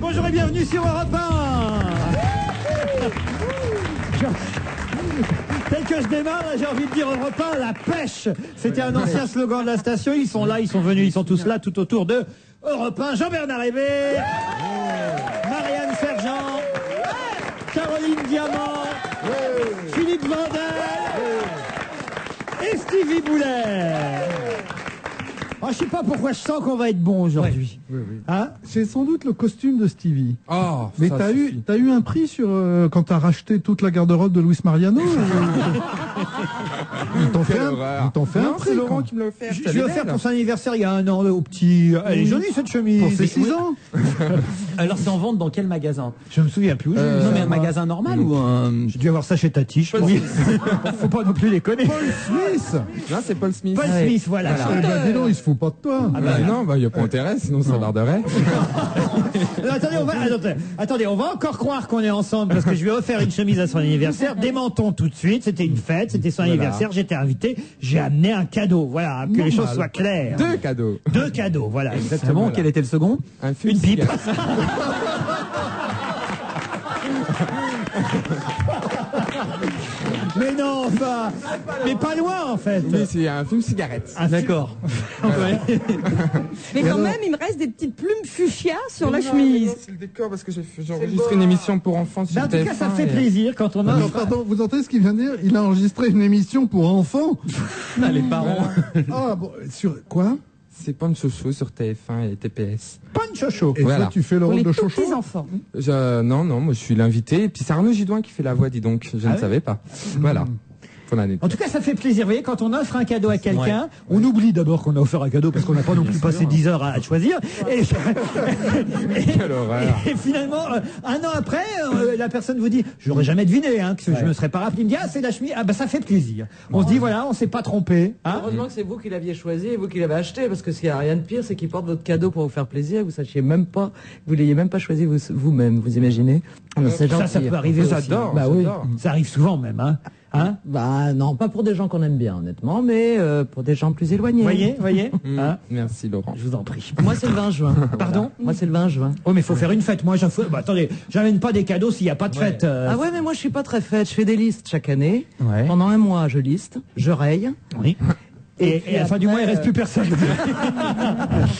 Bonjour et bienvenue sur Europe 1. Tel que je démarre, j'ai envie de dire Europe 1, la pêche. C'était un ancien slogan de la station. Ils sont là, ils sont venus, ils sont tous là, tout autour de Europe 1. Jean-Bernard Hébert, Marianne Sergent, Caroline Diamant, Philippe Vandel et Stevie Boulet. Oh, je sais pas pourquoi je sens qu'on va être bon aujourd'hui. Oui, oui. Hein? C'est sans doute le costume de Stevie. Oh, mais t'as eu un prix sur quand t'as racheté toute la garde-robe de Luis Mariano. Ils t'ont fait un prix. C'est Laurent qui me l'a offert. Je lui ai offert pour son anniversaire il y a un an au petit. Elle est jolie cette chemise. Pour ses 6 ans. Alors c'est en vente dans quel magasin? Je me souviens plus où j'ai vu. Non mais un magasin normal ou un... J'ai dû avoir ça chez Tati. Oui. Faut pas non plus les connaître. Paul Smith. Non, c'est Paul Smith. Paul Smith, voilà. Dis donc, il se fout pas de toi. Ah bah non, il n'y a pas intérêt, sinon ça barderait. Attendez, on va encore croire qu'on est ensemble parce que je lui ai offert une chemise à son anniversaire. Démentons tout de suite. C'était une fête, c'était son anniversaire. J'étais invité. J'ai amené un cadeau. Voilà, que les choses soient claires. 2 cadeaux. 2 cadeaux, voilà, exactement. Voilà. Quel était le second? Une pipe. Mais non, enfin, mais pas loin en fait. Oui, c'est un fume cigarette. D'accord. Mais quand même, il me reste des petites plumes fuchsia sur la chemise. C'est le décor parce que j'ai enregistré une émission pour enfants sur En tout cas, TF1 ça fait plaisir quand on a. Alors, pardon, vous entendez ce qu'il vient de dire? Il a enregistré une émission pour enfants. Les parents. Ah bon, sur quoi? C'est Pancho Show sur TF1 et TPS. Pancho Show. Et voilà. toi, tu fais le Pour rôle les de tout Chocho? petits enfants. Non, moi je suis l'invité. Et puis c'est Arnaud Gidouin qui fait la voix, dis donc. Je ne savais pas. Voilà. En tout cas, ça fait plaisir. Vous voyez, quand on offre un cadeau à quelqu'un, on oublie d'abord qu'on a offert un cadeau parce qu'on n'a pas non plus passé 10 heures à choisir. Quelle horreur. Et finalement, un an après, la personne vous dit, j'aurais jamais deviné que je me serais pas rappelé. Il me dit, c'est la chemise. Ah bah ça fait plaisir. On se dit, voilà, on s'est pas trompé. Hein. Heureusement que c'est vous qui l'aviez choisi et vous qui l'avez acheté, parce que s'il n'y a rien de pire, c'est qu'il porte votre cadeau pour vous faire plaisir, vous sachiez même pas, vous l'ayez même pas choisi vous-même, vous imaginez? C'est gentil. Ça peut arriver aussi. J'adore. Bah oui, ça arrive souvent même. Hein? Bah non, pas pour des gens qu'on aime bien, honnêtement, mais pour des gens plus éloignés. Voyez hein. Merci Laurent. Je vous en prie. Moi, c'est le 20 juin. Pardon? Moi, c'est le 20 juin. Oh, mais il faut faire une fête. Moi, attendez, j'amène pas des cadeaux s'il n'y a pas de fête. Ah ouais, mais moi, je suis pas très fête. Je fais des listes chaque année. Ouais. Pendant un mois, je liste, je raye. Oui. Et à la fin du mois, il reste plus personne.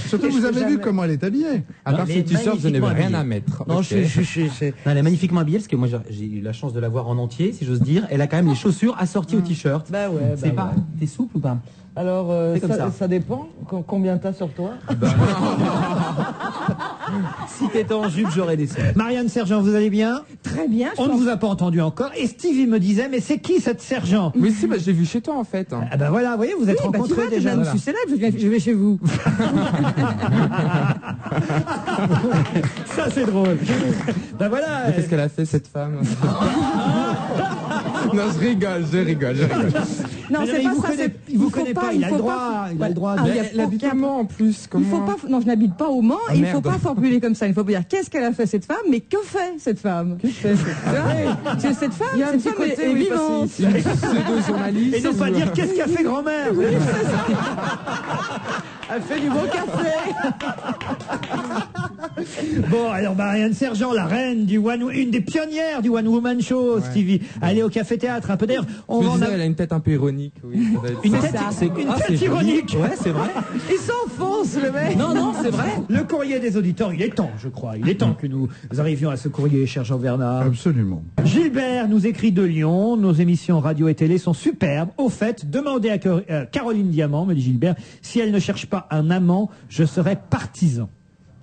Surtout, vous avez vu comment elle est habillée. À part mais si tu sors, je n'ai magnifiquement rien habillé. à mettre. Non, Ok. je Elle est magnifiquement habillée parce que moi j'ai eu la chance de la voir en entier, si j'ose dire. Elle a quand même les chaussures assorties au t-shirt. Bah ouais, C'est pas. T'es souple ou pas? Alors, C'est comme ça. ça dépend. Combien t'as sur toi? Si t'étais en jupe, j'aurais des serres. Marianne Sergent, vous allez bien? Très bien. On ne vous a pas entendu encore. Et Stevie me disait, mais c'est qui cette sergent? Oui, si, je l'ai vu chez toi en fait. Ah ben voilà, vous voyez, vous êtes Oui, bah, tu rencontrés vois, déjà. je suis célèbre, je vais chez vous. Ça c'est drôle. Ben voilà. Mais qu'est-ce qu'elle a fait cette femme? Non, je rigole. Non, Mais c'est il pas vous ça. connaît, il vous connaît pas, il a le droit. Il a le droit. Ah, il y a Elle habite au Mans en plus. Il faut pas, non, je n'habite pas au Mans, Ah, et il faut merde. pas formuler comme ça. Il faut pas dire qu'est-ce qu'elle a fait cette femme, mais que fait cette femme? Que fait cette femme? Cette femme, Il y a un cette petit femme côté, est oui, parce vivante. que Une pseudo-journaliste. Et non pas dire qu'est-ce qu'a fait grand-mère. Elle fait du bon café. Bon, alors Marianne Sergent, la reine du une des pionnières du One Woman Show, Stevie. Allez au café théâtre un peu d'air. On Je va en disais, elle a une tête un peu ironique. Oui, ça doit être une ça. tête, c'est ironique. Ouais, c'est vrai. Il s'enfonce, le mec. Non, c'est vrai. Le courrier des auditeurs, il est temps, je crois. Il est temps que nous arrivions à ce courrier, cher Jean-Bernard. Absolument. Gilbert nous écrit de Lyon. Nos émissions radio et télé sont superbes. Au fait, demandez à Caroline Diamant, me dit Gilbert, si elle ne cherche pas un amant, je serai partisan.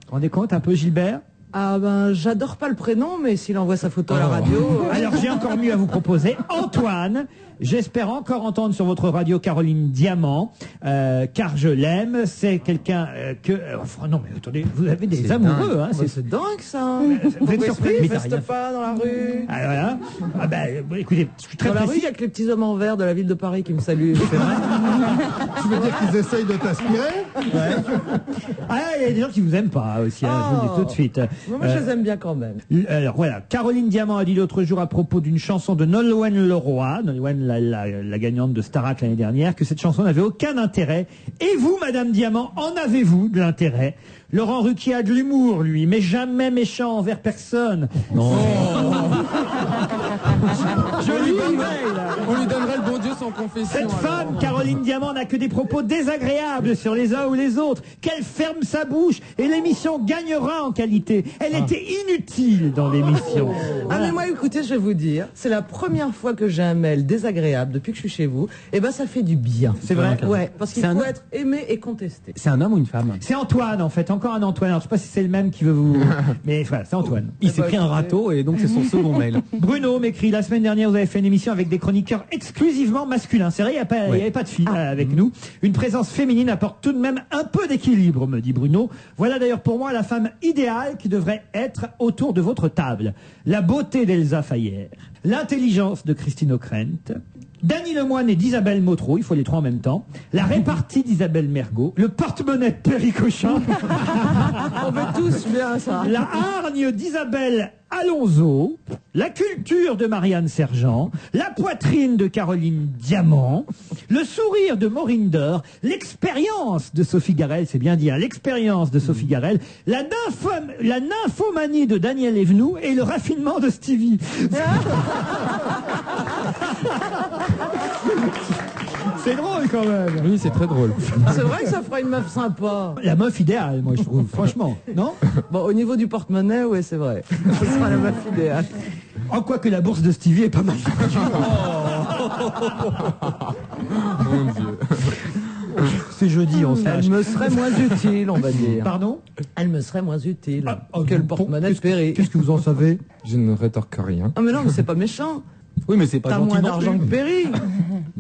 Vous vous rendez compte un peu, Gilbert? Ah ben, j'adore pas le prénom, mais s'il envoie sa photo à la radio... Alors j'ai encore mieux à vous proposer. Antoine, j'espère encore entendre sur votre radio Caroline Diamant, car je l'aime. C'est quelqu'un que... enfin, non mais attendez, vous avez des amoureux. Hein, C'est dingue, ça. Vous êtes surpris? Il reste pas dans la rue. Ah, voilà. Ah ben, écoutez, je suis très Dans la rue, précis. il y a que les petits hommes en vert de la ville de Paris qui me saluent. C'est vrai. Tu veux dire qu'ils essayent de t'aspirer? Ah, il y a des gens qui vous aiment pas aussi, hein, je vous le dis tout de suite. Moi, je les aime bien quand même. Alors voilà, Caroline Diamant a dit l'autre jour à propos d'une chanson de Nolwenn Leroy, Nolwenn la gagnante de Starac l'année dernière, que cette chanson n'avait aucun intérêt. Et vous, Madame Diamant, en avez-vous de l'intérêt? Laurent Ruquier a de l'humour, lui, mais jamais méchant envers personne. Non. On lui donnerait le bon Dieu sans confession. Cette femme, Caroline Diamant, n'a que des propos désagréables sur les uns ou les autres. Qu'elle ferme sa bouche et l'émission gagnera en qualité. Elle était inutile dans l'émission. Ah mais moi, écoutez, je vais vous dire, c'est la première fois que j'ai un mail désagréable depuis que je suis chez vous. Et ben, ça fait du bien. C'est vrai? Ouais, parce qu'il faut être aimé et contesté. C'est un homme ou une femme? C'est Antoine, en fait. Encore un Antoine. Alors, je sais pas si c'est le même qui veut vous... Mais voilà, c'est Antoine. Il s'est pris un râteau et donc c'est son second mail. Bruno m'écrit, la semaine dernière, vous avez fait une émission avec des chroniqueurs exclusivement masculins. C'est vrai, il n'y avait pas de filles avec nous. Une présence féminine apporte tout de même un peu d'équilibre, me dit Bruno. Voilà d'ailleurs pour moi la femme idéale qui devrait être autour de votre table. La beauté d'Elsa Fayer, l'intelligence de Christine O'Krent, Dany Lemoine et d'Isabelle Motro, il faut les trois en même temps, la répartie d'Isabelle Mergot, le porte-monnaie de Perry Cochin, On veut tous bien ça. la hargne d'Isabelle Alonso, la culture de Marianne Sergent, la poitrine de Caroline Diamant, le sourire de Maureen Dor, l'expérience de Sophie Garel, c'est bien dit, hein, l'expérience de Sophie Garel, la nymphomanie de Daniel Evenou et le raffinement de Stevie. C'est drôle quand même. Oui, c'est très drôle. C'est vrai que ça fera une meuf sympa. La meuf idéale, moi je trouve, franchement, non? Bon, au niveau du porte-monnaie, oui, c'est vrai. Ce sera la meuf idéale. En quoi que la bourse de Stevie est pas mal. Mon Dieu. C'est jeudi, on se Elle lâche. me serait moins utile, on va dire. Pardon? Elle me serait moins utile Oh, que le porte-monnaie de Perry. Qu'est-ce que vous en savez? Je ne rétorque rien. Ah mais non, mais c'est pas méchant. Oui, mais c'est pas T'as gentil moins non d'argent que plus. Perry.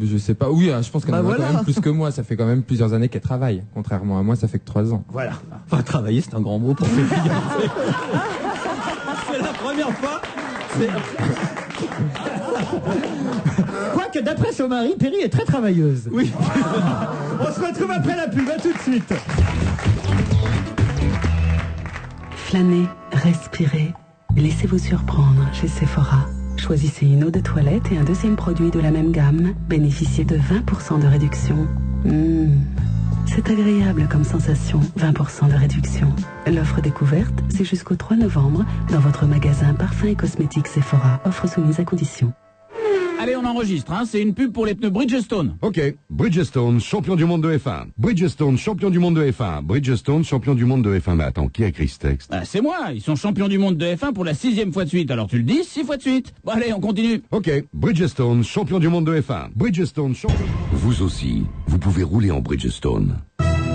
Je sais pas. Oui, je pense qu'elle Bah en a voilà. quand même plus que moi. Ça fait quand même plusieurs années qu'elle travaille. Contrairement à moi, ça fait que 3 ans. Voilà. Enfin, travailler, c'est un grand mot pour faire Beyoncé. C'est la première fois. Quoique, d'après son mari, Perry est très travailleuse. Oui. On se retrouve après la pub, à tout de suite. Flânez, respirez, laissez-vous surprendre chez Sephora. Choisissez une eau de toilette et un deuxième produit de la même gamme. Bénéficiez de 20% de réduction. C'est agréable comme sensation, 20% de réduction. L'offre découverte, c'est jusqu'au 3 novembre dans votre magasin parfums et cosmétiques Sephora. Offre soumise à condition. Allez, on enregistre, hein. C'est une pub pour les pneus Bridgestone. Ok, Bridgestone, champion du monde de F1. Bridgestone, champion du monde de F1. Bridgestone, champion du monde de F1. Mais attends, qui a écrit ce texte? Ah, c'est moi, ils sont champions du monde de F1 pour la 6e fois de suite. Alors tu le dis 6 fois de suite. Bon allez, on continue. Ok, Bridgestone, champion du monde de F1. Bridgestone, champion... Vous aussi, vous pouvez rouler en Bridgestone.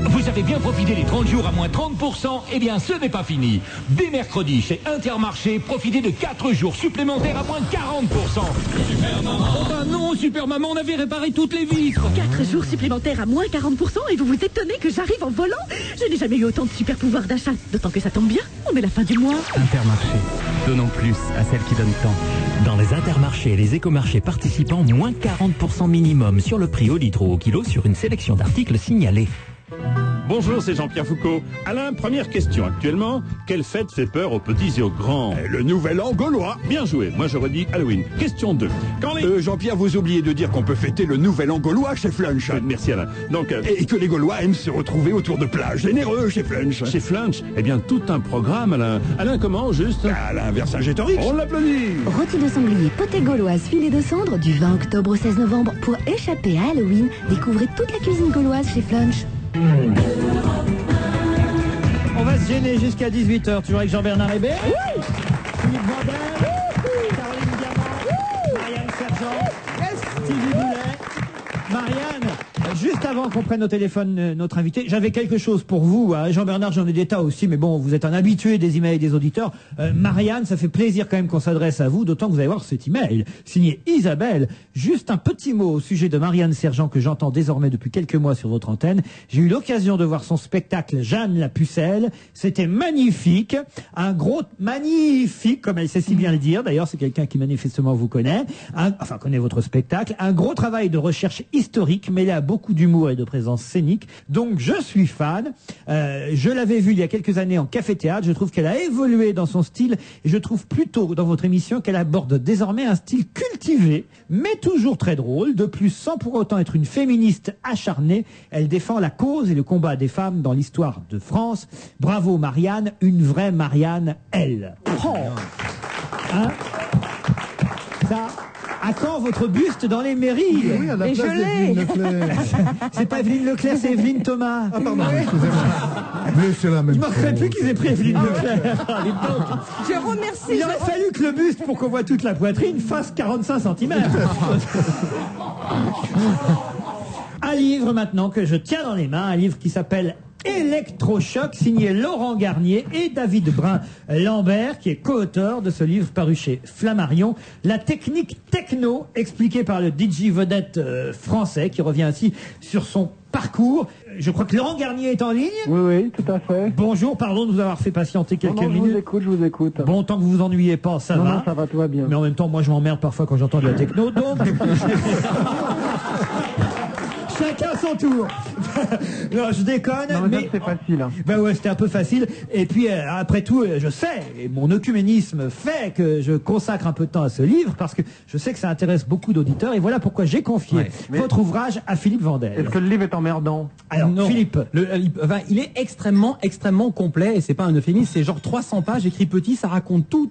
Vous avez bien profité des 30 jours à moins 30%? Eh bien, ce n'est pas fini. Dès mercredi, chez Intermarché, profitez de 4 jours supplémentaires à moins 40%. Super Maman! Oh bah non, Super Maman, on avait réparé toutes les vitres. 4 jours supplémentaires à moins 40% et vous vous étonnez que j'arrive en volant? Je n'ai jamais eu autant de super pouvoir d'achat. D'autant que ça tombe bien, on est la fin du mois. Intermarché. Donnons plus à celles qui donnent tant. Dans les Intermarchés et les écomarchés participants, moins 40% minimum sur le prix au litre ou au kilo sur une sélection d'articles signalés. Bonjour, c'est Jean-Pierre Foucault. Alain, première question. Actuellement, quelle fête fait peur aux petits et aux grands? Le nouvel an gaulois. Bien joué. Moi, j'aurais dit Halloween. Question 2. Quand Jean-Pierre, vous oubliez de dire qu'on peut fêter le nouvel an gaulois chez Flunch. Merci, Alain. Donc, et que les Gaulois aiment se retrouver autour de plats généreux chez Flunch. Chez Flunch, eh bien, tout un programme, Alain. Alain, comment, juste? Alain Vercingétorix. On l'applaudit. Rôti de sanglier, potée gauloise, filet de cendre, du 20 octobre au 16 novembre. Pour échapper à Halloween, découvrez toute la cuisine gauloise chez Flunch. On va se gêner jusqu'à 18h, toujours avec Jean-Bernard Hébert. Oui. Philippe Vandel, Caroline Diamant, Marianne Sergent, Stevie Boulet. Marianne, juste avant qu'on prenne au téléphone notre invité, j'avais quelque chose pour vous. Hein. Jean-Bernard, j'en ai des tas aussi, mais bon, vous êtes un habitué des emails des auditeurs. Marianne, ça fait plaisir quand même qu'on s'adresse à vous, d'autant que vous allez voir cet email signé Isabelle. Juste un petit mot au sujet de Marianne Sergent que j'entends désormais depuis quelques mois sur votre antenne. J'ai eu l'occasion de voir son spectacle Jeanne la Pucelle. C'était magnifique. Un gros, magnifique, comme elle sait si bien le dire. D'ailleurs, c'est quelqu'un qui manifestement vous connaît. Connaît votre spectacle. Un gros travail de recherche historique mêlé à beaucoup d'humour d'humour et de présence scénique. Donc je suis fan. Je l'avais vue il y a quelques années en café-théâtre. Je trouve qu'elle a évolué dans son style et je trouve plutôt dans votre émission qu'elle aborde désormais un style cultivé, mais toujours très drôle. De plus, sans pour autant être une féministe acharnée, elle défend la cause et le combat des femmes dans l'histoire de France. Bravo Marianne, une vraie Marianne, elle. Oh. Hein? Ça, à quand votre buste dans les mairies? Oui, à la Et place je l'ai. d'Evelyne Leclerc. C'est pas Evelyne Leclerc, c'est Evelyne Thomas. Ah pardon, excusez-moi. Mais c'est la même Il manquerait chose. plus qu'ils aient pris Evelyne Leclerc. Je remercie. Il aurait fallu que le buste, pour qu'on voit toute la poitrine, fasse 45 cm. Un livre maintenant que je tiens dans les mains, un livre qui s'appelle Électrochoc, signé Laurent Garnier et David Brun-Lambert, qui est co-auteur de ce livre paru chez Flammarion. La technique techno, expliquée par le DJ vedette français, qui revient ainsi sur son parcours. Je crois que Laurent Garnier est en ligne. Oui, tout à fait. Bonjour, pardon de vous avoir fait patienter quelques minutes. Je vous écoute. Bon, tant que vous vous ennuyez pas, ça va. Non, ça va, tout va bien. Mais en même temps, moi, je m'emmerde parfois quand j'entends de la techno, donc... Chacun son tour. Non, je déconne. Non, mais c'est facile. Hein. Ben ouais, c'était un peu facile. Et puis, après tout, je sais, et mon œcuménisme fait que je consacre un peu de temps à ce livre, parce que je sais que ça intéresse beaucoup d'auditeurs, et voilà pourquoi j'ai confié votre ouvrage à Philippe Vandel. Est-ce que le livre est emmerdant? Alors, Non. Philippe. Il est extrêmement complet, et c'est pas un euphémisme, c'est genre 300 pages, écrit petit, ça raconte tout.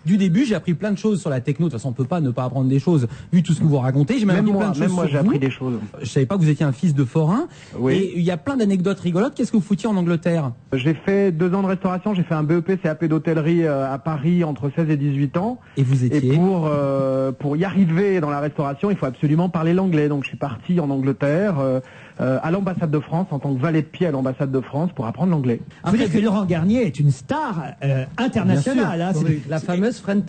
Du début, j'ai appris plein de choses sur la techno. De toute façon, on peut pas ne pas apprendre des choses, vu tout ce que vous racontez. J'ai même appris plein de choses. Même moi, sur j'ai vous. appris des choses. Je savais pas que vous étiez un fils de forain. Oui. Et il y a plein d'anecdotes rigolotes. Qu'est-ce que vous foutiez en Angleterre? J'ai fait 2 ans de restauration, j'ai fait un BEP CAP d'hôtellerie à Paris entre 16 et 18 ans. Et vous étiez? Et pour y arriver dans la restauration, il faut absolument parler l'anglais. Donc je suis parti en Angleterre, à l'ambassade de France, en tant que valet de pied à l'ambassade de France, pour apprendre l'anglais. Il faut dire que Laurent Garnier est une star internationale. Hein, Oui, la fameuse French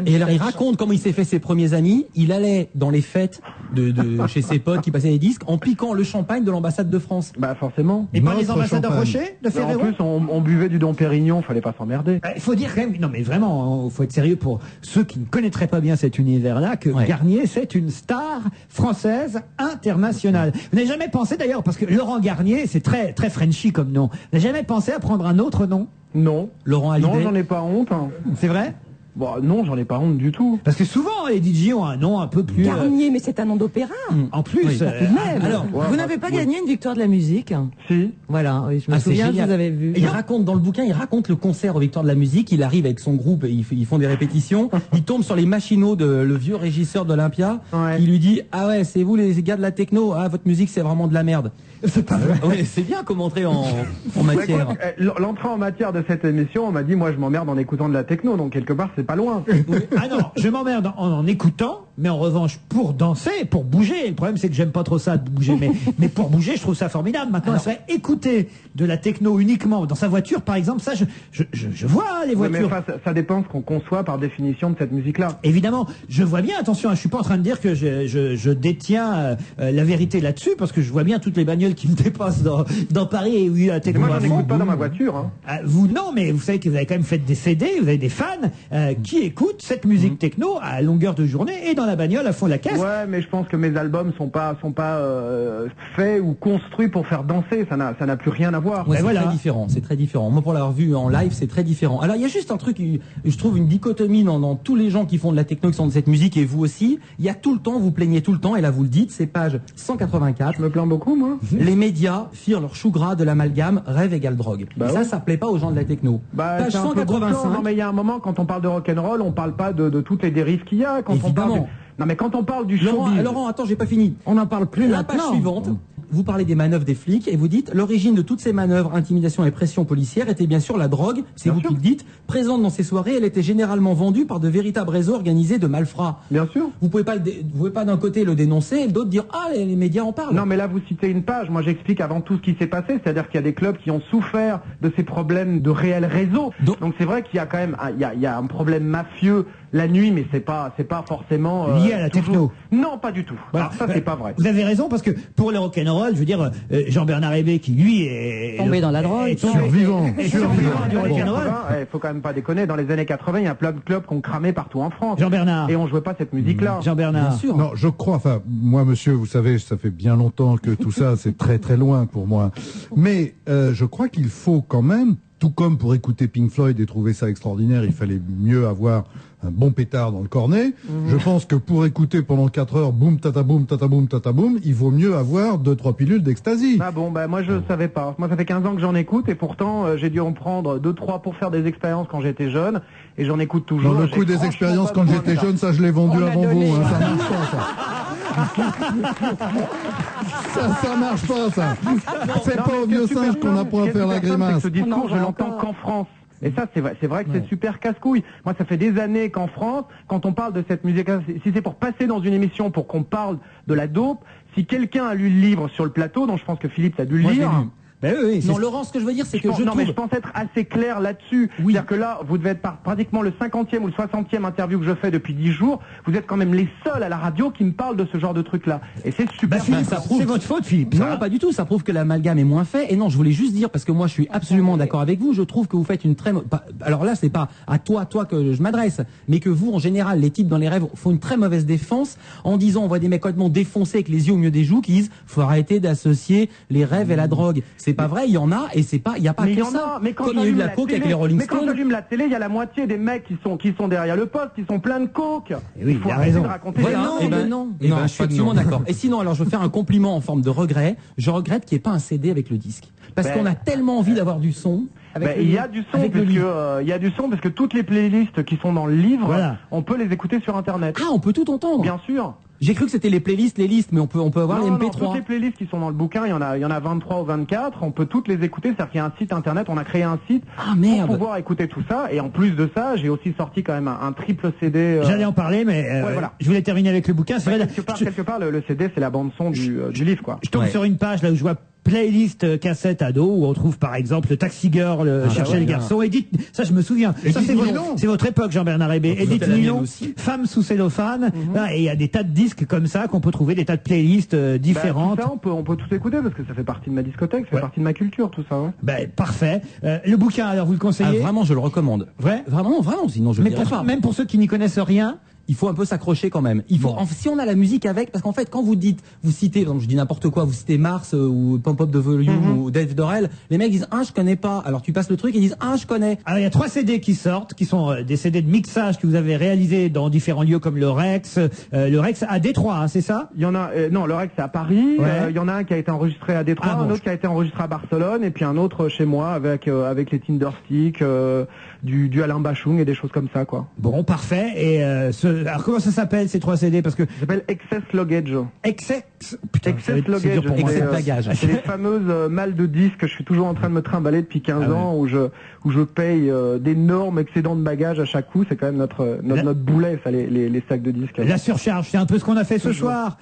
Et alors, il Touch. raconte comment il s'est fait ses premiers amis. Il allait dans les fêtes de chez ses potes qui passaient des disques en piquant le champagne de l'ambassade de France. Bah forcément. Et pas les Notre ambassadeurs champagne. Rocher de En Ferrero. plus, on buvait du Dom Pérignon, fallait pas s'emmerder. Il faut dire quand même, non mais vraiment, il faut être sérieux pour ceux qui ne connaîtraient pas bien cet univers-là, que Ouais. Garnier, c'est une star française internationale. Vous n'avez jamais pensé d'ailleurs, parce que Laurent Garnier, c'est très très Frenchy comme nom, vous n'avez jamais pensé à prendre un autre nom? Non. Laurent Hallyday. Non, j'en ai pas honte. Hein. C'est vrai? Bon, non, j'en ai pas honte du tout. Parce que souvent, les DJ ont un nom un peu plus... Garnier, mais c'est un nom d'opéra. En plus... Oui. Tout de même. Alors, Vous n'avez pas gagné une victoire de la musique? Si. Voilà, oui, je me Ah, c'est souviens, je génial. vous avais vu. Et il raconte dans le bouquin, il raconte le concert aux Victoires de la musique. Il arrive avec son groupe et ils font des répétitions. Il tombe sur les machinaux de le vieux régisseur d'Olympia. Ouais. Il lui dit: ah ouais, c'est vous les gars de la techno. Ah, votre musique c'est vraiment de la merde. C'est pas vrai. Ouais, c'est bien comme entrée en Bah, matière. écoute, l'entrée en matière de cette émission, on m'a dit, moi je m'emmerde en écoutant de la techno, donc quelque part c'est pas loin. Ah non, je m'emmerde en écoutant, mais en revanche, pour danser, pour bouger, le problème c'est que j'aime pas trop ça de bouger, mais pour bouger, je trouve ça formidable. Maintenant, il serait écouter de la techno uniquement dans sa voiture, par exemple, ça, je vois les Ouais, mais voitures. enfin, ça dépend ce qu'on conçoit par définition de cette musique-là. Évidemment, je vois bien, attention, hein, je suis pas en train de dire que je détiens la vérité là-dessus, parce que je vois bien toutes les bagnoles qui me dépassent dans Paris et où il y a la Et techno. moi à j'en fond. écoute pas dans ma voiture. Hein. Vous non, mais vous savez que vous avez quand même fait des CD, vous avez des fans qui écoutent cette musique techno à longueur de journée et dans la bagnole à fond de la caisse. Ouais, mais je pense que mes albums sont pas faits ou construits pour faire danser. Ça n'a plus rien à voir. Ouais, c'est voilà. très différent, c'est très différent. Moi, pour l'avoir vu en live, c'est très différent. Alors, il y a juste un truc, je trouve une dichotomie dans tous les gens qui font de la techno, qui sont de cette musique, et vous aussi. Il y a tout le temps, vous plaignez tout le temps, et là, vous le dites, c'est page 184. Je me plains beaucoup, moi. Les médias firent leur chou gras de l'amalgame, rêve égale drogue. Bah Et ouais. ça plaît pas aux gens de la techno. Bah, Page c'est un peu constant. 185. Non, mais il y a un moment, quand on parle de rock'n'roll, on parle pas de toutes les dérives qu'il y a. Quand on parle Évidemment. non, mais quand on parle du Laurent, showbiz. Laurent, attends, j'ai pas fini. On n'en parle plus La maintenant. page suivante, vous parlez des manœuvres des flics et vous dites l'origine de toutes ces manœuvres, intimidation et pression policière était bien sûr la drogue, c'est vous qui le dites, présente dans ces soirées, elle était généralement vendue par de véritables réseaux organisés de malfrats. Bien sûr. Vous pouvez pas d'un côté le dénoncer et de l'autre dire ah les médias en parlent. Non, mais là, vous citez une page. Moi, j'explique avant tout ce qui s'est passé. C'est-à-dire qu'il y a des clubs qui ont souffert de ces problèmes de réels réseaux. Donc, c'est vrai qu'il y a quand même il y a un problème mafieux la nuit, mais c'est pas forcément lié à la techno. Non, pas du tout. Voilà. Alors ça, c'est pas vrai. Vous avez raison, parce que pour le rock'n'roll, je veux dire, Jean-Bernard Hébé, qui lui est Tombé dans la drogue. Survivant. du rock'n'roll. Il faut quand même pas déconner. Dans les années 80, il y a plein de clubs qu'on cramait partout en France. Jean-Bernard. Et on jouait pas cette musique-là. Jean-Bernard. Bien sûr. Non, je crois, enfin, moi, monsieur, vous savez, ça fait bien longtemps que tout ça, c'est très très loin pour moi. Mais je crois qu'il faut quand même, tout comme pour écouter Pink Floyd et trouver ça extraordinaire, il fallait mieux avoir un bon pétard dans le cornet. Je pense que pour écouter pendant 4 heures, boum, tata boum, tata boum, tata boum, il vaut mieux avoir 2-3 pilules d'ecstasy. Ah bon, moi je savais pas. Moi ça fait 15 ans que j'en écoute et pourtant j'ai dû en prendre 2-3 pour faire des expériences quand j'étais jeune et j'en écoute toujours. Non, le coup des expériences quand j'étais jeune, ça je l'ai vendu avant vous, hein, ça marche pas ça marche pas ça. C'est pas au vieux singe qu'on apprend à faire la grimace. Ce discours, je l'entends qu'en France. Et ça, c'est vrai que c'est super casse-couille. Moi, ça fait des années qu'en France, quand on parle de cette musique, si c'est pour passer dans une émission pour qu'on parle de la dope, si quelqu'un a lu le livre sur le plateau, donc je pense que Philippe a dû le lire. Ben oui, non, Laurent, ce que je veux dire, c'est que mais je pense être assez clair là-dessus. Oui. C'est-à-dire que là, vous devez être pratiquement le 50e ou le 60e interview que je fais depuis 10 jours. Vous êtes quand même les seuls à la radio qui me parlent de ce genre de truc-là. Et c'est super. Philippe, c'est votre faute, Philippe. Non, pas du tout. Ça prouve que l'amalgame est moins fait. Et non, je voulais juste dire, parce que moi, je suis absolument d'accord avec vous. Je trouve que vous faites une très alors là, c'est pas à toi que je m'adresse, mais que vous, en général, les types dans les rêves font une très mauvaise défense en disant, on voit des mecs complètement défoncés avec les yeux au milieu des joues qui disent, faut arrêter d'associer les rêves et la drogue. C'est pas vrai. Il y en a. Et c'est pas, il y a pas que ça. Mais quand comme il y a eu de la coke avec les Rolling Stones. Mais quand j'allume la télé, il y a la moitié des mecs qui sont derrière le poste, qui sont pleins de coke. Et oui, il faut il a arrêter raison. de raconter. Voilà, non. Je suis absolument d'accord. Et sinon, alors je veux faire un compliment en forme de regret. Je regrette qu'il n'y ait pas un CD avec le disque. Parce qu'on a tellement envie d'avoir du son. Il y a du son parce que toutes les playlists qui sont dans le livre, on peut les écouter sur internet. Ah, on peut tout entendre. Bien sûr. J'ai cru que c'était les listes, mais on peut avoir les MP3. Non, toutes les playlists qui sont dans le bouquin, il y en a 23 ou 24, on peut toutes les écouter, c'est-à-dire qu'il y a un site internet, on a créé un site pour pouvoir écouter tout ça, et en plus de ça, j'ai aussi sorti quand même un triple CD. J'allais en parler, mais je voulais terminer avec le bouquin. C'est vrai, quelque part, le CD, c'est la bande son du livre, quoi. Je tombe sur une page là où je vois playlist cassette ado où on trouve par exemple Taxi Girl, Chercher les garçons, Edith, ça je me souviens, ça c'est votre époque Jean-Bernard Hébé, Edith Nilon, Femme sous cellophane, et il y a des tas de disques comme ça qu'on peut trouver, des tas de playlists différentes. Tout ça, on peut tout écouter parce que ça fait partie de ma discothèque, ça fait partie de ma culture, tout ça. Ouais. Parfait. Le bouquin, alors vous le conseillez? Vraiment, je le recommande. Vraiment, sinon je le dirais pas. Même pour ceux qui n'y connaissent rien. Il faut un peu s'accrocher quand même. Il faut, si on a la musique avec, parce qu'en fait, quand vous citez, donc je dis n'importe quoi, vous citez Mars ou Pump Up the Volume ou Dave Dorel, les mecs disent je connais pas. Alors tu passes le truc et ils disent je connais. Alors il y a 3 CD qui sortent, qui sont des CD de mixage que vous avez réalisés dans différents lieux comme le Rex à Détroit, c'est ça? Il y en a, non, le Rex c'est à Paris. Il y en a un qui a été enregistré à Détroit, un autre qui a été enregistré à Barcelone, et puis un autre chez moi avec les Tindersticks, du Alain Bachung et des choses comme ça, quoi. Bon, parfait. Et alors comment ça s'appelle ces 3 CD? Parce que ça s'appelle Excess Luggage. Excess Luggage. C'est les fameuses malles de disques que je suis toujours en train de me trimballer depuis 15 ans où je paye d'énormes excédents de bagages à chaque coup. C'est quand même notre boulet, ça, les sacs de disques. La surcharge, c'est un peu ce qu'on a fait ce soir.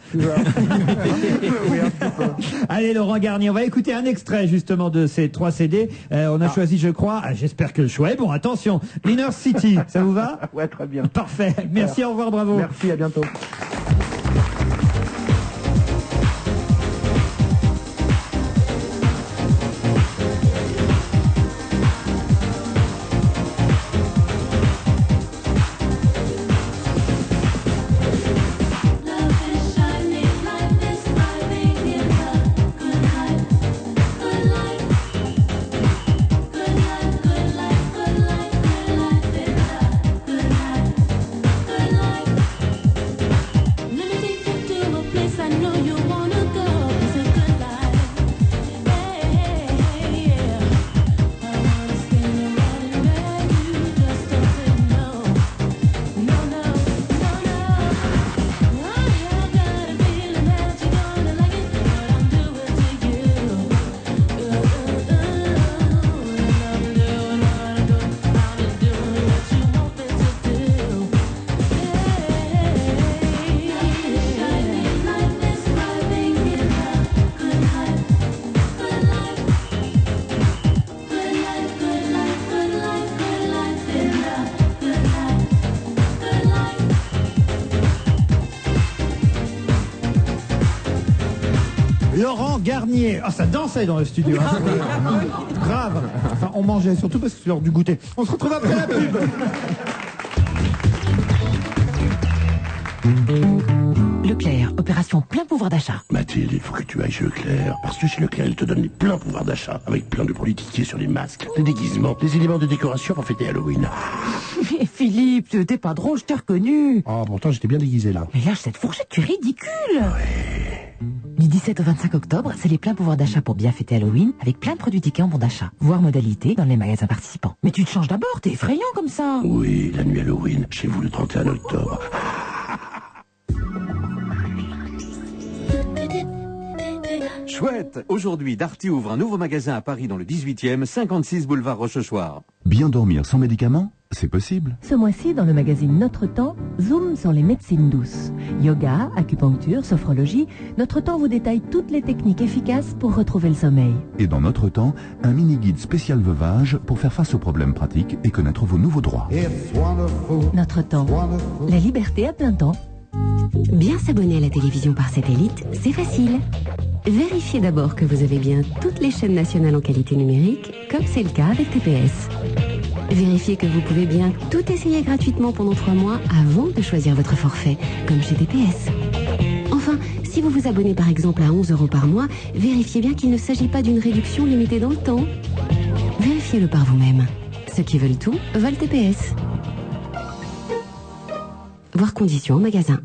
Allez, Laurent Garnier, on va écouter un extrait justement de ces 3 CD. On a choisi, je crois, j'espère que le choix est bon. Attention, Inner City, ça vous va? Ouais, très bien. Parfait. Merci, au revoir, bravo. Merci, à bientôt. Laurent Garnier. Ah, ça dansait dans le studio. Hein. Grave. Enfin, on mangeait surtout parce que c'est l'heure du goûter. On se retrouve après la pub. Leclerc, opération plein pouvoir d'achat. Mathilde, il faut que tu ailles chez Leclerc. Parce que chez Leclerc, ils te donnent les pleins pouvoirs d'achat. Avec plein de produits tickets sur les masques, les déguisements, les éléments de décoration pour fêter Halloween. Mais Philippe, t'es pas drôle, je t'ai reconnu. Ah, pourtant, j'étais bien déguisé là. Mais lâche cette fourchette, tu es ridicule. Du 17 au 25 octobre, c'est les pleins pouvoirs d'achat pour bien fêter Halloween, avec plein de produits tickets en bon d'achat. Voir modalité dans les magasins participants. Mais tu te changes d'abord, t'es effrayant comme ça. Oui, la nuit Halloween, chez vous le 31 octobre. Chouette! Aujourd'hui, Darty ouvre un nouveau magasin à Paris dans le 18e, 56 boulevard Rochechouart. Bien dormir sans médicaments, c'est possible. Ce mois-ci, dans le magazine Notre Temps, zoom sur les médecines douces. Yoga, acupuncture, sophrologie, Notre Temps vous détaille toutes les techniques efficaces pour retrouver le sommeil. Et dans Notre Temps, un mini-guide spécial veuvage pour faire face aux problèmes pratiques et connaître vos nouveaux droits. Notre Temps, la liberté à plein temps. Bien s'abonner à la télévision par satellite, c'est facile. Vérifiez d'abord que vous avez bien toutes les chaînes nationales en qualité numérique, comme c'est le cas avec TPS. Vérifiez que vous pouvez bien tout essayer gratuitement pendant 3 mois avant de choisir votre forfait, comme chez TPS. Enfin, si vous vous abonnez par exemple à 11 € par mois, vérifiez bien qu'il ne s'agit pas d'une réduction limitée dans le temps. Vérifiez-le par vous-même. Ceux qui veulent tout, veulent TPS. Voir conditions en magasin.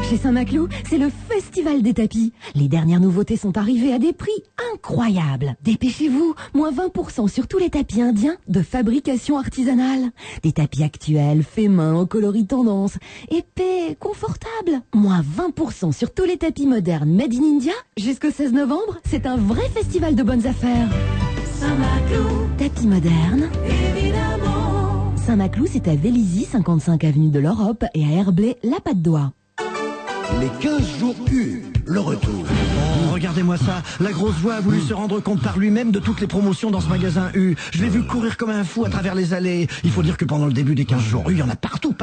Chez Saint-Maclou, c'est le festival des tapis. Les dernières nouveautés sont arrivées à des prix incroyables. Dépêchez-vous, moins 20% sur tous les tapis indiens de fabrication artisanale. Des tapis actuels, faits main, en coloris tendance, épais, confortables. Moins 20% sur tous les tapis modernes made in India. Jusqu'au 16 novembre, c'est un vrai festival de bonnes affaires. Saint-Maclou, tapis modernes, évidemment. Saint-Maclou, c'est à Vélizy, 55 avenue de l'Europe, et à Herblay, la Patte d'Oie. Les 15 jours U, le retour. Oh, regardez-moi ça. La grosse voix a voulu se rendre compte par lui-même de toutes les promotions dans ce magasin U. Je l'ai vu courir comme un fou à travers les allées. Il faut dire que pendant le début des 15 jours U, il y en a partout.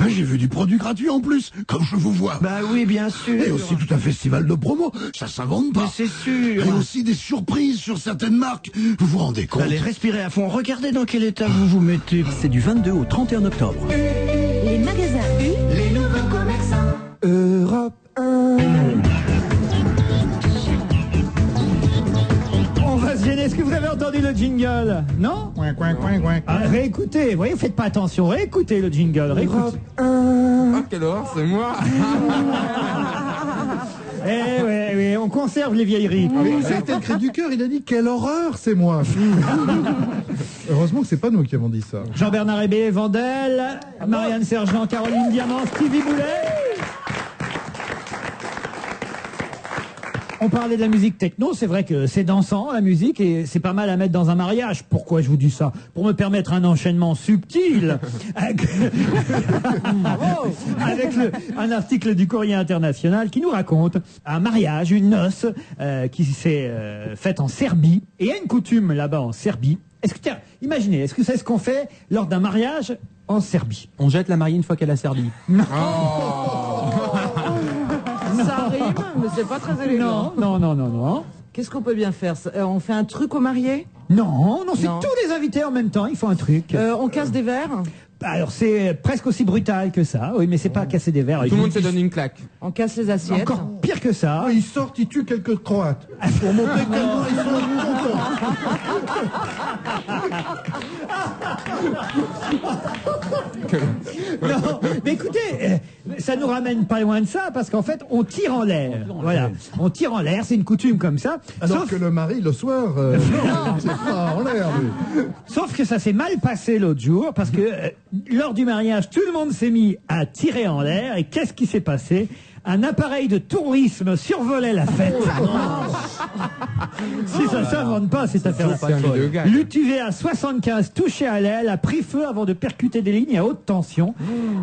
J'ai vu du produit gratuit en plus, comme je vous vois. Bah oui, bien sûr. Et aussi tout un festival de promo. Ça s'invente pas. Mais c'est sûr. Et aussi des surprises sur certaines marques. Vous vous rendez compte? Allez, respirez à fond. Regardez dans quel état vous vous mettez. C'est du 22 au 31 octobre. Les magasins U, les nouveaux commerçants. Europe 1. On va se gêner. Est-ce que vous avez entendu le jingle? Non? Ah, réécoutez. Vous voyez, faites pas attention. Réécoutez le jingle. Réécoutez. Ah, quelle horreur, c'est moi. Oui, on conserve les vieilleries. C'était le cri du cœur, il a dit quelle horreur, c'est moi. Heureusement que c'est pas nous qui avons dit ça. Jean-Bernard Hébé, Vandel, Marianne Sergent, Caroline Diamant, Stevie Boulet. On parlait de la musique techno, c'est vrai que c'est dansant la musique et c'est pas mal à mettre dans un mariage. Pourquoi je vous dis ça? Pour me permettre un enchaînement subtil avec un article du Courrier International qui nous raconte un mariage, une noce qui s'est faite en Serbie. Et il y a une coutume là-bas en Serbie. Imaginez, est-ce que c'est ce qu'on fait lors d'un mariage en Serbie? On jette la mariée une fois qu'elle a servi. Non. Ça rime, mais c'est pas très élégant. Non. Qu'est-ce qu'on peut bien faire? On fait un truc au marié? Non, c'est tous les invités en même temps, ils font un truc. On casse des verres? Alors c'est presque aussi brutal que ça, oui, mais c'est pas casser des verres. Tout le monde se donne une claque. On casse les assiettes? Encore pire que ça. Ils sortent, ils tuent quelques Croates. Pour montrer tellement ils sont Non, mais écoutez, ça nous ramène pas loin de ça, parce qu'en fait, on tire en l'air. Voilà, on tire en l'air, c'est une coutume comme ça. Alors que le mari, le soir, c'est pas en l'air. Sauf que ça s'est mal passé l'autre jour, parce que lors du mariage, tout le monde s'est mis à tirer en l'air, et qu'est-ce qui s'est passé? Un appareil de tourisme survolait la fête. Si ça ne s'invente pas, cette affaire. L'UTV 75 touché à l'aile a pris feu avant de percuter des lignes à haute tension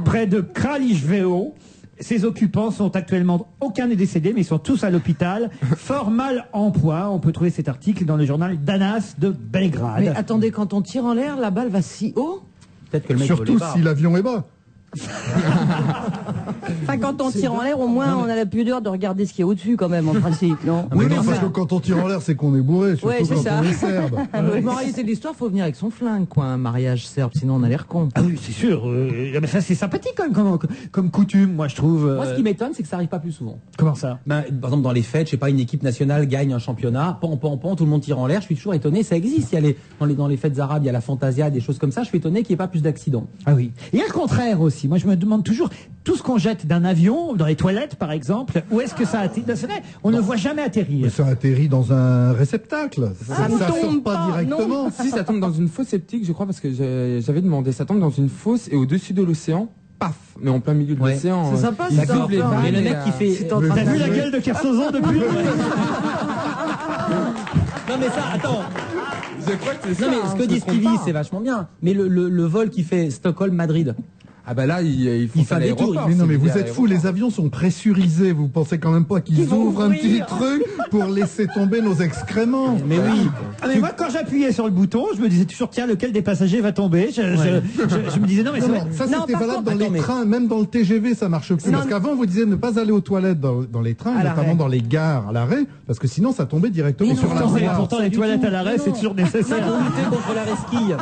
près de Kraljevo. Ses occupants sont actuellement, aucun n'est décédé, mais ils sont tous à l'hôpital. Fort mal en point. On peut trouver cet article dans le journal Danas de Belgrade. Mais attendez, quand on tire en l'air, la balle va si haut? Peut-être que le mec surtout si l'avion est bas. Enfin, quand on tire en l'air, au moins, on a la pudeur de regarder ce qui est au-dessus, quand même, en principe, non? Oui, non, parce que quand on tire en l'air, c'est qu'on est bourré, surtout Ouais, c'est quand ça. on est serbe. Mais en réalité de l'histoire, faut venir avec son flingue, quoi, un mariage serbe, sinon on a l'air con. Ah oui, c'est sûr. Mais ça, c'est sympathique quand même, comme coutume, moi, je trouve. Moi, ce qui m'étonne, c'est que ça arrive pas plus souvent. Comment ça? Par exemple, dans les fêtes, je sais pas, une équipe nationale gagne un championnat, pan, tout le monde tire en l'air. Je suis toujours étonné. Ça existe. Il y a dans les fêtes arabes, il y a la Fantasia, des choses comme ça. Je suis étonné qu'il n'y ait pas plus d'accidents. Ah oui. Et à le contraire aussi. Moi, je me demande toujours, tout ce qu'on jette d'un avion, dans les toilettes, par exemple, où est-ce que ça atterrit? C'est vrai, on ne voit jamais atterrir. Mais ça atterrit dans un réceptacle. Ça sort pas directement. Si, ça tombe dans une fosse septique, je crois, parce que j'avais demandé. Ça tombe dans une fosse et au-dessus de l'océan, paf, mais en plein milieu de l'océan. C'est sympa, ça ça. coupe les vagues. Mais le mec qui fait. T'as vu la gueule de Kersozon depuis? Non mais ça, attends. Je crois que c'est ça. Non mais ce que dit Stevie, c'est vachement bien. Mais le vol qui fait Stockholm-Madrid. Ah bah là, il faut faire des tours. Mais non, mais vous êtes fous, les avions sont pressurisés. Vous pensez quand même pas qu'ils ouvrent un petit truc pour laisser tomber nos excréments? Mais oui. Ah, mais moi, quand j'appuyais sur le bouton, je me disais toujours, tiens, lequel des passagers va tomber? Je me disais, non, mais ça, c'était valable dans les trains, même dans le TGV, ça marche plus. Parce qu'avant, vous disiez ne pas aller aux toilettes dans les trains, notamment dans les gares à l'arrêt, parce que sinon, ça tombait directement sur la voie. Pourtant, les toilettes à l'arrêt, c'est toujours nécessaire. Pour lutter contre la resquille.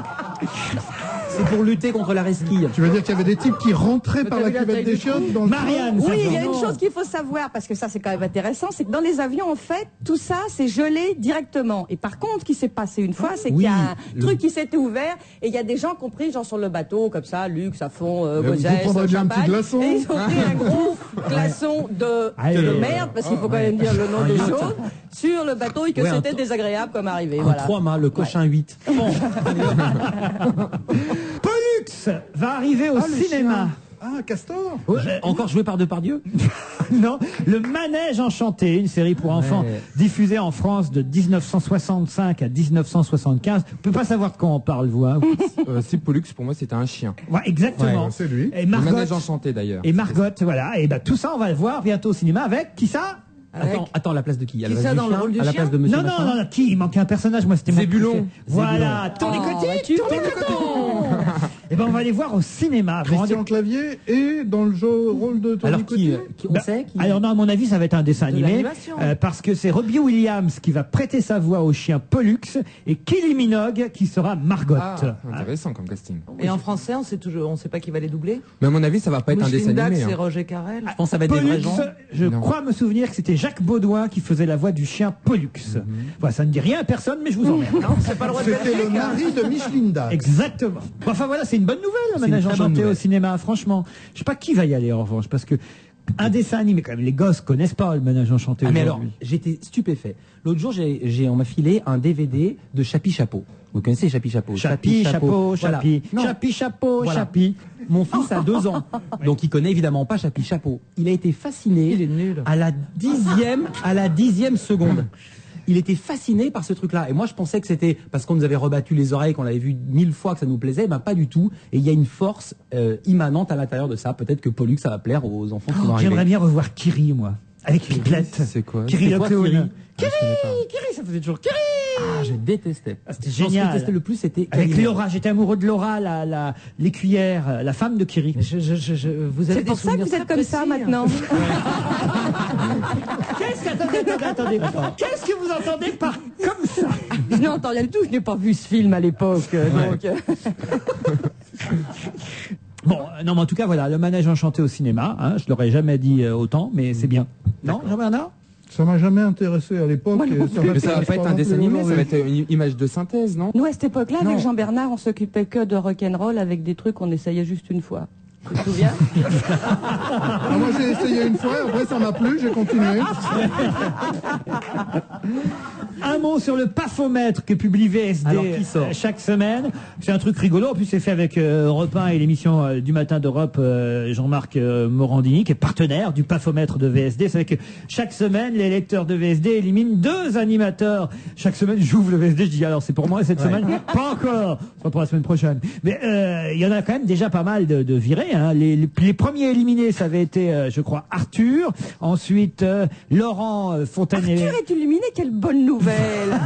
C'est pour lutter contre la resquille. Tu veux dire qu'il y avait des types qui rentraient par la cuvette des chiottes dans le Marianne, Oui, il y a une chose qu'il faut savoir, parce que ça c'est quand même intéressant, c'est que dans les avions, en fait, tout ça c'est gelé directement. Et par contre, ce qui s'est passé une fois, c'est qu'il y a un truc qui s'était ouvert, et il y a des gens qui ont pris, genre sur le bateau, comme ça, luxe à fond, Gozès, champagne, et ils ont pris un gros glaçon de merde, parce qu'il faut quand même dire le nom des choses, sur le bateau, et que c'était désagréable comme arrivée. Un Voilà. 3-mâts, le Cochin 8. Bon. Pollux va arriver au cinéma. Ah, Castor. Encore joué par Depardieu? Non, le Manège Enchanté, une série pour enfants diffusée en France de 1965 à 1975. On peut pas savoir de quoi on parle, vous. Hein. Si Pollux, pour moi, c'était un chien. Ouais, exactement. Ouais, c'est lui. Et Margot, Le Manège Enchanté, d'ailleurs. Et Margot, voilà. Et ben tout ça, on va le voir bientôt au cinéma avec qui ça? Attends, à la place de qui? À la Qui place ça du dans le chien, rôle du à la chien place de Monsieur Non, Machin. non, qui? Il manquait un personnage, moi, c'était mon Zébulon. préféré. Voilà, Tourné Cotis, Tourné Coton. Et ben on va les voir au cinéma. Christian Clavier et dans le jeu rôle de Tony Alors Cotier. on sait qui... Alors non, à mon avis, ça va être un dessin animé, l'animation. parce que c'est Robbie Williams qui va prêter sa voix au chien Pollux et Kylie Minogue qui sera Margot. Ah, intéressant comme casting. Et en français, on sait pas qui va les doubler. Mais à mon avis, ça va pas être un dessin Dax, animé. c'est hein. Roger Carrel. Je pense que ça va être des vrais Pollux, gens. je Non. crois me souvenir que c'était Jacques Baudouin qui faisait la voix du chien Pollux. Voilà, ça ne dit rien à personne, mais je vous emmerde. Non, c'est pas le roi de C'était le Belgique. mari de Micheline Dax. Exactement. Enfin voilà, c'est une bonne nouvelle, le C'est une Manège très bonne Enchanté au nouvelle. cinéma, franchement. Je sais pas qui va y aller en revanche, parce que un dessin animé, quand même, les gosses connaissent pas le Manège Enchanté. Ah mais alors, aujourd'hui. j'étais stupéfait. L'autre jour, on m'a filé un DVD de Chapi Chapeau. Vous connaissez Chapi Chapeau? Chapi, chapeau, Voilà. chapi, Non. chapi, chapeau, Voilà. chapi. Mon fils a 2 ans, donc il connaît évidemment pas Chapi Chapeau. Il a été fasciné. Il est nul. À la 10e seconde. Il était fasciné par ce truc-là. Et moi, je pensais que c'était parce qu'on nous avait rebattu les oreilles, qu'on l'avait vu 1000 fois, que ça nous plaisait. Ben, pas du tout. Et il y a une force immanente à l'intérieur de ça. Peut-être que Pollux, ça va plaire aux enfants qui vont arriver. J'aimerais bien revoir Kiri, moi. Avec Pipelette. C'est quoi? Kiri C'est le quoi, clown. Kiri Kiri, ça faisait toujours Kiri. Ah, je détestais. C'était Ce que je génial. détestais le plus, c'était Avec Calimero. Laura, j'étais amoureux de Laura, l'écuyère, la femme de Kiri. Vous avez C'est pour des ça que souvenirs vous êtes très comme ça précis, maintenant. Attendez. Qu'est-ce que vous entendez par comme ça? Je n'entends rien du tout, je n'ai pas vu ce film à l'époque. Donc, Bon, non, mais en tout cas, voilà, le Manège Enchanté au cinéma. Hein, je l'aurais jamais dit autant, mais c'est bien. Non, Jean-Bernard? Ça m'a jamais intéressé à l'époque. Mais ça va pas être un dessin animé, ça va être une image de synthèse, non? nous, à cette époque-là, avec Non. Jean-Bernard, on s'occupait que de rock'n'roll avec des trucs qu'on essayait juste une fois. Tu te souviens? Ah, moi j'ai essayé une fois, après ça m'a plu, j'ai continué. Un mot sur le pafomètre que publie VSD Alors, qui sort chaque semaine. C'est un truc rigolo. En plus, c'est fait avec Europe 1 et l'émission du matin d'Europe, Jean-Marc Morandini, qui est partenaire du pafomètre de VSD. C'est que chaque semaine, les lecteurs de VSD éliminent 2 animateurs. Chaque semaine, j'ouvre le VSD, je dis alors c'est pour moi cette semaine? Pas encore. Ce sera pour la semaine prochaine. Mais il y en a quand même déjà pas mal de virés. Hein. Les premiers éliminés, ça avait été, je crois, Arthur. Ensuite, Laurent Fontaine. Arthur est éliminé, quelle bonne nouvelle.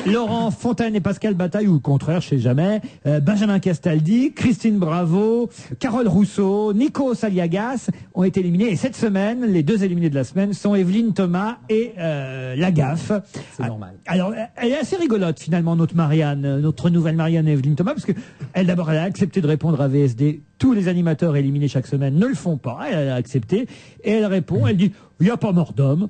Laurent Fontaine et Pascal Bataille, ou le contraire, je sais jamais. Benjamin Castaldi, Christine Bravo, Carole Rousseau, Nico Saliagas ont été éliminés. Et cette semaine, les 2 éliminés de la semaine sont Evelyne Thomas et Lagaffe. C'est normal. Alors, elle est assez rigolote finalement, notre nouvelle Marianne Evelyne Thomas, parce que elle a accepté de répondre à VSD. Tous les animateurs éliminés chaque semaine ne le font pas. Elle a accepté et elle répond. Elle dit il n'y a pas mort d'homme.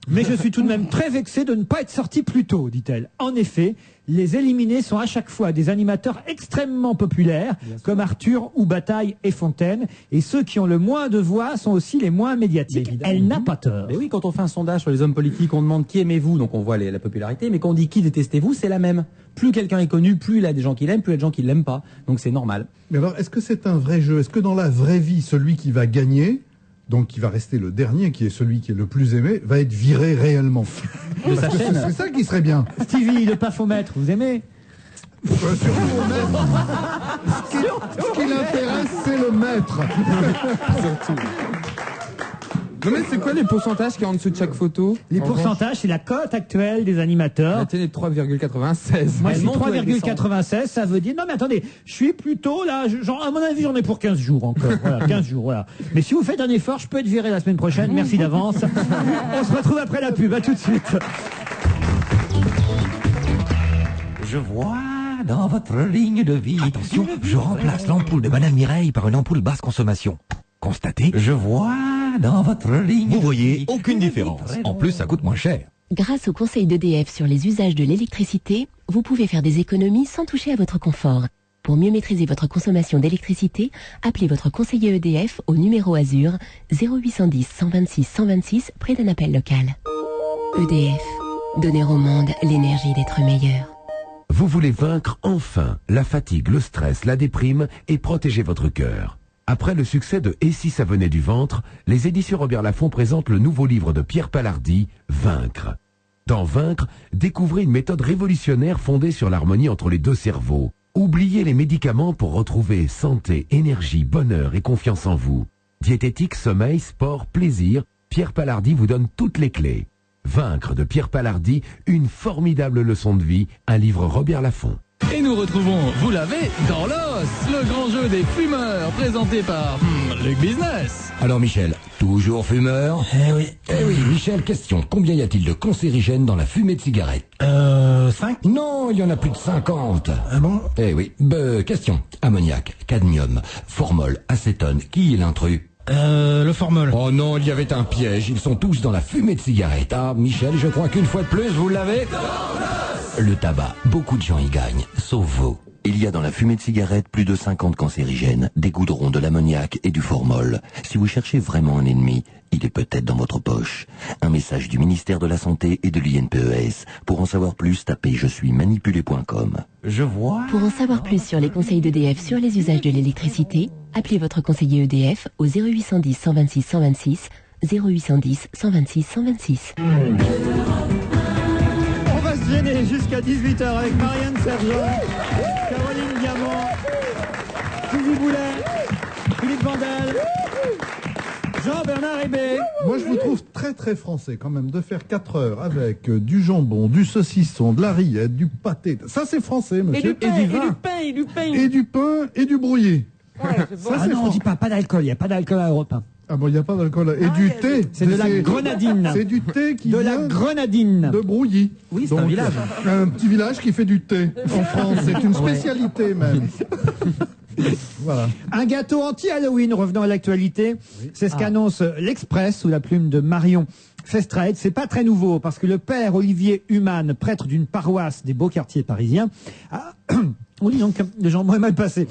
Mais je suis tout de même très vexée de ne pas être sortie plus tôt, dit-elle. En effet, les éliminés sont à chaque fois des animateurs extrêmement populaires, comme Arthur ou Bataille et Fontaine. Et ceux qui ont le moins de voix sont aussi les moins médiatiques. Elle n'a pas tort. Mais oui, quand on fait un sondage sur les hommes politiques, on demande qui aimez-vous, donc on voit la popularité, mais quand on dit qui détestez-vous, c'est la même. Plus quelqu'un est connu, plus il a des gens qui l'aiment, plus il y a des gens qui l'aiment pas. Donc c'est normal. Mais alors, est-ce que c'est un vrai jeu? Est-ce que dans la vraie vie, celui qui va gagner, donc qui va rester le dernier, qui est celui qui est le plus aimé, va être viré réellement? De sa chaîne. C'est ça qui serait bien. Stevie, le pafomètre, vous aimez? Surtout au maître. Ce qui l'intéresse, c'est le maître. Surtout. Non mais c'est quoi les pourcentages qui est en dessous de chaque photo? Les pourcentages, c'est la cote actuelle des animateurs. La télé de 3,96. Moi, je suis 3,96, ça veut dire... Non, mais attendez, je suis plutôt là... Genre, à mon avis, j'en ai pour 15 jours encore. Voilà, 15 jours, voilà. Mais si vous faites un effort, je peux être viré la semaine prochaine. Merci d'avance. On se retrouve après la pub. À tout de suite. Je vois dans votre ligne de vie... Attention, je remplace l'ampoule de Madame Mireille par une ampoule basse consommation. Constatez, je vois dans votre ligne... Vous voyez, aucune différence. En plus, ça coûte moins cher. Grâce au conseil d'EDF sur les usages de l'électricité, vous pouvez faire des économies sans toucher à votre confort. Pour mieux maîtriser votre consommation d'électricité, appelez votre conseiller EDF au numéro Azur 0810 126 126 près d'un appel local. EDF, donner au monde l'énergie d'être meilleur. Vous voulez vaincre enfin la fatigue, le stress, la déprime et protéger votre cœur. Après le succès de Et si ça venait du ventre, les éditions Robert Laffont présentent le nouveau livre de Pierre Palardy, Vaincre. Dans Vaincre, découvrez une méthode révolutionnaire fondée sur l'harmonie entre les 2 cerveaux. Oubliez les médicaments pour retrouver santé, énergie, bonheur et confiance en vous. Diététique, sommeil, sport, plaisir, Pierre Palardy vous donne toutes les clés. Vaincre de Pierre Palardy, une formidable leçon de vie, un livre Robert Laffont. Et nous retrouvons, vous l'avez, dans l'os, le grand jeu des fumeurs, présenté par Luc Business. Alors Michel, toujours fumeur? Eh oui, Michel, question. Combien y a-t-il de cancérigènes dans la fumée de cigarette? 5? Non, il y en a plus de 50. Ah bon? Eh oui. Question. Ammoniac, cadmium, formol, acétone. Qui est l'intrus? Le formol. Oh non, il y avait un piège. Ils sont tous dans la fumée de cigarette. Ah, Michel, je crois qu'une fois de plus, vous l'avez. Le tabac, beaucoup de gens y gagnent, sauf vous. Il y a dans la fumée de cigarette plus de 50 cancérigènes, des goudrons, de l'ammoniac et du formol. Si vous cherchez vraiment un ennemi, il est peut-être dans votre poche. Un message du ministère de la Santé et de l'INPES. Pour en savoir plus, tapez je suis manipulé.com. Je vois... Pour en savoir plus sur les conseils d'EDF sur les usages de l'électricité, appelez votre conseiller EDF au 0810 126 126, 0810 126 126. On va se gêner jusqu'à 18h avec Marianne Sergent, Caroline Diamant, Sylvie Boulet, Philippe Vandel, Jean-Bernard Hébé. Moi, je vous trouve très très français quand même de faire 4 heures avec du jambon, du saucisson, de la rillette, du pâté. Ça, c'est français, monsieur. Et du pain. Et du pain et du brouillé. Ouais, Ça, non, on dit pas d'alcool. Il n'y a pas d'alcool à Europe 1. Ah bon, il n'y a pas d'alcool. Et du thé. C'est de la grenadine. C'est du thé qui de vient la grenadine. de Brouilly. Oui, c'est un village. Un petit village qui fait du thé en France. C'est une spécialité même. Voilà. Un gâteau anti-Halloween, revenant à l'actualité. C'est ce qu'annonce l'Express sous la plume de Marion Festrade. C'est pas très nouveau parce que le père Olivier Humann, prêtre d'une paroisse des beaux quartiers parisiens, oui, donc, les gens m'ont mal passé.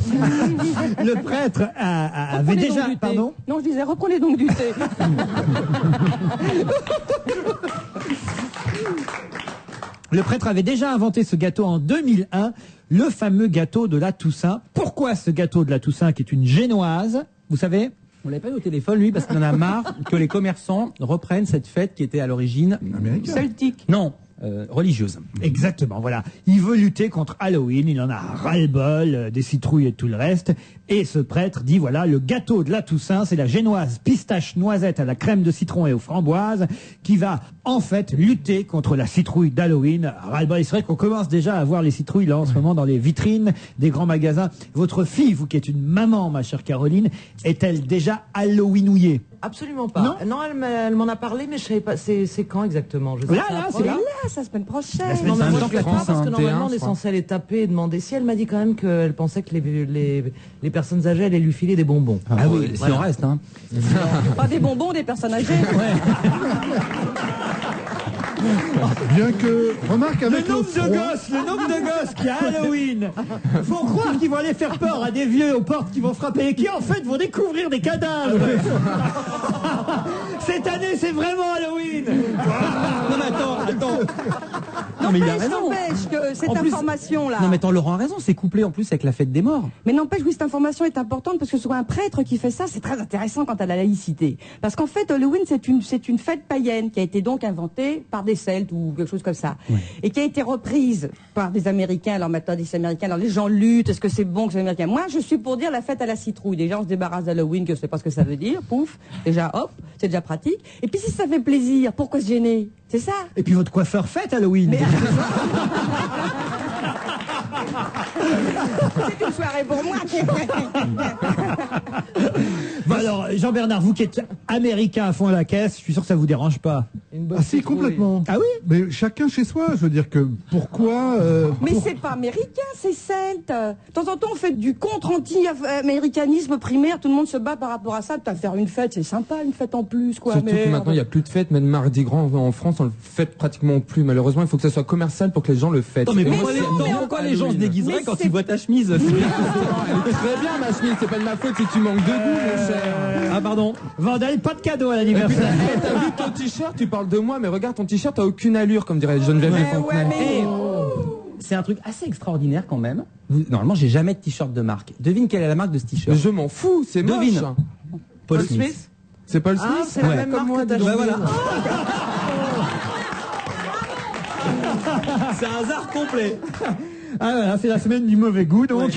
Le prêtre avait déjà... Pardon ? Non, je disais, reprenez donc du thé. Le prêtre avait déjà inventé ce gâteau en 2001, le fameux gâteau de la Toussaint. Pourquoi ce gâteau de la Toussaint, qui est une génoise, vous savez ? On l'avait pas eu au téléphone, lui, parce qu'il en a marre que les commerçants reprennent cette fête qui était à l'origine américaine. Celtique. Non. religieuse. Exactement, voilà. Il veut lutter contre Halloween, il en a ras-le-bol des citrouilles et tout le reste. Et ce prêtre dit, voilà, le gâteau de la Toussaint, c'est la génoise pistache noisette à la crème de citron et aux framboises, qui va en fait lutter contre la citrouille d'Halloween. Ras-le-bol, c'est vrai qu'on commence déjà à voir les citrouilles là en ce moment dans les vitrines des grands magasins. Votre fille, vous qui êtes une maman, ma chère Caroline, est-elle déjà Halloweenouillée? Absolument pas. Non, elle m'en a parlé, mais je savais pas. C'est quand exactement? Je sais Là, pas. c'est là, la semaine prochaine. Non, mais moi, je ne pas parce que normalement, on est censé aller taper et demander. Si elle m'a dit quand même qu'elle pensait que les personnes âgées allaient lui filer des bonbons. Ah oui, si on reste, hein. Pas des bonbons, des personnes âgées. Bien que, remarque avec le nombre de gosses qu'il y a à Halloween. Faut croire qu'ils vont aller faire peur à des vieux aux portes qui vont frapper et qui en fait vont découvrir des cadavres. Cette année, c'est vraiment Halloween. Non mais attends. Non mais il a raison. N'empêche que cette En plus- information-là. Non mais attends, Laurent a raison, c'est couplé en plus avec la fête des morts. Mais n'empêche, oui, cette information est importante parce que soit un prêtre qui fait ça, c'est très intéressant quant à la laïcité. Parce qu'en fait, Halloween, c'est une fête païenne qui a été donc inventée par des Celtes ou quelque chose comme ça. Et qui a été reprise par des Américains. Alors maintenant, des Américains, alors les gens luttent, est-ce que c'est bon que c'est américain? Moi, je suis pour dire la fête à la citrouille. Déjà, on se débarrasse d'Halloween, que je sais pas ce que ça veut dire. Pouf. Déjà, hop, c'est déjà pratique. Et puis si ça fait plaisir, pourquoi se gêner? C'est ça. Et puis votre coiffeur fête Halloween. C'est une soirée pour moi. Bon alors, Jean-Bernard, vous qui êtes américain à fond à la caisse, je suis sûr que ça vous dérange pas. Ah si, complètement. Ah oui? Mais chacun chez soi, je veux dire que pourquoi... Mais c'est pas américain, c'est celte. De temps en temps, on fait du contre-anti-américanisme primaire. Tout le monde se bat par rapport à ça. Putain, faire une fête, c'est sympa, une fête en plus, quoi. Surtout que Merde. maintenant il n'y a plus de fêtes, même Mardi Gras en France on le fête pratiquement plus. Malheureusement il faut que ça soit commercial pour que les gens le fêtent. Non mais Et pourquoi, moi, pourquoi les gens se déguiseraient Mais quand c'est- ils voient ta chemise? Elle est très bien ma chemise, c'est pas de ma faute si tu manques de goût mon cher. Ah pardon, Vandel, pas de cadeau à l'anniversaire. Eh, t'as vu ton t-shirt, tu parles de moi, mais regarde ton t-shirt, t'as aucune allure, comme dirait Geneviève de Fontenay. Eh, c'est un truc assez extraordinaire quand même. Normalement, j'ai jamais de t-shirt de marque. Devine quelle est la marque de ce t-shirt? Je m'en fous, c'est moche. Devine. Paul Paul Smith. Smith. C'est Paul Smith. Ah, c'est la même comme marque moi, que dis donc. Bah voilà. C'est un hasard complet. Ah voilà, c'est la semaine du mauvais goût donc.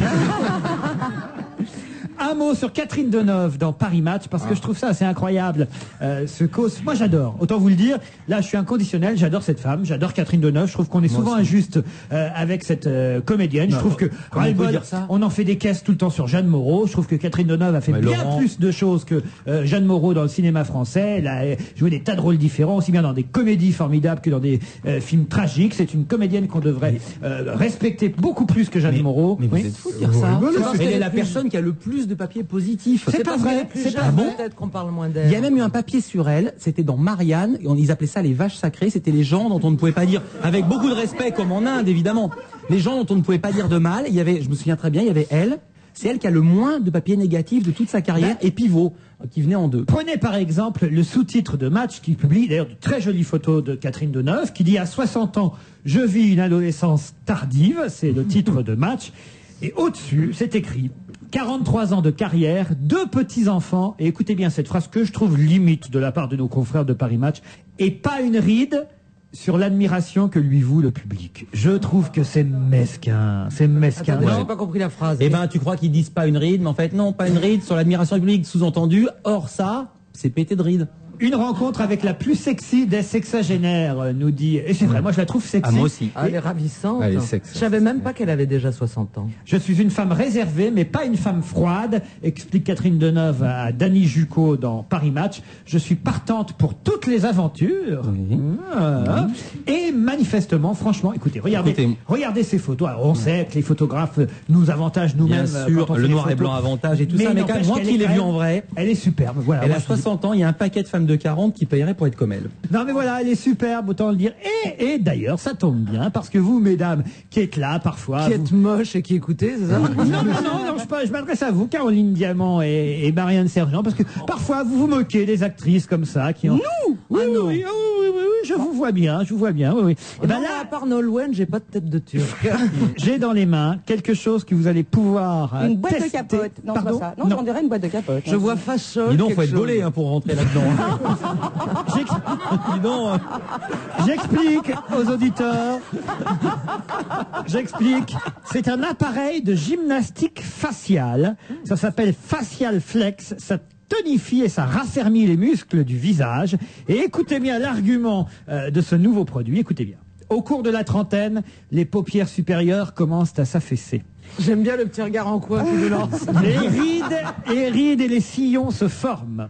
Un mot sur Catherine Deneuve dans Paris Match, parce que je trouve ça assez incroyable. Ce cause, moi j'adore, autant vous le dire, là je suis inconditionnel, j'adore cette femme, j'adore Catherine Deneuve, je trouve qu'on est souvent injuste avec cette comédienne, je trouve que comment on peut ras-le-bol, dire ça on en fait des caisses tout le temps sur Jeanne Moreau, je trouve que Catherine Deneuve a fait Mais bien Laurent. plus de choses que Jeanne Moreau dans le cinéma français, elle a joué des tas de rôles différents, aussi bien dans des comédies formidables que dans des films tragiques, c'est une comédienne qu'on devrait respecter beaucoup plus que Jeanne Moreau. Mais vous Oui. êtes fou de dire ça. rigolez, C'est parce c'est- qu'elle est la personne qui a le plus de papiers positifs. C'est pas parce qu'elle vrai, est plus c'est jeune, pas bon. peut-être qu'on parle moins d'elle. Il y a même eu un papier sur elle, c'était dans Marianne, et ils appelaient ça les vaches sacrées, c'était les gens dont on ne pouvait pas dire, avec beaucoup de respect comme en Inde évidemment, les gens dont on ne pouvait pas dire de mal, il y avait, je me souviens très bien, il y avait elle, c'est elle qui a le moins de papiers négatifs de toute sa carrière, et Pivot, qui venait en deux. Prenez par exemple le sous-titre de Match qui publie d'ailleurs de très jolies photos de Catherine Deneuve qui dit à 60 ans, je vis une adolescence tardive, c'est le titre de Match. Et au-dessus, c'est écrit 43 ans de carrière, 2 petits-enfants, et écoutez bien cette phrase que je trouve limite de la part de nos confrères de Paris Match, et pas une ride sur l'admiration que lui voue le public. Je trouve que c'est mesquin, c'est mesquin. Attendez, Ouais. j'ai pas compris la phrase. Eh ben, tu crois qu'ils disent pas une ride, mais en fait, non, pas une ride sur l'admiration du public, sous-entendu, or ça, c'est pété de ride. Une rencontre avec la plus sexy des sexagénaires, nous dit. Et c'est vrai, moi je la trouve sexy. Ah, moi aussi. Ah, elle est ravissante. Elle est sexy. Je savais même pas qu'elle avait déjà 60 ans. Je suis une femme réservée, mais pas une femme froide, explique Catherine Deneuve à Danny Jucot dans Paris Match. Je suis partante pour toutes les aventures. Ah. Et manifestement, franchement, écoutez, regardez ces photos. Alors, on sait que les photographes nous avantagent nous-mêmes. Bien sûr, quand on fait le des noir et photos. blanc avantage et tout ça, mais quand même, n'empêche moi qu'elle qui est l'ai quand vu même- en vrai, elle est superbe. Voilà. elle moi, a je dis- 60 ans, il y a un paquet de femmes de 40 qui paieraient pour être comme elle. Non mais voilà, elle est superbe, autant le dire. Et d'ailleurs, ça tombe bien, parce que vous, mesdames, qui êtes là parfois... Qui êtes moche et qui écoutez, c'est ça? Non, je m'adresse à vous, Caroline Diamant et Marianne Sergent, parce que parfois vous vous moquez des actrices comme ça qui ont... Nous Oui, Ah oui, non. oui, je vous vois bien, oui, oui. Et ben Non, là, à part Nolwenn, j'ai pas de tête de turc. j'ai dans les mains quelque chose que vous allez pouvoir Une boîte tester. de capote. Non, c'est Pardon pas ça. Non, j'en dirais une boîte de capote. Je vois façon. Dis donc, faut être gaulé pour rentrer là-dedans. Dis donc. J'explique aux auditeurs. J'explique. C'est un appareil de gymnastique faciale. Ça s'appelle Facial Flex. Ça tonifie et ça raffermit les muscles du visage. Et écoutez bien l'argument de ce nouveau produit. Écoutez bien. Au cours de la trentaine, les paupières supérieures commencent à s'affaisser. J'aime bien le petit regard en coin qui me lance. Les rides et les sillons se forment.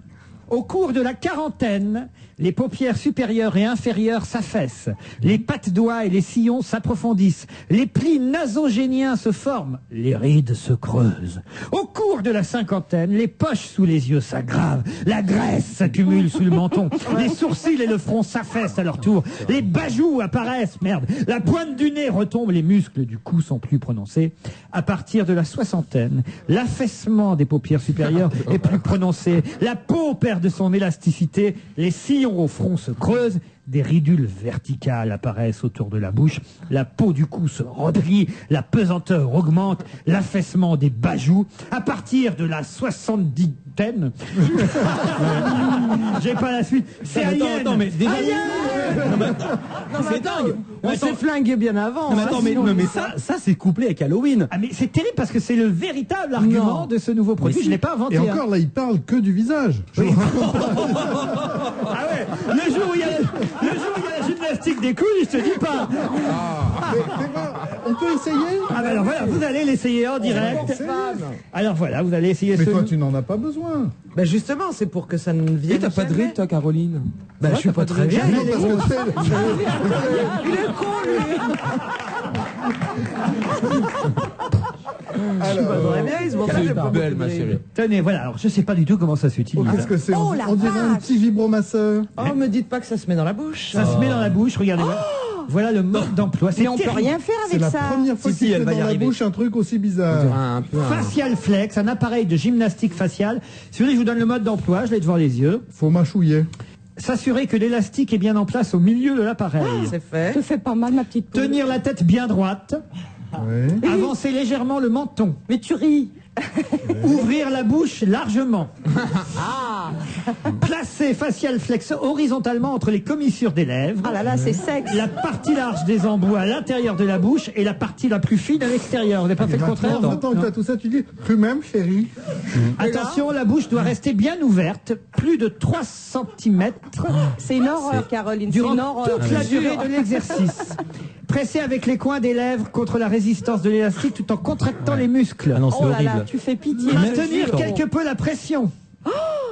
Au cours de la quarantaine, les paupières supérieures et inférieures s'affaissent. Les pattes doigts et les sillons s'approfondissent. Les plis nasogéniens se forment. Les rides se creusent. Au cours de la cinquantaine, les poches sous les yeux s'aggravent. La graisse s'accumule sous le menton. Les sourcils et le front s'affaissent à leur tour. Les bajoux apparaissent, merde. La pointe du nez retombe, les muscles du cou sont plus prononcés. À partir de la soixantaine, l'affaissement des paupières supérieures est plus prononcé. La peau perd de son élasticité, les sillons au front se creusent, des ridules verticales apparaissent autour de la bouche, la peau du cou se replie, la pesanteur augmente, l'affaissement des bajoux. À partir de la 70aine, j'ai pas la suite. C'est Attends, mais déjà. C'est dingue. On s'est flingué bien avant. Non, mais attends, mais ça c'est couplé avec Halloween. Ah mais c'est terrible parce que c'est le véritable argument de ce nouveau produit. Je l'ai pas inventé. Et encore là, il parle que du visage. Ah ouais, le jour où il y a la gymnastique des couilles, je te dis pas. On peut essayer? Ah ben alors voilà, vous allez l'essayer en direct. Alors voilà, vous allez essayer. Mais toi, tu n'en as pas besoin. Ben justement, c'est pour que ça ne vienne. Et t'as pas de ride, toi, Caroline? Ben je suis pas très bien. Non, parce que Il est con, lui. Je suis pas très bien, il se montre C'est belle, ma chérie. Tenez, voilà, alors je sais pas du tout comment ça s'utilise. Qu'est-ce que c'est? Oh, la On dirait un vache. petit vibromasseur. Oh, me dites pas que ça se met dans la bouche. Ça se met dans la bouche, regardez. Voilà le mode d'emploi. Mais on peut terrible. rien faire C'est avec la ça. première fois Si, qu'il si, fait elle va dans y la arriver. bouche un truc aussi bizarre. Un peu. Facial Flex, un appareil de gymnastique faciale. Si vous voulez, je vous donne le mode d'emploi, je l'ai devant les yeux. Faut mâchouiller. S'assurer que l'élastique est bien en place au milieu de l'appareil. C'est fait. Ça fait pas mal, ma petite poule. Tenir la tête bien droite. Ouais. Avancer légèrement le menton. Mais tu ris. Ouvrir la bouche largement. Placer Facial Flex horizontalement entre les commissures des lèvres. Ah là là, c'est sexe. La partie large des embouts à l'intérieur de la bouche et la partie la plus fine à l'extérieur. Vous n'avez pas fait le contraire? Maintenant que tu as tout ça, tu dis même chérie. Attention, la bouche doit rester bien ouverte, plus de 3 cm C'est une horreur, Caroline. C'est durant une horreur. toute la durée de l'exercice. Presser avec les coins des lèvres contre la résistance de l'élastique tout en contractant les muscles. Ah non, c'est Oh là horrible. là, tu fais pitié. Maintenir je te jure. quelque peu la pression.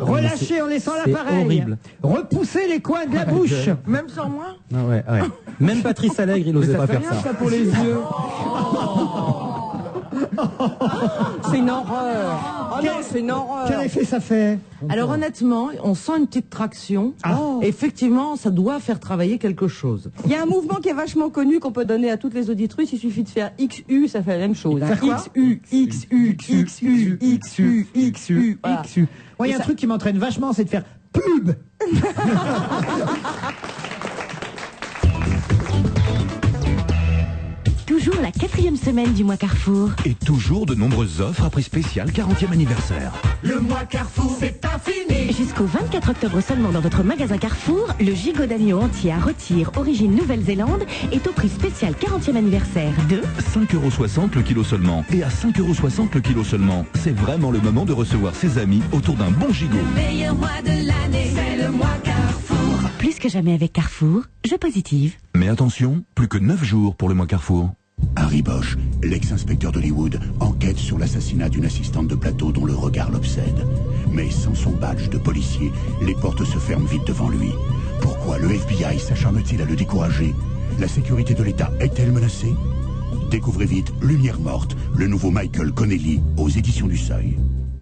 Relâcher en laissant c'est l'appareil. horrible. Repousser les coins de la bouche. Même sans moi. Ah ouais, ouais. Même Patrice Allègre, il osait pas fait faire rien, ça. ça pour les yeux. C'est une horreur. Oh non, c'est une horreur. Quel effet ça fait? Alors honnêtement, on sent une petite traction. Effectivement, ça doit faire travailler quelque chose. Il y a un mouvement qui est vachement connu qu'on peut donner à toutes les auditrices. Il suffit de faire XU, ça fait la même chose. Faire quoi? XU, XU, XU, XU, XU. Voilà. XU. Moi, il y a Et un ça- truc qui m'entraîne vachement, c'est de faire pub. Toujours la 4e semaine du mois Carrefour. Et toujours de nombreuses offres à prix spécial 40e anniversaire. Le mois Carrefour, c'est infini. Jusqu'au 24 octobre seulement dans votre magasin Carrefour, le gigot d'agneau entier à rôtir origine Nouvelle-Zélande est au prix spécial 40e anniversaire de 5,60€ le kilo seulement. Et à 5,60€ le kilo seulement. C'est vraiment le moment de recevoir ses amis autour d'un bon gigot. meilleur mois de l'année, c'est le mois Carrefour. Plus que jamais avec Carrefour, je positive. Mais attention, plus que 9 jours pour le mois Carrefour. Harry Bosch, l'ex-inspecteur d'Hollywood, enquête sur l'assassinat d'une assistante de plateau dont le regard l'obsède. Mais sans son badge de policier, les portes se ferment vite devant lui. Pourquoi le FBI s'acharne-t-il à le décourager? La sécurité de l'État est-elle menacée? Découvrez vite Lumière morte, le nouveau Michael Connelly aux éditions du Seuil.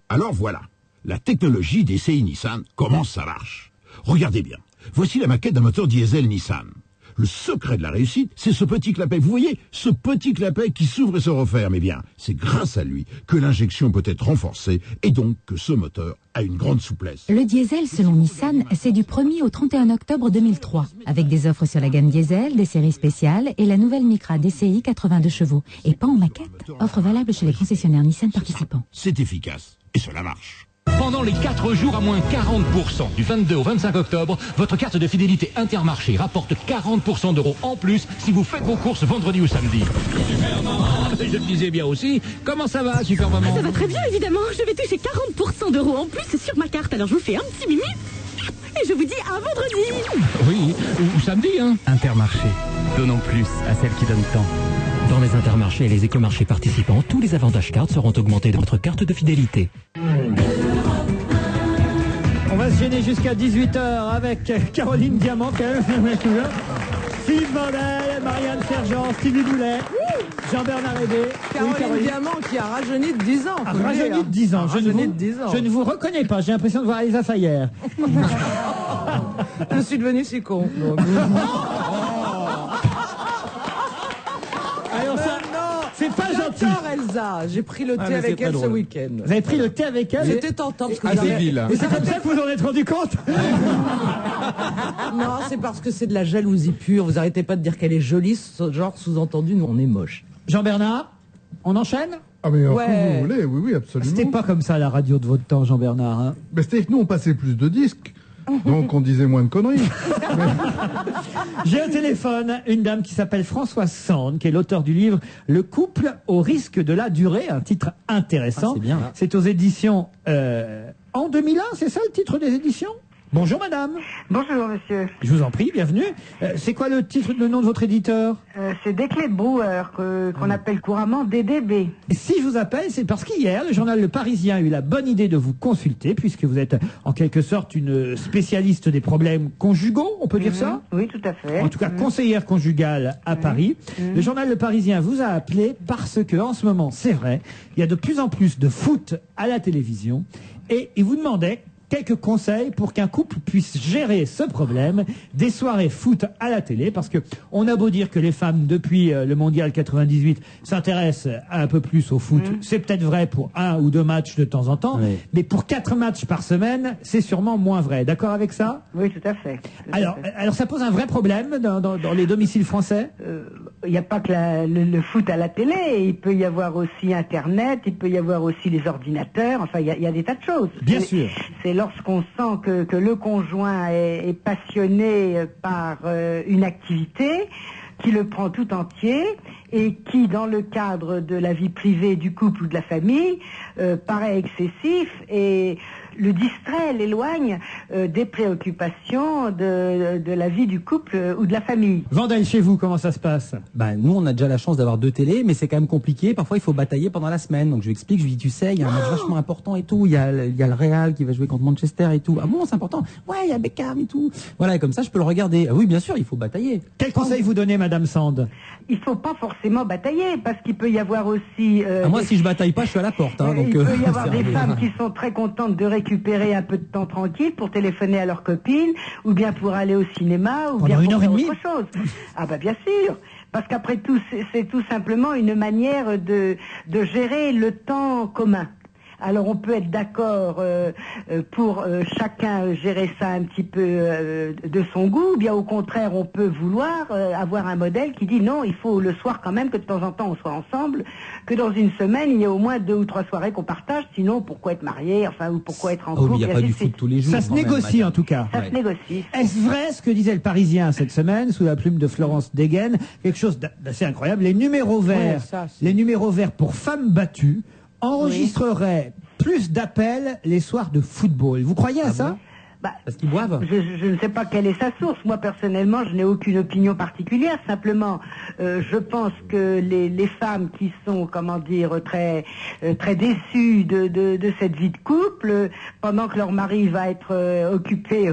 Alors voilà, la technologie DCI Nissan, comment ça marche? Regardez bien, voici la maquette d'un moteur diesel Nissan. Le secret de la réussite, c'est ce petit clapet. Vous voyez, ce petit clapet qui s'ouvre et se referme. Eh bien, c'est grâce à lui que l'injection peut être renforcée et donc que ce moteur a une grande souplesse. Le diesel, selon Nissan, c'est du 1er au 31 octobre 2003, avec des offres sur la gamme diesel, des séries spéciales et la nouvelle Micra DCI 82 chevaux. Et pas en maquette. Offre valable chez les concessionnaires Nissan participants. C'est efficace et cela marche. Pendant les 4 jours à moins 40%, du 22 au 25 octobre, votre carte de fidélité Intermarché rapporte 40% d'euros en plus si vous faites vos courses vendredi ou samedi. Super Maman, je le disais bien aussi. Comment ça va, Super Maman? Ça va très bien, évidemment. Je vais toucher 40% d'euros en plus sur ma carte, alors je vous fais un petit mimi. Et je vous dis à vendredi. Oui, ou samedi, hein. Intermarché. Donnons plus à celles qui donnent tant. Dans les intermarchés et les écomarchés participants, tous les avantages cartes seront augmentés de votre carte de fidélité. On va se gêner jusqu'à 18h avec Caroline Diamant, Philippe Vandel, Marianne Sergent, Stevie Boulet, Jean-Bernard Hébé. Caroline Diamant qui a rajeuni de 10 ans. Rajeuni de 10 ans. Je ne vous reconnais pas, j'ai l'impression de voir Elsa Fayer. Je suis devenu si con. Donc. Alors ça, c'est pas gentil. J'adore Elsa. J'ai pris le thé avec elle ce week-end. Vous avez pris le thé avec elle? C'était tentant parce que Et c'est comme ça que vous en êtes rendu compte? Non, c'est parce que c'est de la jalousie pure. Vous arrêtez pas de dire qu'elle est jolie, genre sous-entendu, nous on est moche. Jean-Bernard, on enchaîne? Ah mais Ouais. quand vous voulez, oui, absolument. C'était pas comme ça la radio de votre temps, Jean-Bernard. Hein. Mais c'était que nous on passait plus de disques, donc on disait moins de conneries. J'ai au téléphone une dame qui s'appelle Françoise Sand, qui est l'auteur du livre Le couple au risque de la durée, un titre intéressant. C'est bien. C'est aux éditions en 2001, c'est ça le titre des éditions? Bonjour madame. Bonjour monsieur. Je vous en prie, bienvenue. C'est quoi le titre, le nom de votre éditeur? C'est Desclés de Brouwer, qu'on appelle couramment DDB. Et si je vous appelle, c'est parce qu'hier, le journal Le Parisien a eu la bonne idée de vous consulter, puisque vous êtes en quelque sorte une spécialiste des problèmes conjugaux, on peut dire ça? Oui, tout à fait. En tout cas, conseillère conjugale à Paris. Le journal Le Parisien vous a appelé parce que, en ce moment, c'est vrai, il y a de plus en plus de foot à la télévision, et il vous demandait quelques conseils pour qu'un couple puisse gérer ce problème des soirées foot à la télé, parce que on a beau dire que les femmes depuis le mondial 98 s'intéressent un peu plus au foot, c'est peut-être vrai pour 1 ou 2 matchs de temps en temps, mais pour 4 matchs par semaine, c'est sûrement moins vrai. D'accord avec ça? Oui, tout à fait. Alors ça pose un vrai problème dans les domiciles français? Il n'y a pas que le foot à la télé, il peut y avoir aussi Internet, il peut y avoir aussi les ordinateurs, enfin il y a des tas de choses. Bien sûr. C'est lorsqu'on sent que le conjoint est passionné par une activité, qui le prend tout entier et qui, dans le cadre de la vie privée du couple ou de la famille, paraît excessif et le distrait, l'éloigne des préoccupations de la vie du couple ou de la famille. Vandel, chez vous, comment ça se passe? Nous, on a déjà la chance d'avoir 2 télés, mais c'est quand même compliqué. Parfois, il faut batailler pendant la semaine. Donc, je lui explique, je lui dis, tu sais, il y a un match vachement important et tout. Il y a le Real qui va jouer contre Manchester et tout. Ah bon, c'est important? Ouais, il y a Beckham et tout. Voilà, et comme ça, je peux le regarder. Ah oui, bien sûr, il faut batailler. Quel conseil vous donnez, Madame Sand? Il faut pas forcément batailler, parce qu'il peut y avoir aussi... moi, si je bataille pas, je suis à la porte. Hein, donc, il peut y avoir c'est des un- femmes qui sont très contentes de récupérer un peu de temps tranquille pour téléphoner à leurs copines, ou bien pour aller au cinéma, ou Pendant bien 1 pour heure et faire demie autre chose. Ah bah bien sûr, parce qu'après tout, c'est tout simplement une manière de gérer le temps commun. Alors on peut être d'accord pour chacun gérer ça un petit peu de son goût, ou bien au contraire on peut vouloir avoir un modèle qui dit non, il faut le soir quand même que de temps en temps on soit ensemble, que dans une semaine il y a au moins 2 ou 3 soirées qu'on partage, sinon pourquoi être marié, enfin ou pourquoi être en couple. il n'y a pas du foot tous les jours. Ça se quand même, négocie madame. en tout cas. Ça se négocie. Est-ce vrai ce que disait le Parisien cette semaine sous la plume de Florence Degen? Quelque chose d'assez incroyable. Les numéros verts, les numéros verts pour femmes battues enregistreraient plus d'appels les soirs de football. Vous croyez à ça? Parce qu'ils boivent. Je ne sais pas quelle est sa source. Moi, personnellement, je n'ai aucune opinion particulière. Simplement, je pense que les femmes qui sont, comment dire, très déçues de cette vie de couple, pendant que leur mari va être occupé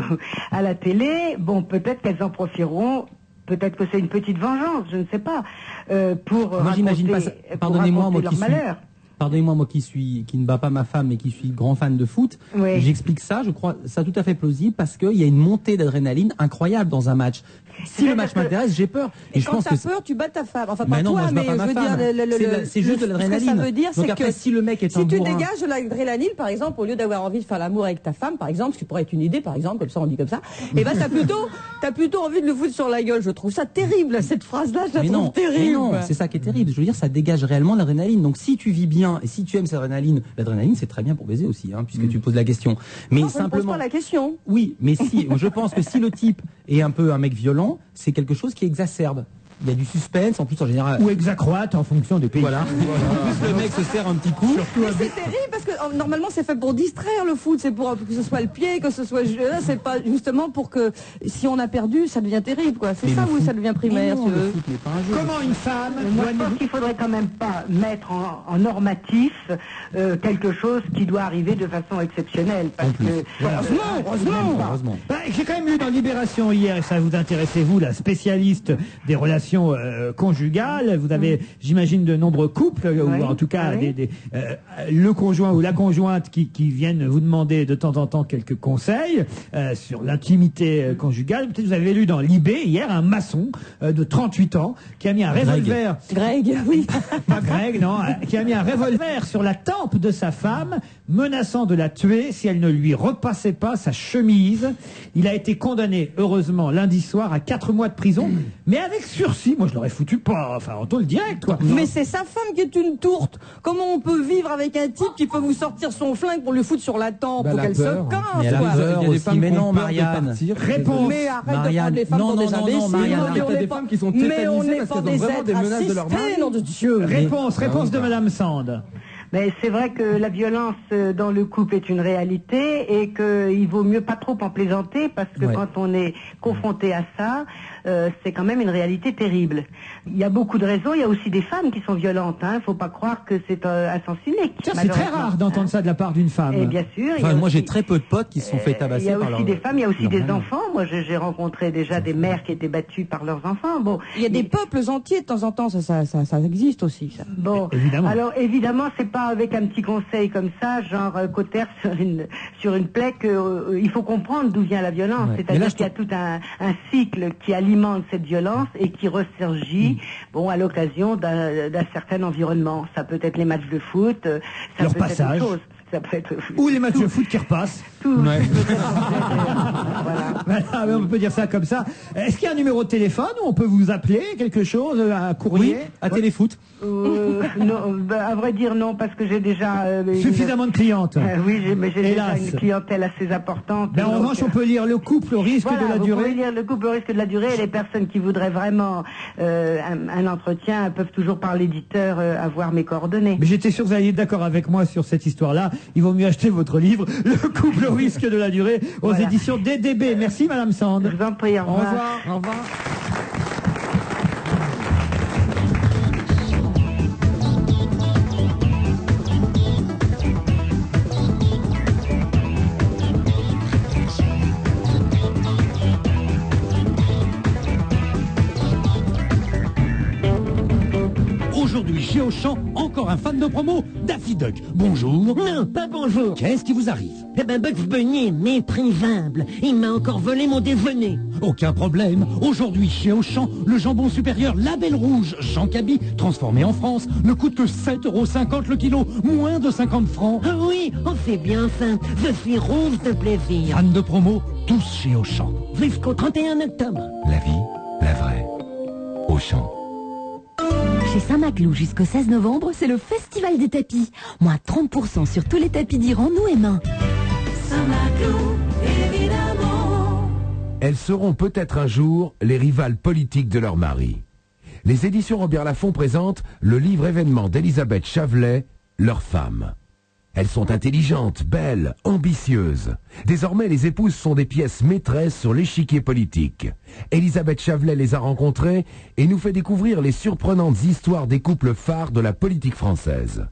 à la télé, bon, peut-être qu'elles en profiteront. Peut-être que c'est une petite vengeance, je ne sais pas, pour Moi, j'imagine pas ça. Pardonnez-moi, moi leur qui suis... malheur. Pardonnez-moi, moi qui ne bat pas ma femme et qui suis grand fan de foot, Oui. j'explique ça, je crois ça tout à fait plausible parce qu'il y a une montée d'adrénaline incroyable dans un match. Si le match m'intéresse, j'ai peur. Et je quand pense t'as que peur, tu bats ta femme. Enfin, mais pas non, toi, moi, je bats mais pas je ma veux dire... femme. C'est juste de l'adrénaline. Ce que ça veut dire, donc c'est après, que si le mec est si un tu bourrin... dégages de l'adrénaline, par exemple, au lieu d'avoir envie de faire l'amour avec ta femme, par exemple, ce qui pourrait être une idée, par exemple, comme ça, on dit comme ça, et ben t'as plutôt envie de le foutre sur la gueule. Je trouve ça terrible, cette phrase-là, je la trouve terrible. Mais non, c'est ça qui est terrible. Je veux dire, ça dégage réellement de l'adrénaline. Donc si tu vis bien et si tu aimes cette adrénaline, l'adrénaline c'est très bien pour baiser aussi, hein, puisque tu poses la question. Mais non, simplement. Je ne pose pas la question. Oui, mais si, je pense que si le type est un peu un mec violent, c'est quelque chose qui exacerbe. Il y a du suspense, en plus en général. Ou exacroate en fonction des pays. Voilà. En plus, le mec se sert un petit coup. Mais c'est terrible parce que normalement c'est fait pour distraire le foot, c'est pour que ce soit le pied, que ce soit là, c'est pas justement pour que si on a perdu, ça devient terrible quoi. C'est ça où ça devient primaire. Non, le foot n'est pas un jeu. Comment une femme Moi, je pense qu'il faudrait quand même pas mettre en normatif quelque chose qui doit arriver de façon exceptionnelle. Parce que heureusement. Bah, j'ai quand même lu dans Libération hier, et ça vous intéressez vous, la spécialiste des relations conjugales. Vous avez, j'imagine, de nombreux couples, ou en tout cas le conjoint ou la conjointe qui viennent vous demander de temps en temps quelques conseils sur l'intimité conjugale. Peut-être vous avez lu dans Libé hier un maçon de 38 ans qui a mis un revolver. Greg, oui. Pas Greg, non. Qui a mis un revolver sur la tempe de sa femme, menaçant de la tuer si elle ne lui repassait pas sa chemise. Il a été condamné, heureusement, lundi soir à 4 mois de prison, mais avec sursis. Moi, je l'aurais foutu pas, enfin, en tôle direct, quoi. Mais c'est sa femme qui est une tourte. Comment on peut vivre avec un type qui peut vous sortir son flingue pour le foutre sur la tempe pour qu'elle se casse, quoi. Il y a des femmes qui ont peur de partir. Réponse. Mais arrête de prendre les femmes pour des imbéciles. Marianne, il y a des femmes qui sont tétanisées parce qu'elles ont vraiment des menaces de leur mari. Nom de Dieu. Réponse de Madame Sand. Mais c'est vrai que la violence dans le couple est une réalité et qu'il vaut mieux pas trop en plaisanter parce que quand on est confronté à ça, c'est quand même une réalité terrible. Il y a beaucoup de raisons, il y a aussi des femmes qui sont violentes. Hein. Faut pas croire que c'est un sens unique. C'est très rare d'entendre ça de la part d'une femme. Et bien sûr. Enfin, moi j'ai très peu de potes qui se sont fait tabasser par Il y a leur... aussi des femmes, il y a aussi des enfants. Moi j'ai rencontré déjà des mères qui étaient battues par leurs enfants. Bon, il y a des peuples entiers de temps en temps, ça existe aussi. Ça. Bon, évidemment. Alors évidemment, c'est pas avec un petit conseil comme ça, genre Cotter sur une plaie qu'il faut comprendre d'où vient la violence. C'est-à-dire qu'il y a tout un cycle qui alimente cette violence et qui ressurgit à l'occasion d'un certain environnement. Ça peut être les matchs de foot, ça leur peut passage. être autre chose. Ça peut être ou les matchs de foot qui repassent. Voilà. Voilà, on peut dire ça comme ça. Est-ce qu'il y a un numéro de téléphone où on peut vous appeler, quelque chose, un courrier, à Téléfoot? Non, à vrai dire non, parce que j'ai déjà suffisamment de clientes. Oui, mais j'ai déjà une clientèle assez importante. En revanche, on peut lire le couple au risque de la durée. Vous pouvez lire le couple au risque de la durée, et les personnes qui voudraient vraiment un entretien peuvent toujours par l'éditeur avoir mes coordonnées. Mais j'étais sûr que vous alliez être d'accord avec moi sur cette histoire-là. Il vaut mieux acheter votre livre, Le couple au risque de la durée, aux éditions DDB. Merci Madame Sand. Je vous en prie, au revoir. Au revoir. Au revoir. Aujourd'hui, chez Auchan, encore un fan de promo, Daffy Duck. Bonjour. Non, pas bonjour. Qu'est-ce qui vous arrive? Eh ben, Bugs Bunny est méprisable. Il m'a encore volé mon déjeuner. Aucun problème. Aujourd'hui, chez Auchan, le jambon supérieur Label Rouge Jean Cabi, transformé en France, ne coûte que 7,50 € le kilo, moins de 50 francs. Ah oui, on sait bien ça. Je suis rose de plaisir. Fan de promo, tous chez Auchan. Jusqu'au 31 octobre. La vie, la vraie. Auchan. Chez Saint-Maclou jusqu'au 16 novembre, c'est le festival des tapis. Moins 30% sur tous les tapis d'Iran, nous et main. Saint-Maclou, évidemment. Elles seront peut-être un jour les rivales politiques de leur mari. Les éditions Robert Laffont présentent le livre événement d'Elisabeth Chavelet, Leur femme. Elles sont intelligentes, belles, ambitieuses. Désormais, les épouses sont des pièces maîtresses sur l'échiquier politique. Elisabeth Chavelet les a rencontrées et nous fait découvrir les surprenantes histoires des couples phares de la politique française.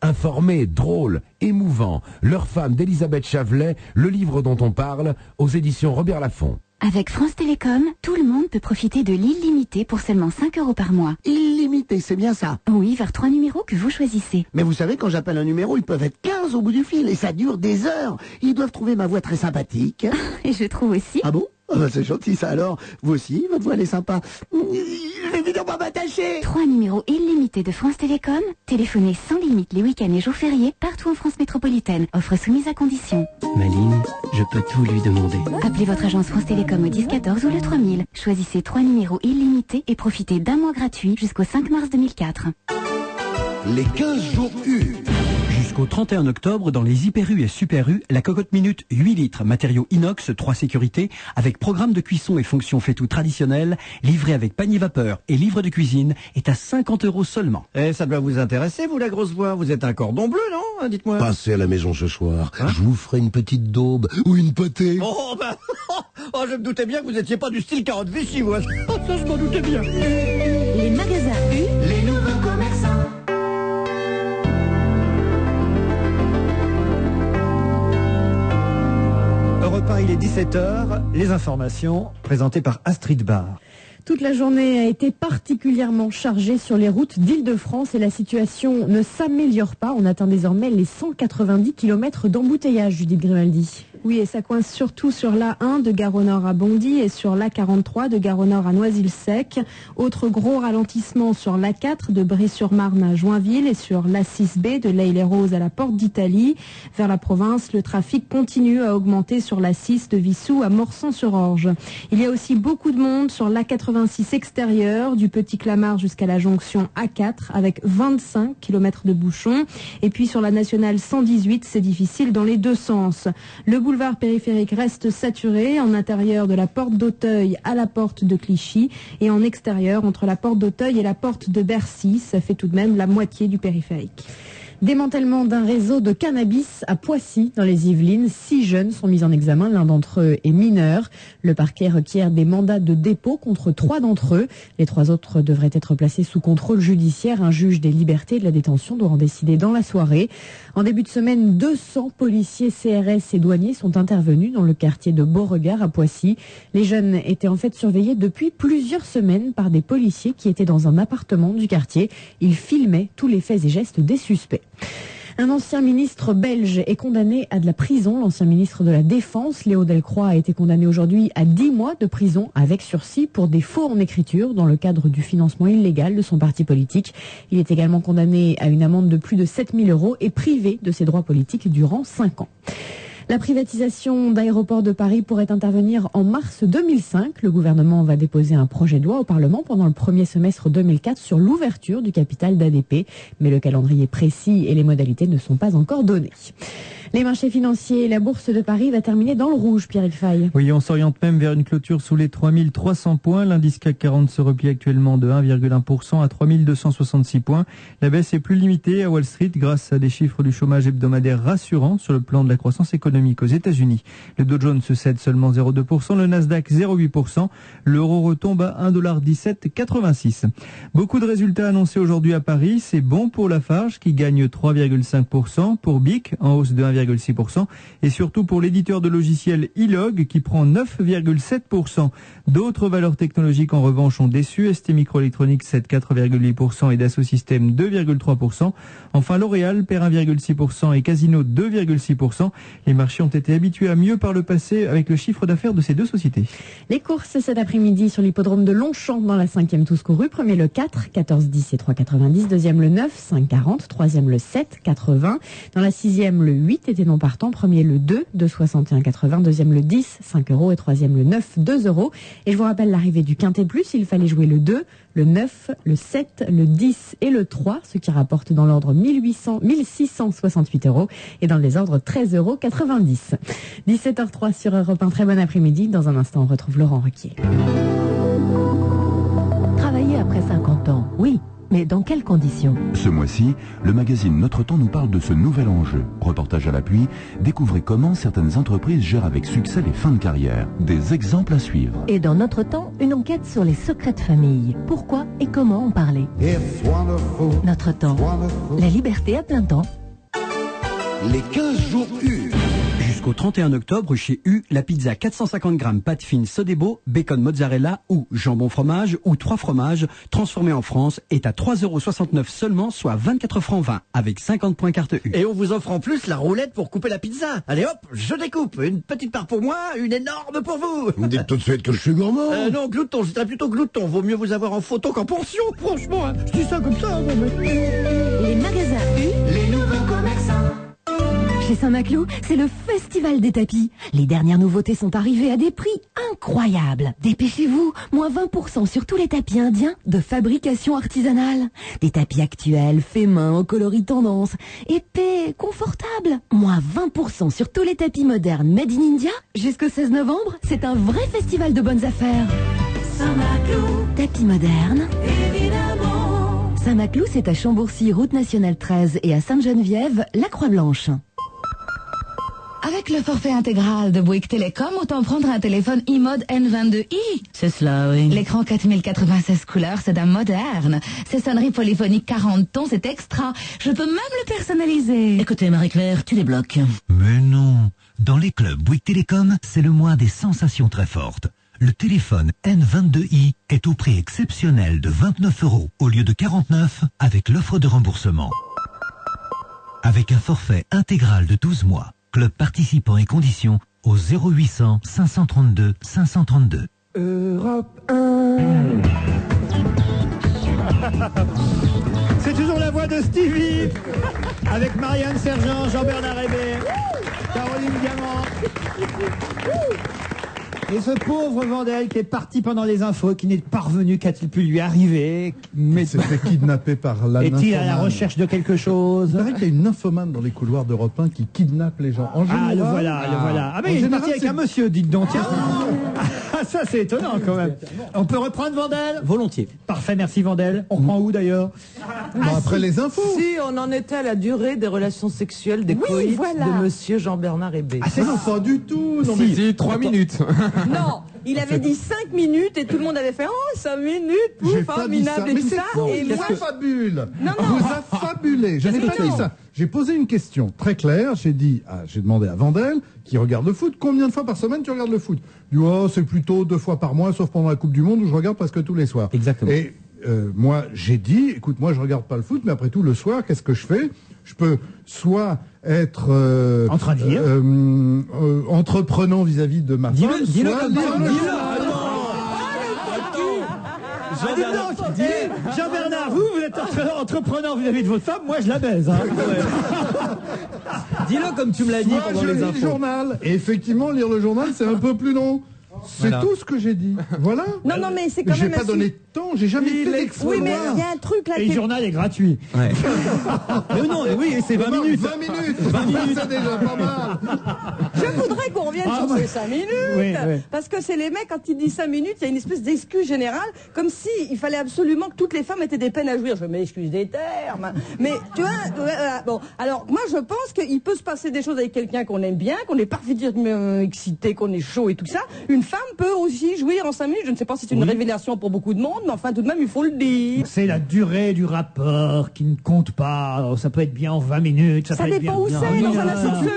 Informés, drôles, émouvants, Leur femme d'Elisabeth Chavelet, le livre dont on parle, aux éditions Robert Laffont. Avec France Télécom, tout le monde peut profiter de l'illimité pour seulement 5 € par mois. Illimité, c'est bien ça. Oui, vers 3 numéros que vous choisissez. Mais vous savez, quand j'appelle un numéro, ils peuvent être 15 au bout du fil et ça dure des heures. Ils doivent trouver ma voix très sympathique. Et je trouve aussi. Ah bon? Ah bah, c'est gentil ça alors. Vous aussi, votre voix elle est sympa. Je vais évidemment m'attacher. 3 numéros illimités de France Télécom. Téléphonez sans limite les week-ends et jours fériés partout en France métropolitaine. Offre soumise à condition. Maline, je peux tout lui demander. Appelez votre agence France Télécom au 1014 ou le 3000. Choisissez 3 numéros illimités et profitez d'un mois gratuit jusqu'au 5 mars 2004. Les 15 jours U. Jusqu'au 31 octobre, dans les Hyper U et Super U, la cocotte minute 8 litres, matériaux inox, 3 sécurités, avec programme de cuisson et fonction fait-tout traditionnelle, livré avec panier vapeur et livre de cuisine, est à 50 € seulement. Eh, ça doit vous intéresser, vous, la grosse voix. Vous êtes un cordon bleu, non? Dites-moi. Passez à la maison ce soir. Je vous ferai une petite daube ou une pâtée. Oh, bah, oh, je me doutais bien que vous n'étiez pas du style carotte Vichy, vous. Ça, je m'en doutais bien. Les magasins U, les nouveaux commerçants. Europe 1, il est 17h. Les informations présentées par Astrid Barr. Toute la journée a été particulièrement chargée sur les routes d'Île-de-France et la situation ne s'améliore pas. On atteint désormais les 190 km d'embouteillage, Judith Grimaldi. Oui, et ça coince surtout sur l'A1 de Gare au Nord à Bondy et sur l'A43 de Gare au Nord à Noisy-le-Sec. Autre gros ralentissement sur l'A4 de Bray-sur-Marne à Joinville et sur l'A6B de l'Aille-les-Roses à la Porte d'Italie. Vers la province, le trafic continue à augmenter sur l'A6 de Vissou à Morsan-sur-Orge. Il y a aussi beaucoup de monde sur l'A86 extérieur du Petit Clamart jusqu'à la jonction A4 avec 25 km de bouchons. Et puis sur la nationale 118, c'est difficile dans les deux sens. Le boulevard périphérique reste saturé en intérieur de la porte d'Auteuil à la porte de Clichy et en extérieur entre la porte d'Auteuil et la porte de Bercy. Ça fait tout de même la moitié du périphérique. Démantèlement d'un réseau de cannabis à Poissy, dans les Yvelines. 6 jeunes sont mis en examen, l'un d'entre eux est mineur. Le parquet requiert des mandats de dépôt contre 3 d'entre eux. Les 3 autres devraient être placés sous contrôle judiciaire. Un juge des libertés et de la détention doit en décider dans la soirée. En début de semaine, 200 policiers CRS et douaniers sont intervenus dans le quartier de Beauregard à Poissy. Les jeunes étaient en fait surveillés depuis plusieurs semaines par des policiers qui étaient dans un appartement du quartier. Ils filmaient tous les faits et gestes des suspects. Un ancien ministre belge est condamné à de la prison. L'ancien ministre de la Défense, Léo Delcroix, a été condamné aujourd'hui à 10 mois de prison avec sursis pour des faux en écriture dans le cadre du financement illégal de son parti politique. Il est également condamné à une amende de plus de 7 000 € et privé de ses droits politiques durant 5 ans. La privatisation d'Aéroports de Paris pourrait intervenir en mars 2005. Le gouvernement va déposer un projet de loi au Parlement pendant le premier semestre 2004 sur l'ouverture du capital d'ADP. Mais le calendrier précis et les modalités ne sont pas encore donnés. Les marchés financiers, la bourse de Paris va terminer dans le rouge, Pierrick Fay. Oui, on s'oriente même vers une clôture sous les 3300 points. L'indice CAC 40 se replie actuellement de 1,1% à 3266 points. La baisse est plus limitée à Wall Street grâce à des chiffres du chômage hebdomadaire rassurants sur le plan de la croissance économique aux États-Unis. Le Dow Jones se cède seulement 0,2%, le Nasdaq 0,8%. L'euro retombe à 1,1786. Beaucoup de résultats annoncés aujourd'hui à Paris. C'est bon pour Lafarge qui gagne 3,5%, pour BIC en hausse de 1,6% et surtout pour l'éditeur de logiciels Ilog qui prend 9,7%. D'autres valeurs technologiques en revanche ont déçu. ST Microelectronics cède 4,8% et Dassault Systèmes 2,3%. Enfin L'Oréal perd 1,6% et Casino 2,6%. Les marchés ont été habitués à mieux par le passé avec le chiffre d'affaires de ces deux sociétés. Les courses cet après-midi sur l'hippodrome de Longchamp dans la 5e tous courue. Premier le 4, 14,10 et 3,90. Deuxième le 9, 5,40. Troisième le 7, 4,20. Dans la 6e le 8 était non partant. Premier le 2, 2,61,80. Deuxième le 10, 5 € et troisième le 9, 2 €. Et je vous rappelle l'arrivée du Quintet Plus. Il fallait jouer le 2, le 9, le 7, le 10 et le 3, ce qui rapporte dans l'ordre 1668 € et dans le désordre 13,90 €. 17h03 sur Europe 1. Très bon après-midi. Dans un instant, on retrouve Laurent Ruquier. Travailler après 50 ans, oui. Mais dans quelles conditions? Ce mois-ci, le magazine Notre Temps nous parle de ce nouvel enjeu. Reportage à l'appui, découvrez comment certaines entreprises gèrent avec succès les fins de carrière. Des exemples à suivre. Et dans Notre Temps, une enquête sur les secrets de famille. Pourquoi et comment en parler? Notre Temps, la liberté à plein temps. Les 15 jours U. Jusqu'au 31 octobre, chez U, la pizza 450 grammes pâte fine Sodebo, bacon mozzarella ou jambon fromage ou 3 fromages transformés en France est à 3,69 € seulement, soit 24 francs 20 avec 50 points carte U. Et on vous offre en plus la roulette pour couper la pizza. Allez hop, je découpe. Une petite part pour moi, une énorme pour vous. Vous me dites tout de suite que je suis gourmand. Non, glouton, je dirais plutôt glouton. Vaut mieux vous avoir en photo qu'en pension, franchement. Hein. Je dis ça comme ça. Les magasins U, les nouveaux commerçants. Chez Saint-Maclou, c'est le festival des tapis. Les dernières nouveautés sont arrivées à des prix incroyables. Dépêchez-vous, moins 20% sur tous les tapis indiens de fabrication artisanale. Des tapis actuels, faits main, au coloris tendance, épais, confortables. Moins 20% sur tous les tapis modernes made in India. Jusqu'au 16 novembre, c'est un vrai festival de bonnes affaires. Saint-Maclou, tapis modernes, évidemment. Saint-Maclou, c'est à Chambourcy, route nationale 13 et à Sainte-Geneviève, la Croix-Blanche. Avec le forfait intégral de Bouygues Télécom, autant prendre un téléphone iMode N22i. C'est cela, oui. L'écran 4096 couleurs, c'est d'un moderne. Ses sonneries polyphoniques 40 tons, c'est extra. Je peux même le personnaliser. Écoutez, Marie-Claire, tu débloques. Mais non. Dans les clubs Bouygues Télécom, c'est le mois des sensations très fortes. Le téléphone N22i est au prix exceptionnel de 29 € au lieu de 49 avec l'offre de remboursement. Avec un forfait intégral de 12 mois. Club participants et conditions au 0800 532 532. Europe 1. C'est toujours la voix de Stevie avec Marianne Sergent, Jean-Bernard Hébert, Caroline Diamant. Et ce pauvre Vandel qui est parti pendant les infos, qui n'est pas revenu, qu'a-t-il pu lui arriver? Mais c'était kidnappé par la nymphomane. Est-il à la recherche de quelque chose? Il paraît qu'il y a une nymphomane dans les couloirs d'Europe 1 qui kidnappe les gens. En général, le voilà. Ah mais il est parti avec un monsieur, dites donc. Tiens. Ah, ça c'est étonnant quand même. On peut reprendre Vandel? Volontiers. Parfait, merci Vandel. On reprend où d'ailleurs? Après les infos. Si, on en était à la durée des relations sexuelles, des coïts de monsieur Jean-Bernard Hébé. Ah, c'est non, pas du tout. Non, mais Si, 3 minutes. Non, il avait dit 5 minutes et tout le monde avait fait oh 5 minutes, J'ai pouf, pas dit ça. formidable et Mais tout c'est ça. faux, Et moi, vous fabule. Non. Vous affabulez. Je n'ai pas dit ça. J'ai posé une question très claire. J'ai demandé à Vandel, qui regarde le foot, combien de fois par semaine tu regardes le foot? Il dit, oh, c'est plutôt 2 fois par mois, sauf pendant la Coupe du Monde où je regarde presque tous les soirs. Exactement. Et moi, j'ai dit, écoute, moi, je regarde pas le foot, mais après tout, le soir, qu'est-ce que je fais? Je peux soit être en train de dire entreprenant vis-à-vis de ma femme, dis-le soit comme lire ça, le dis-le. journal. Jean-Bernard, vous êtes entrepreneur vis-à-vis de votre femme, moi je la baise. Hein. Dis-le comme tu me l'as dit Moi, pendant je les lis le infos. journal. Et effectivement, lire le journal, c'est un peu plus long. C'est Voilà. tout ce que j'ai dit. Voilà. Non, mais c'est quand J'ai même pas assez- donné de temps, j'ai jamais fait d'exploit. Oui, mais il y a un truc là Et le journal est gratuit. Ouais. Mais non, mais oui, c'est 20 minutes. 20 minutes. C'est déjà pas mal. Je voudrais qu'on revienne sur ces 5 minutes. Oui. Parce que c'est les mecs, quand ils disent 5 minutes, il y a une espèce d'excuse générale, comme si il fallait absolument que toutes les femmes étaient des peines à jouir. Je m'excuse des termes. Mais tu vois, bon. Alors, moi, je pense qu'il peut se passer des choses avec quelqu'un qu'on aime bien, qu'on est parfaitement excité, qu'on est chaud et tout ça. Une femme peut aussi jouir en 5 minutes. Je ne sais pas si c'est une révélation pour beaucoup de monde, mais enfin, tout de même, il faut le dire. C'est la durée du rapport qui ne compte pas. Ça peut être bien en 20 minutes. Ça peut être dépend où bien. c'est, dans un ascenseur,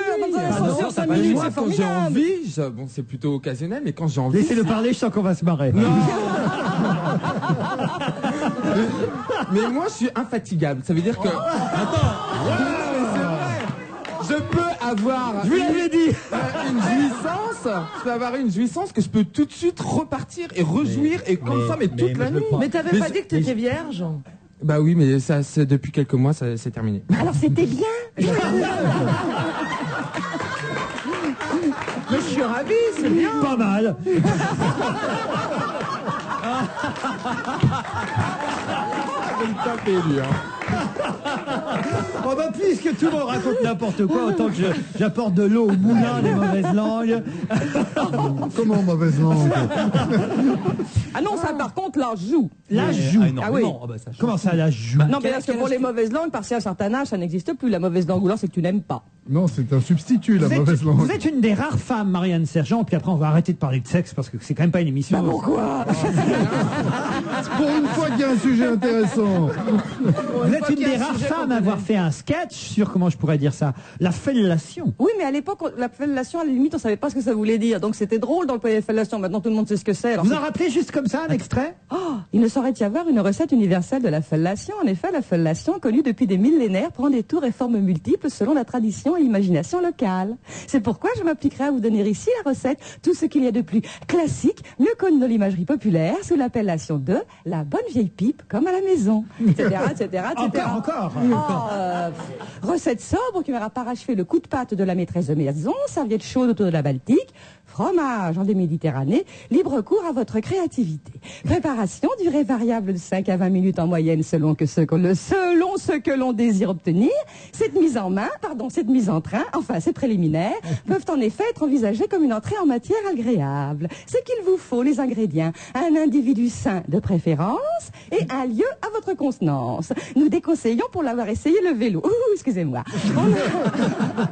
non, 5 pas minutes, moi, c'est quand j'ai formidable. envie, bon, c'est plutôt occasionnel, mais quand j'ai envie. Laissez-le parler, je sens qu'on va se marrer. Mais moi, je suis infatigable. Ça veut dire que. Attends. Je peux avoir. Je vous l'avais dit. Une jouissance. Je peux avoir une jouissance que je peux tout de suite repartir et rejouir et comme ça, mais toute la nuit. Mais t'avais pas dit que t'étais vierge? Bah oui, mais ça, depuis quelques mois, ça c'est terminé. Alors c'était bien. Mais je suis ravie, c'est bien. Pas mal. Oh bah puisque tout le monde raconte n'importe quoi, autant que j'apporte de l'eau au moulin des mauvaises langues. Comment mauvaise langue? Ah non, ça par contre, là, joue. La joue. Ah oui. Comment ça, la joue? Non, mais parce que pour les mauvaises langues, parce qu'à un certain âge, ça n'existe plus. La mauvaise langue ou alors c'est que tu n'aimes pas. Non, c'est un substitut, la Vous mauvaise langue. Vous êtes une des rares femmes, Marianne Sergent, puis après on va arrêter de parler de sexe parce que c'est quand même pas une émission. Bah pourquoi? Pour une fois qu'il y a un sujet intéressant. Vous êtes une des rares femmes à avoir fait un sketch sur, comment je pourrais dire ça, la fellation. Oui, mais à l'époque, la fellation, à la limite, on savait pas ce que ça voulait dire. Donc c'était drôle dans le pays de fellation. Maintenant, tout le monde sait ce que c'est. Alors, Vous en rappelez juste comme ça un extrait? Il ne saurait y avoir une recette universelle de la fellation. En effet, la fellation, connue depuis des millénaires, prend des tours et formes multiples selon la tradition et l'imagination locale. C'est pourquoi je m'appliquerai à vous donner ici la recette, tout ce qu'il y a de plus classique, mieux connu dans l'imagerie populaire, sous l'appellation de la bonne vieille pipe, comme à la maison, etc., etc., etc. Encore. Recette sobre qui n'aura pas parachevé le coup de patte de la maîtresse de maison, serviette chaude autour de la Baltique, fromage en des Méditerranée, libre cours à votre créativité. Préparation, durée variable de 5 à 20 minutes en moyenne selon ce que l'on désire obtenir. Cette mise en train, enfin ces préliminaires, peuvent en effet être envisagées comme une entrée en matière agréable. Ce qu'il vous faut, les ingrédients, un individu sain de préférence et un lieu à votre contenance. Nous déconseillons pour l'avoir essayé le vélo. Excusez-moi.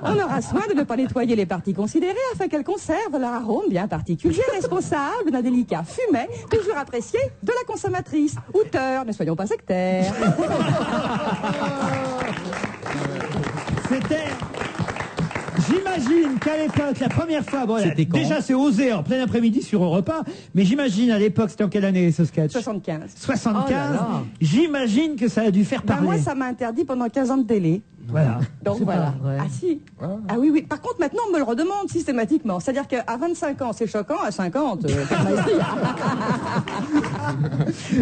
On aura soin de ne pas nettoyer les parties considérées afin qu'elles conservent leur arôme bien particulier, responsable d'un délicat fumet, toujours apprécié de la consommatrice. Auteur, ne soyons pas sectaires. C'était... J'imagine qu'à l'époque, la première fois, bon, déjà c'est osé en plein après-midi sur Europe 1, mais j'imagine à l'époque, c'était en quelle année ce sketch? 75. 75. Oh là là. J'imagine que ça a dû faire parler. Moi, ça m'a interdit pendant 15 ans de télé. Voilà. Donc voilà. Ah si. Ah oui, oui. Par contre, maintenant, on me le redemande systématiquement. C'est-à-dire qu'à 25 ans, c'est choquant. À 50,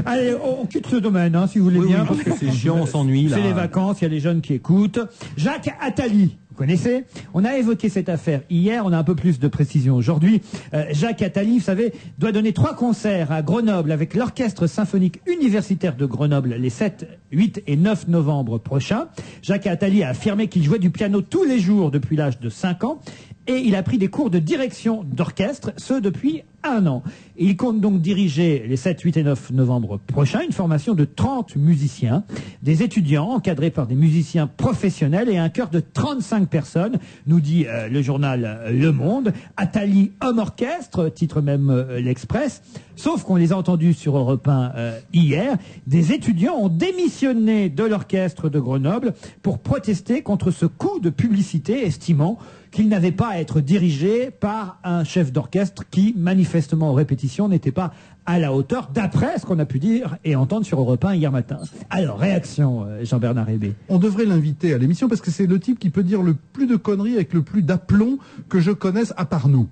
Allez, on quitte ce domaine, hein, si vous voulez bien. parce que c'est chiant, on s'ennuie, là. C'est les vacances, il y a les jeunes qui écoutent. Jacques Attali. Vous connaissez? On a évoqué cette affaire hier, on a un peu plus de précision aujourd'hui. Jacques Attali, vous savez, doit donner 3 concerts à Grenoble avec l'Orchestre Symphonique Universitaire de Grenoble les 7, 8 et 9 novembre prochains. Jacques Attali a affirmé qu'il jouait du piano tous les jours depuis l'âge de 5 ans et il a pris des cours de direction d'orchestre, ce depuis 1 an. Et il compte donc diriger les 7, 8 et 9 novembre prochains une formation de 30 musiciens, des étudiants encadrés par des musiciens professionnels et un chœur de 35 personnes, nous dit le journal Le Monde. Attali homme orchestre, titre même l'Express. Sauf qu'on les a entendus sur Europe 1 hier. Des étudiants ont démissionné de l'orchestre de Grenoble pour protester contre ce coup de publicité, estimant qu'il n'avait pas à être dirigé par un chef d'orchestre qui, manifestement aux répétitions, n'était pas à la hauteur, d'après ce qu'on a pu dire et entendre sur Europe 1 hier matin. Alors, réaction, Jean-Bernard Hébé. On devrait l'inviter à l'émission parce que c'est le type qui peut dire le plus de conneries avec le plus d'aplomb que je connaisse à part nous.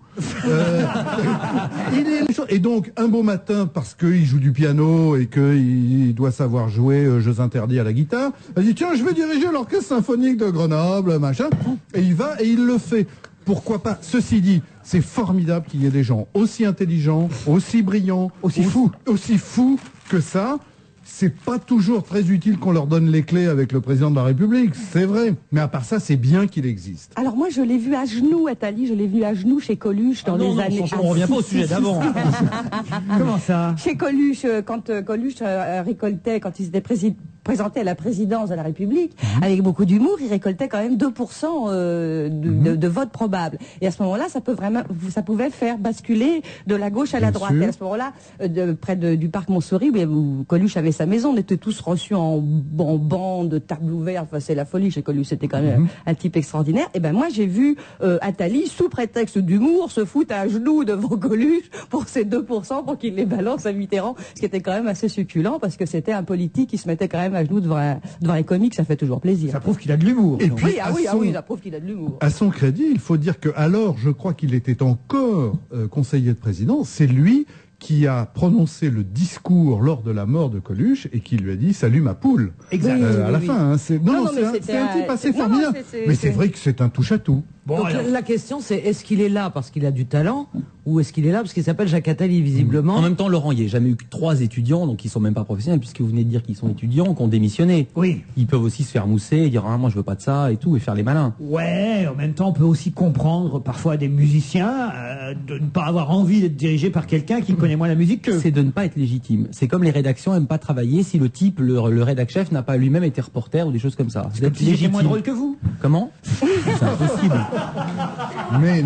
Et donc, un beau matin, parce qu'il joue du piano et qu'il doit savoir jouer Jeux interdits à la guitare, il dit, tiens, je vais diriger l'Orchestre Symphonique de Grenoble, machin. Et il va et il le fait. Pourquoi pas? Ceci dit, c'est formidable qu'il y ait des gens aussi intelligents, aussi brillants, aussi fous que ça. C'est pas toujours très utile qu'on leur donne les clés avec le président de la République, c'est vrai. Mais à part ça, c'est bien qu'il existe. Alors moi, je l'ai vu à genoux, Attali, je l'ai vu à genoux chez Coluche dans les années... Franchement, on revient pas au sujet d'avant. Comment ça? Chez Coluche, quand Coluche récoltait, quand il s'était présenté à la présidence de la République, avec beaucoup d'humour, il récoltait quand même 2% de votes probables. Et à ce moment-là, ça pouvait faire basculer de la gauche à la droite. Et à ce moment-là, près du parc Montsouris, où Coluche avait sa maison, on était tous reçus en bande, table ouverte. Enfin, c'est la folie chez Coluche, c'était quand même un type extraordinaire. Et ben moi, j'ai vu Attali, sous prétexte d'humour, se foutre à genoux devant Coluche pour ces 2%, pour qu'il les balance à Mitterrand, ce qui était quand même assez succulent, parce que c'était un politique qui se mettait quand même à genoux devant les comiques, ça fait toujours plaisir. Ça prouve qu'il a de l'humour. Et puis, oui, ça prouve qu'il a de l'humour. À son crédit, il faut dire que alors, je crois qu'il était encore conseiller de président, c'est lui qui a prononcé le discours lors de la mort de Coluche et qui lui a dit « Salut ma poule ». Exact. À la fin, hein, c'est un type assez formidable. Mais c'est vrai que c'est un touche-à-tout. Bon, donc la question c'est, est-ce qu'il est là parce qu'il a du talent ou est-ce qu'il est là parce qu'il s'appelle Jacques Attali, visiblement? En même temps, Laurent, il n'y a jamais eu que 3 étudiants, donc ils sont même pas professionnels, puisque vous venez de dire qu'ils sont étudiants, qui ont démissionné. Oui. Ils peuvent aussi se faire mousser et dire, ah, moi je veux pas de ça et tout, et faire les malins. Ouais, en même temps, on peut aussi comprendre parfois des musiciens de ne pas avoir envie d'être dirigé par quelqu'un qui connaît moins la musique que... C'est de ne pas être légitime. C'est comme les rédactions n'aiment pas travailler si le type, le rédac-chef n'a pas lui-même été reporter ou des choses comme ça. C'est comme si j'étais moins drôle que vous. Comment? C'est impossible. Mais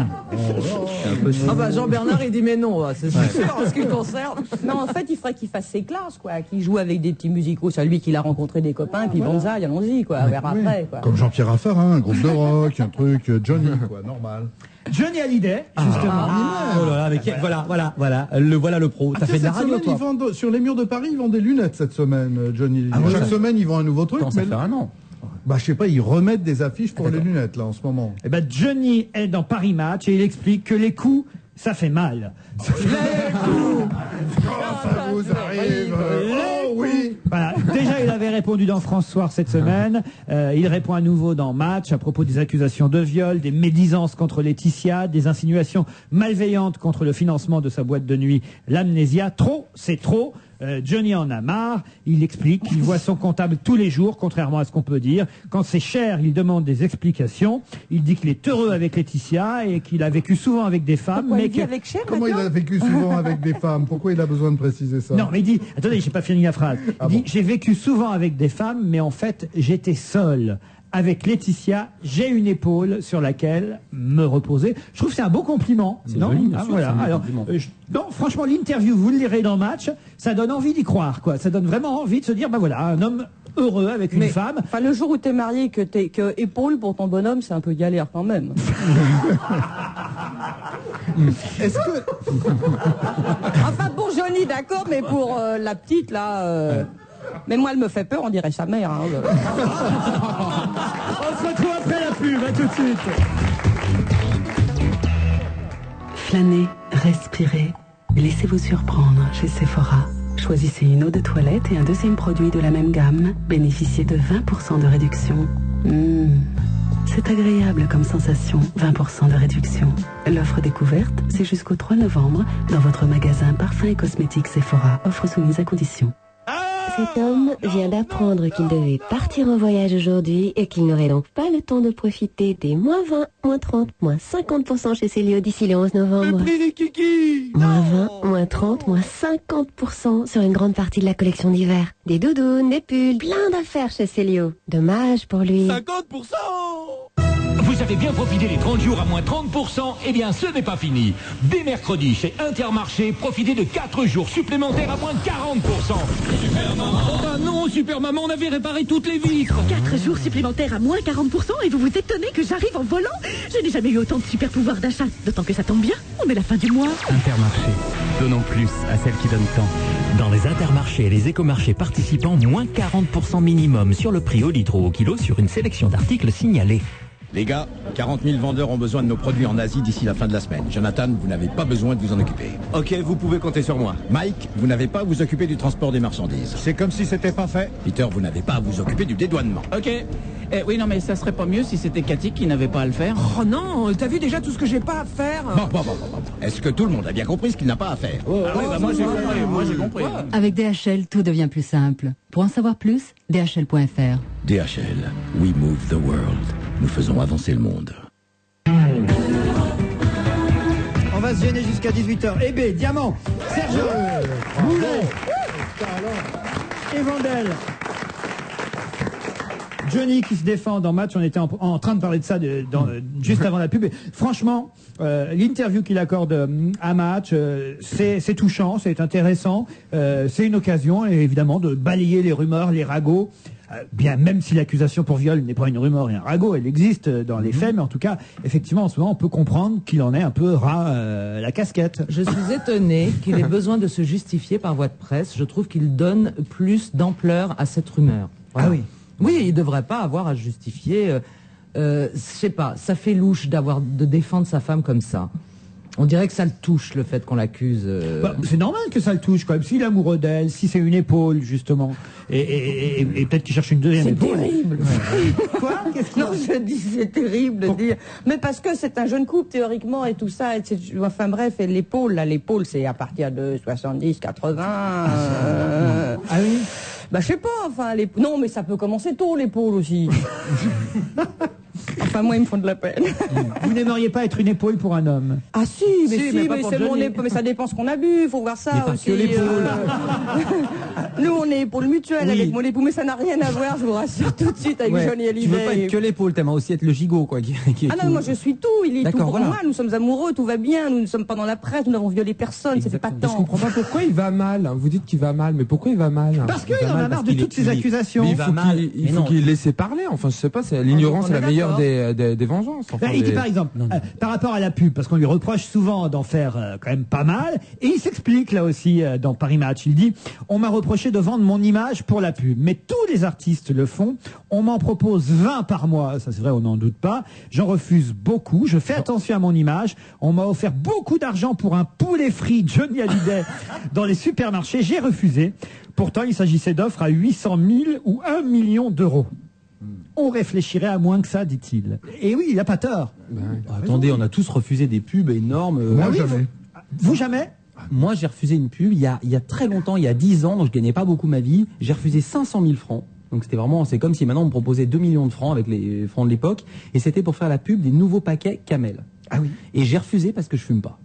Ah bah Jean Jean-Bernard, il dit mais non, c'est sûr en ce qui le concerne. Non, en fait, il faudrait qu'il fasse ses classes, quoi. Qu'il joue avec des petits musicaux. C'est lui qui a rencontré des copains, puis bonsaï, allons-y, quoi. On verra après, quoi. Comme Jean-Pierre Raffarin, un groupe de rock, un truc, Johnny, quoi, normal. Johnny Hallyday, justement. Oh là là, avec voilà le pro. T'as fait de la Cette radio, semaine, toi. ils vendent, sur les murs de Paris, ils vendent des lunettes cette semaine, Johnny. Ah ouais, Chaque ça- semaine, ils vendent un nouveau truc. Comment ça fait un an? Bah, je sais pas, ils remettent des affiches pour les lunettes, là, en ce moment. Eh ben, Johnny est dans Paris Match et il explique que les coups, ça fait mal. Quand ça vous arrive, oh oui. Voilà. Déjà, il avait répondu dans France Soir cette semaine. Il répond à nouveau dans Match à propos des accusations de viol, des médisances contre Laetitia, des insinuations malveillantes contre le financement de sa boîte de nuit, l'Amnésia. Trop, c'est trop. Johnny en a marre. Il explique qu'il voit son comptable tous les jours, contrairement à ce qu'on peut dire. Quand c'est cher, il demande des explications. Il dit qu'il est heureux avec Laetitia et qu'il a vécu souvent avec des femmes. Pourquoi mais il vit avec Cher Comment il a vécu souvent avec des femmes? Pourquoi il a besoin de préciser ça? Non, mais il dit, attendez, j'ai pas fini la phrase. Il dit, j'ai vécu souvent avec des femmes, mais en fait, j'étais seul. Avec Laetitia, j'ai une épaule sur laquelle me reposer. Je trouve que c'est un beau compliment. C'est Non, joli, bien sûr, voilà. c'est un Alors, compliment. non, franchement, l'interview, vous le lirez dans Match, ça donne envie d'y croire, quoi. Ça donne vraiment envie de se dire, bah voilà, un homme heureux avec une femme. Enfin, le jour où t'es marié, que épaule pour ton bonhomme, c'est un peu galère quand même. Est-ce que... Enfin, pour Johnny, d'accord, mais pour la petite, là... Mais moi, elle me fait peur, on dirait sa mère. Hein. On se retrouve après la pub, à tout de suite. Flânez, respirez, laissez-vous surprendre chez Sephora. Choisissez une eau de toilette et un deuxième produit de la même gamme. Bénéficiez de 20% de réduction. C'est agréable comme sensation, 20% de réduction. L'offre découverte, c'est jusqu'au 3 novembre dans votre magasin Parfums et Cosmétiques Sephora. Offre soumise à condition. Cet homme vient d'apprendre qu'il devait partir en voyage aujourd'hui et qu'il n'aurait donc pas le temps de profiter des moins 20, moins 30, moins 50% chez Célio d'ici le 11 novembre. Moins 20, moins 30, moins 50% sur une grande partie de la collection d'hiver. Des doudounes, des pulls, plein d'affaires chez Célio. Dommage pour lui. 50%. Vous avez bien profité des 30 jours à moins 30%? Eh bien, ce n'est pas fini. Dès mercredi, chez Intermarché, profitez de 4 jours supplémentaires à moins 40%. Super Maman. Ah non, Super Maman, on avait réparé toutes les vitres. 4 jours supplémentaires à moins 40% et vous vous étonnez que j'arrive en volant? Je n'ai jamais eu autant de super pouvoir d'achat. D'autant que ça tombe bien, on est la fin du mois. Intermarché. Donnons plus à celles qui donnent tant. Dans les intermarchés et les écomarchés participants, moins 40% minimum sur le prix au litre ou au kilo sur une sélection d'articles signalés. Les gars, 40 000 vendeurs ont besoin de nos produits en Asie d'ici la fin de la semaine. Jonathan, vous n'avez pas besoin de vous en occuper. Ok, vous pouvez compter sur moi. Mike, vous n'avez pas à vous occuper du transport des marchandises. C'est comme si c'était pas fait. Peter, vous n'avez pas à vous occuper du dédouanement. Ok. Oui, non, mais ça serait pas mieux si c'était Cathy qui n'avait pas à le faire. Oh non, t'as vu déjà tout ce que j'ai pas à faire? Bon. Est-ce que tout le monde a bien compris ce qu'il n'a pas à faire? Moi j'ai compris. Avec DHL, tout devient plus simple. Pour en savoir plus, DHL.fr. DHL, we move the world. Nous faisons avancer le monde. On va se gêner jusqu'à 18h. Hébé, Diamant, Serge, Boulet, et Vandel. Johnny qui se défend dans Match, on était en train de parler de ça juste avant la pub. Et franchement, l'interview qu'il accorde à Match, c'est touchant, c'est intéressant, c'est une occasion évidemment de balayer les rumeurs, les ragots. Bien, même si l'accusation pour viol n'est pas une rumeur et un ragot, elle existe dans les faits, mais en tout cas, effectivement, en ce moment, on peut comprendre qu'il en est un peu ras la casquette. Je suis étonné qu'il ait besoin de se justifier par voie de presse. Je trouve qu'il donne plus d'ampleur à cette rumeur. Voilà. Ah oui. Oui, il devrait pas avoir à justifier. Je sais pas, ça fait louche de défendre sa femme comme ça. On dirait que ça le touche, le fait qu'on l'accuse. C'est normal que ça le touche, quand même. S'il est amoureux d'elle, si c'est une épaule, justement, et peut-être qu'il cherche une deuxième épaule. C'est terrible. Quoi? Non, je dis c'est terrible de dire. Mais parce que c'est un jeune couple, théoriquement, et tout ça. Enfin bref, et l'épaule, c'est à partir de 70, 80. Ah oui? Bah je sais pas, enfin, non, mais ça peut commencer tôt, l'épaule aussi. Enfin, moi, ils me font de la peine. Vous n'aimeriez pas être une épaule pour un homme? Ah si, mais pas pour c'est mon Johnny. épaule, mais ça dépend ce qu'on a bu, il faut voir ça Mais pas aussi. que l'épaule. Nous, on est épaule mutuelle Oui. avec mon époux, mais ça n'a rien à voir, je vous rassure tout de suite, avec Ouais. Johnny Tu veux pas Hallyday. être que l'épaule, t'aimes aussi être le gigot, quoi. Ah non, moi je suis tout, il est tout D'accord, pour voilà. moi, nous sommes amoureux, tout va bien, nous ne sommes pas dans la presse, nous n'avons violé personne, c'était pas Je tant. comprends pas pourquoi il va mal. Vous dites qu'il va mal, mais pourquoi il va mal? Parce qu'il en a marre de toutes ces accusations. Mais il Il va faut mal. qu'il Mais faut non. qu'il laisse parler. Enfin, je sais pas, l'ignorance on est la est meilleure d'accord. des vengeances. Enfin, Il dit des- par exemple, par rapport à la pub, parce qu'on lui reproche souvent d'en faire quand même pas mal, et il s'explique là aussi dans Paris Match. Il dit, on m'a reproché de vendre mon image pour la pub, mais tous les artistes le font. On m'en propose 20 par mois, ça c'est vrai, on n'en doute pas. J'en refuse beaucoup, je fais attention à mon image. On m'a offert beaucoup d'argent pour un poulet frit Johnny Hallyday dans les supermarchés, j'ai refusé. Pourtant, il s'agissait d'offres à 800 000 ou 1 million d'euros. On réfléchirait à moins que ça, dit-il. Et oui, il n'a pas tort. Attendez, on a tous refusé des pubs énormes. Moi, jamais. Vous jamais? Moi, j'ai refusé une pub il y a très longtemps, il y a 10 ans, donc je gagnais pas beaucoup ma vie. J'ai refusé 500 000 francs. Donc c'était vraiment, c'est comme si maintenant on me proposait 2 millions de francs avec les francs de l'époque. Et c'était pour faire la pub des nouveaux paquets Camel. Ah oui. Et j'ai refusé parce que je fume pas.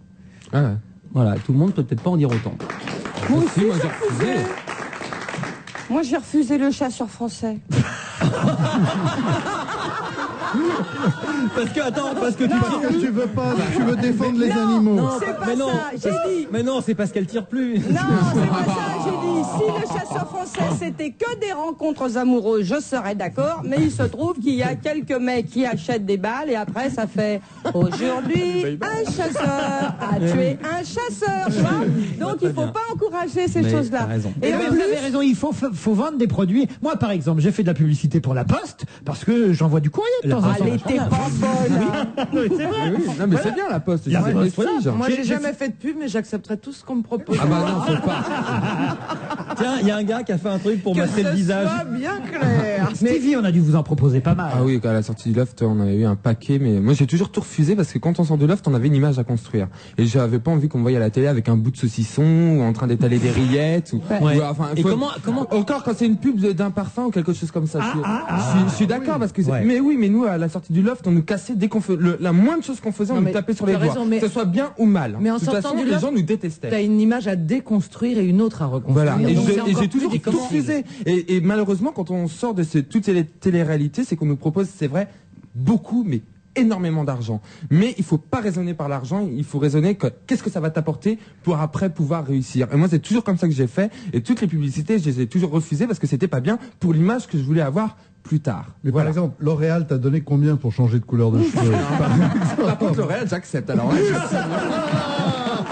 Ah ouais. Voilà, tout le monde peut peut-être pas en dire autant. Moi Si, aussi, moi, j'ai j'ai refusé. Moi, j'ai refusé le chasseur français. Parce que, attends, parce que Parce que tu veux pas, tu veux défendre les animaux. Non, c'est pas mais non, ça, j'ai dit. Mais non, c'est parce qu'elle tire plus. Non, c'est pas ça, j'ai dit. Si le chasseur français c'était que des rencontres amoureuses, je serais d'accord, mais il se trouve qu'il y a quelques mecs qui achètent des balles et après ça fait aujourd'hui un chasseur a tué un chasseur, tu vois. Donc il faut pas encourager ces Mais choses-là. t'as raison. Et Et en vous plus, avez raison, il faut vendre des produits. Moi, par exemple, j'ai fait de la publicité pour la Poste parce que j'envoie du courrier de temps en temps. elle était pas bonne. hein. Oui, c'est vrai. Oui, non, mais c'est bien la poste. La c'est Poste, prestige. Moi, J'ai j'ai jamais fait de pub, mais j'accepterai tout ce qu'on me propose. Ah bah non, faut pas. Tiens, il y a un gars qui a fait un truc pour Que masser le ce visage. soit bien clair. Stevie, on a dû vous en proposer pas mal. Ah oui, à la sortie du loft, on avait eu un paquet, mais moi j'ai toujours tout refusé parce que quand on sort du loft, on avait une image à construire. Et j'avais pas envie qu'on me voie à la télé avec un bout de saucisson ou en train d'étaler des rillettes. Ouais. Enfin, Et comment encore quand c'est une pub d'un parfum ou quelque chose comme ça. Je suis d'accord parce que. Ouais. Mais oui, mais nous à la sortie du loft, on nous cassait dès qu'on fait la moindre chose qu'on faisait, Non, on nous mais tapait sur tu les as doigts. raison, mais- Que ce soit bien ou mal. Mais en de toute sortant façon, du les loft, gens nous détestaient. T'as une image à déconstruire et une autre à reconstruire. Voilà, et Donc, c'est j'ai encore toujours plus tout difficile. refusé. Et malheureusement, quand on sort de toutes ces téléréalités, c'est qu'on nous propose, c'est vrai, beaucoup, mais énormément d'argent. Mais il faut pas raisonner par l'argent, il faut raisonner que qu'est-ce que ça va t'apporter pour après pouvoir réussir. Et moi, c'est toujours comme ça que j'ai fait. Et toutes les publicités, je les ai toujours refusées parce que c'était pas bien pour l'image que je voulais avoir plus tard. Mais Voilà. par exemple, L'Oréal t'a donné combien pour changer de couleur de cheveux? Par contre, L'Oréal, j'accepte. Alors,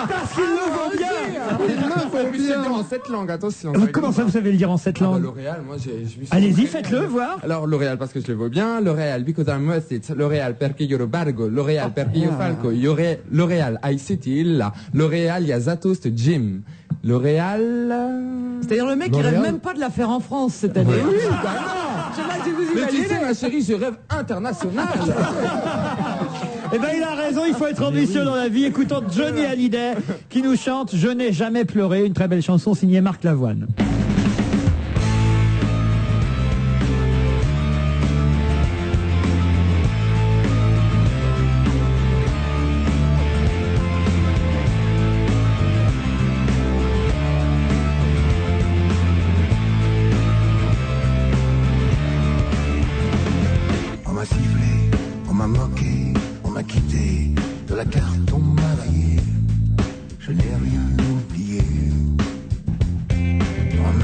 Parce qu'il le vaut bien. il faut bien en 7 langues, attention. Comment ça, vous savez le dire en 7 langues? L'Oréal, moi, je me suis Allez-y, entraîné. faites-le, voir. Alors, L'Oréal, parce que je le vois bien. L'Oréal, because I'm worth it. L'Oréal, perché io lo bargo. L'Oréal, perché io falco. L'Oréal, I city là. L'Oréal, il y a Zatost Jim. L'Oréal... C'est-à-dire le mec, il rêve même pas de la faire en France cette année. Oui, Je sais pas si vous mais tu imaginez. sais, ma chérie, je rêve international. Eh ben, il a raison, il faut être ambitieux dans la vie. Écoutons Johnny Hallyday qui nous chante Je n'ai jamais pleuré, une très belle chanson signée Marc Lavoine. On m'a sifflé, on m'a moqué, on m'a quitté, de la carte on m'a rayé, je n'ai rien oublié. On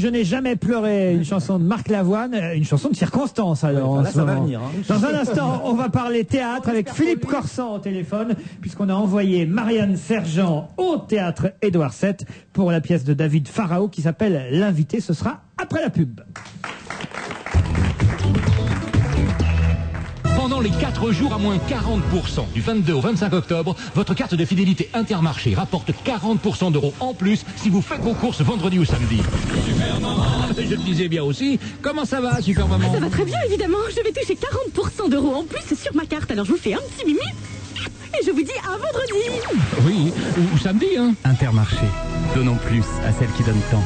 Je n'ai jamais pleuré, une chanson de Marc Lavoine, une chanson de circonstance alors. Ouais, en là, ce ça va moment. venir, hein. Dans un instant, on va parler théâtre avec Philippe Corsan au téléphone, puisqu'on a envoyé Marianne Sergent au théâtre Édouard VII pour la pièce de David Pharaon qui s'appelle L'invité. Ce sera après la pub. Pendant les 4 jours à moins 40%, du 22 au 25 octobre, votre carte de fidélité Intermarché rapporte 40% d'euros en plus si vous faites vos courses vendredi ou samedi. Super maman, je le disais bien aussi. Comment ça va, super maman? Ça va très bien, évidemment. Je vais toucher 40% d'euros en plus sur ma carte. Alors je vous fais un petit mimi. Et je vous dis à vendredi. Oui, ou samedi, hein. Intermarché. Donnons plus à celles qui donnent tant.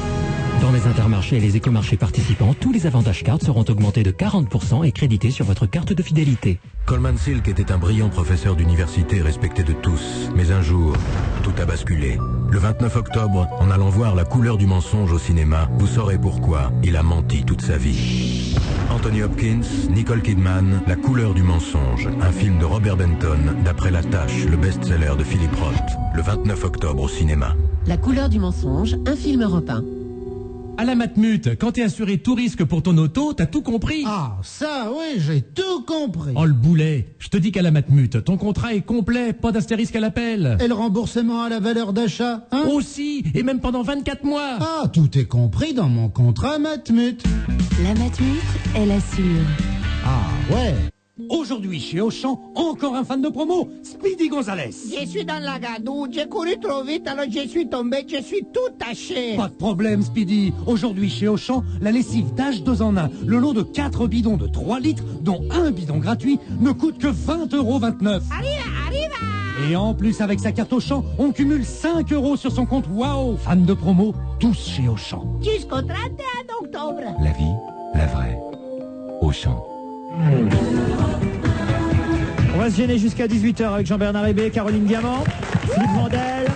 Dans les intermarchés et les écomarchés participants, tous les avantages cartes seront augmentés de 40% et crédités sur votre carte de fidélité. Coleman Silk était un brillant professeur d'université respecté de tous. Mais un jour, tout a basculé. Le 29 octobre, en allant voir La couleur du mensonge au cinéma, vous saurez pourquoi il a menti toute sa vie. Anthony Hopkins, Nicole Kidman, La couleur du mensonge, un film de Robert Benton, d'après La Tâche, le best-seller de Philip Roth. Le 29 octobre au cinéma. La couleur du mensonge, un film européen. À la Matmut, quand t'es assuré tout risque pour ton auto, t'as tout compris. Ah, ça, oui, j'ai tout compris. Oh, le boulet. Je te dis qu'à la Matmut, ton contrat est complet, pas d'astérisque à l'appel. Et le remboursement à la valeur d'achat, hein? Aussi, et même pendant 24 mois. Ah, tout est compris dans mon contrat Matmut. La Matmut, elle assure. Ah, ouais. Aujourd'hui, chez Auchan, encore un fan de promo, Speedy Gonzalez. Je suis dans la gadoue, j'ai couru trop vite, alors je suis tombé, je suis tout taché. Pas de problème, Speedy. Aujourd'hui, chez Auchan, la lessive Dash 2 en 1, le lot de 4 bidons de 3 litres, dont un bidon gratuit, ne coûte que 20,29 €. Arriva. Et en plus, avec sa carte Auchan, on cumule 5 € sur son compte. Waouh! Fan de promo, tous chez Auchan. Jusqu'au 31 octobre. La vie, la vraie. Auchan. On va se gêner jusqu'à 18h avec Jean-Bernard Hébé, Caroline Diamant, Philippe Vandel,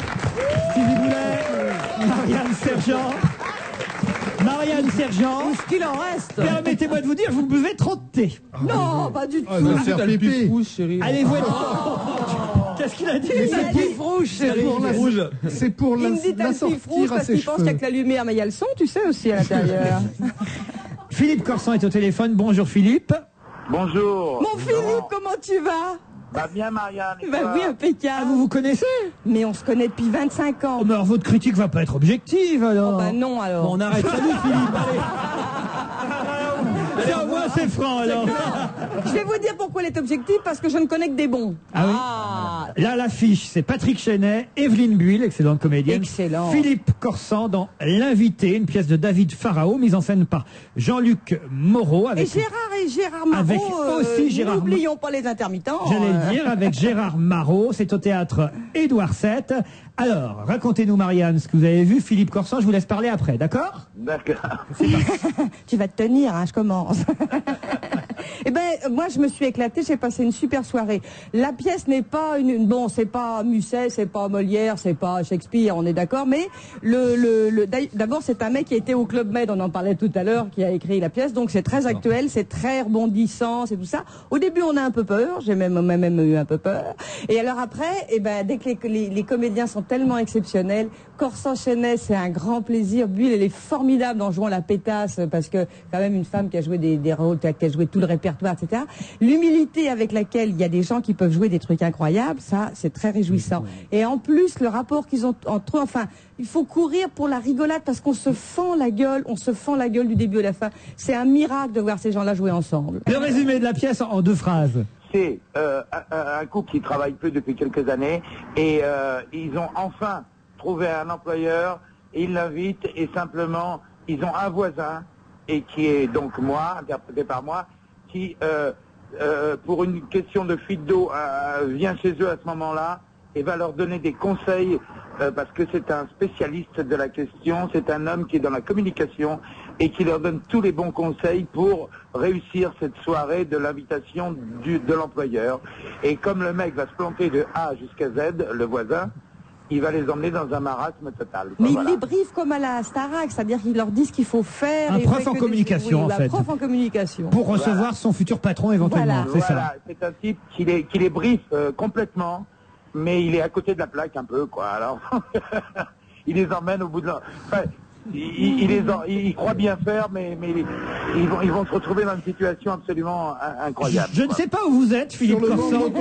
Stevie Boulet, Marianne Sergent. Marianne Sergent. Où est-ce qu'il en reste? Permettez-moi de vous dire, vous buvez trop de thé. Non, pas du tout. Faire pipi. Allez, voilà. Qu'est-ce qu'il a dit? C'est pif rouge, chérie. C'est pour Il me dit t'as la le pif rouge sortir à parce ses qu'il pense qu'il y a cheveux. que la lumière, mais il y a le son, tu sais, aussi à l'intérieur. Philippe Corsan est au téléphone. Bonjour Philippe. Bonjour. Mon Philippe, comment tu vas? Bah bien Marianne. Bah oui, impeccable. Vous vous connaissez? Mais on se connaît depuis 25 ans. Oh, mais alors votre critique va pas être objective alors. Oh, bah non alors. Bon, on arrête. Salut Philippe, allez. Tiens, moi c'est franc alors. Je vais vous dire pourquoi elle est objective, parce que je ne connais que des bons. Ah oui. Là, l'affiche, c'est Patrick Chenet, Evelyne Buil, excellente comédienne. Excellent. Philippe Corsan dans L'invité, une pièce de David Pharaon, mise en scène par Jean-Luc Moreau. Avec Et Gérard Marot. Avec aussi Gérard N'oublions pas les intermittents. J'allais le dire, avec Gérard Marot. C'est au théâtre Édouard VII. Alors, racontez-nous, Marianne, ce que vous avez vu. Philippe Corsan, je vous laisse parler après, d'accord? D'accord. Tu vas te tenir, hein, je commence. Eh ben, moi, je me suis éclatée, j'ai passé une super soirée. La pièce n'est pas bon, c'est pas Musset, c'est pas Molière, c'est pas Shakespeare, on est d'accord, mais d'abord, c'est un mec qui était au Club Med, on en parlait tout à l'heure, qui a écrit la pièce, donc c'est très actuel, c'est très rebondissant, c'est tout ça. Au début, on a un peu peur, j'ai même eu un peu peur. Et alors après, eh ben, dès que les comédiens sont tellement exceptionnels, Corsan Chenet, c'est un grand plaisir. Buil, elle est formidable en jouant la pétasse, parce que quand même une femme qui a joué des rôles, qui a joué tout le répertoire, etc. L'humilité avec laquelle il y a des gens qui peuvent jouer des trucs incroyables, ça, c'est très réjouissant. Et en plus, le rapport qu'ils ont entre eux, enfin, il faut courir pour la rigolade, parce qu'on se fend la gueule, du début à la fin. C'est un miracle de voir ces gens-là jouer ensemble. Le résumé de la pièce en 2 phrases. C'est un couple qui travaille peu depuis quelques années et ils ont enfin trouvé un employeur, et ils l'invitent, et simplement ils ont un voisin, et qui est donc moi, interprété par moi, qui pour une question de fuite d'eau vient chez eux à ce moment-là et va leur donner des conseils, parce que c'est un spécialiste de la question, c'est un homme qui est dans la communication et qui leur donne tous les bons conseils pour réussir cette soirée de l'invitation de l'employeur. Et comme le mec va se planter de A jusqu'à Z, le voisin, il va les emmener dans un marasme total. Mais voilà. il les briefe comme à la Starac, c'est-à-dire qu'il leur dit ce qu'il faut faire. Un prof en communication, en fait. Un prof en communication. Pour recevoir son futur patron éventuellement, c'est ça. C'est un type qui les briefe complètement, mais il est à côté de la plaque un peu, quoi. Alors, il les emmène au bout de leur... Enfin, ils croient bien faire, mais ils vont se retrouver dans une situation absolument incroyable. Je ne sais pas où vous êtes, Philippe Corsan,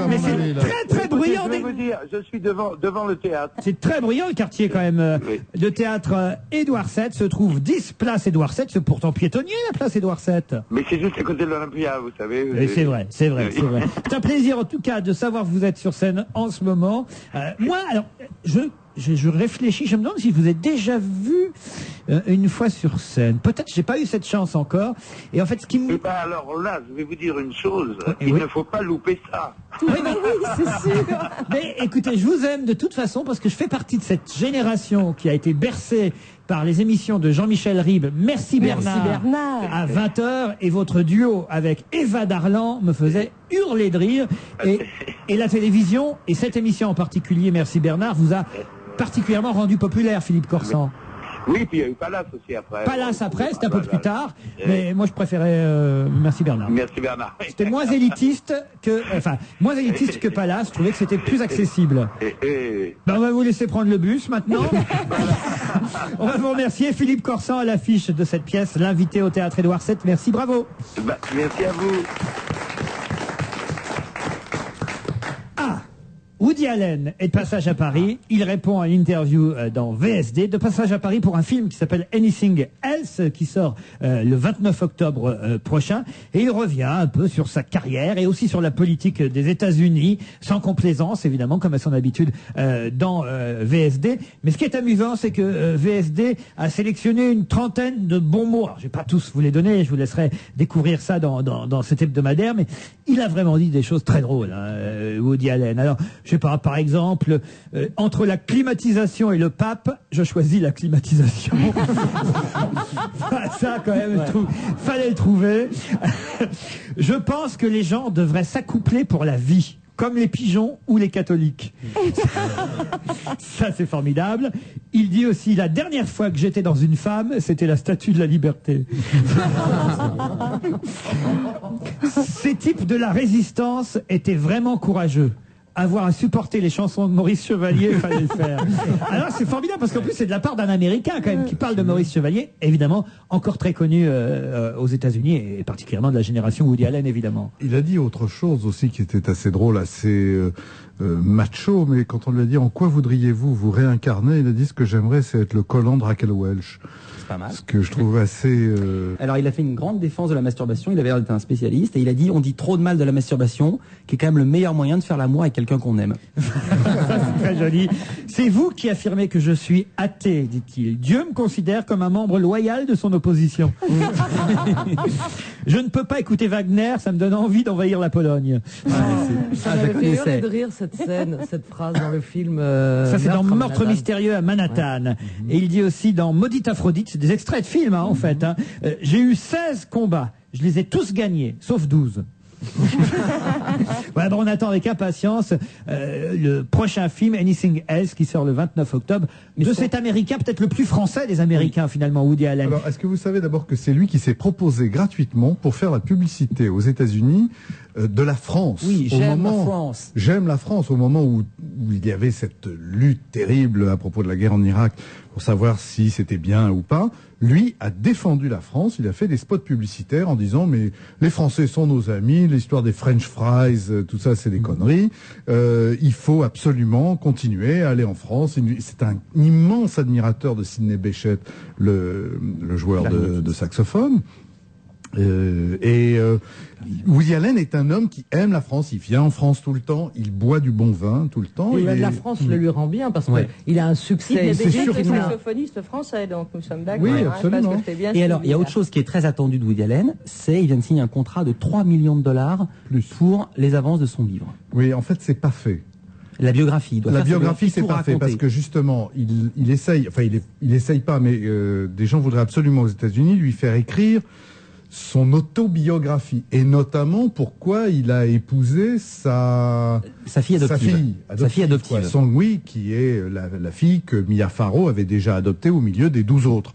mais c'est très bruyant. Je vais vous dire, je suis devant le théâtre. C'est très bruyant le quartier quand même. Le théâtre Édouard VII se trouve 10 place Édouard VII, c'est pourtant piétonnier la place Édouard VII. Mais c'est juste à côté de l'Olympia, vous savez. Et c'est vrai. C'est un plaisir en tout cas de savoir que vous êtes sur scène en ce moment. Moi, alors, je réfléchis, je me demande si vous êtes déjà vu une fois sur scène. Peut-être, j'ai pas eu cette chance encore. Et en fait, ce qui me... alors là, je vais vous dire une chose. Il ne faut pas louper ça. Oui, c'est sûr. Mais écoutez, je vous aime de toute façon parce que je fais partie de cette génération qui a été bercée par les émissions de Jean-Michel Ribes. Merci Bernard. À 20h. Et votre duo avec Eva Darlan me faisait hurler de rire. Et la télévision, et cette émission en particulier, Merci Bernard, vous a particulièrement rendu populaire, Philippe Corsan. Oui, puis il y a eu Palace aussi après. Palace après, c'est un peu plus tard, mais moi je préférais Merci Bernard. Merci Bernard. C'était moins élitiste que Palace, je trouvais que c'était plus accessible. Ben, on va vous laisser prendre le bus maintenant. On va vous remercier, Philippe Corsan à l'affiche de cette pièce, l'invité au théâtre Édouard VII. Merci, bravo. Merci à vous. Woody Allen est de passage à Paris. Il répond à une interview dans VSD, de passage à Paris pour un film qui s'appelle Anything Else, qui sort le 29 octobre prochain. Et il revient un peu sur sa carrière et aussi sur la politique des États-Unis, sans complaisance évidemment, comme à son habitude dans VSD. Mais ce qui est amusant, c'est que VSD a sélectionné une trentaine de bons mots. Alors, je vais pas tous vous les donner, je vous laisserai découvrir ça dans cet hebdomadaire, mais il a vraiment dit des choses très drôles, Woody Allen. Alors, je sais pas, par exemple, entre la climatisation et le pape, je choisis la climatisation. Ça, quand même, fallait le trouver. Je pense que les gens devraient s'accoupler pour la vie, comme les pigeons ou les catholiques. Ça, c'est formidable. Il dit aussi, la dernière fois que j'étais dans une femme, c'était la Statue de la Liberté. Ces types de la résistance étaient vraiment courageux. Avoir à supporter les chansons de Maurice Chevalier, il fallait le faire. Alors c'est formidable parce qu'en plus c'est de la part d'un Américain quand même qui parle de Maurice Chevalier, évidemment encore très connu aux États-Unis et particulièrement de la génération Woody Allen évidemment. Il a dit autre chose aussi qui était assez drôle, assez macho, mais quand on lui a dit en quoi voudriez-vous vous réincarner, il a dit ce que j'aimerais c'est être le collant de Raquel Welch. C'est pas mal. Ce que je trouve assez... Alors il a fait une grande défense de la masturbation, il avait l'air d'être un spécialiste, et il a dit on dit trop de mal de la masturbation, qui est quand même le meilleur moyen de faire l'amour avec quelqu'un qu'on aime. Ça, c'est très joli. C'est vous qui affirmez que je suis athée, dit-il. Dieu me considère comme un membre loyal de son opposition. Je ne peux pas écouter Wagner, ça me donne envie d'envahir la Pologne. Ça m'avait fait hurler de rire cette scène, cette phrase dans le film. Ça c'est dans Meurtre mystérieux à Manhattan. Ouais. Et il dit aussi dans Maudite Aphrodite, c'est des extraits de films en fait. J'ai eu 16 combats, je les ai tous gagnés, sauf 12. Voilà, bon, on attend avec impatience le prochain film Anything Else qui sort le 29 octobre de cet Américain, peut-être le plus français des Américains finalement, Woody Allen. Alors, est-ce que vous savez d'abord que c'est lui qui s'est proposé gratuitement pour faire la publicité aux États-Unis de la France? Oui, j'aime la France. J'aime la France au moment où il y avait cette lutte terrible à propos de la guerre en Irak pour savoir si c'était bien ou pas. Lui a défendu la France, il a fait des spots publicitaires en disant mais les Français sont nos amis, l'histoire des French fries, tout ça c'est des conneries, il faut absolument continuer à aller en France. C'est un immense admirateur de Sidney Bechet, le joueur de saxophone. Woody Allen est un homme qui aime la France, il vient en France tout le temps, il boit du bon vin tout le temps. Et la France le lui rend bien parce qu'il a un succès. C'est sûr. Le saxophoniste français, donc nous sommes d'accord. Oui, absolument. Et alors, il y a autre chose qui est très attendu de Woody Allen, c'est il vient de signer un contrat de 3 millions de dollars pour les avances de son livre. Oui, en fait, c'est pas fait. La biographie. La biographie, c'est pas fait parce que justement, il essaye, enfin, il essaye pas, mais des gens voudraient absolument aux États-Unis lui faire écrire son autobiographie et notamment pourquoi il a épousé sa fille adoptive. Song-Hui, qui est la fille que Mia Farrow avait déjà adoptée au milieu des 12 autres.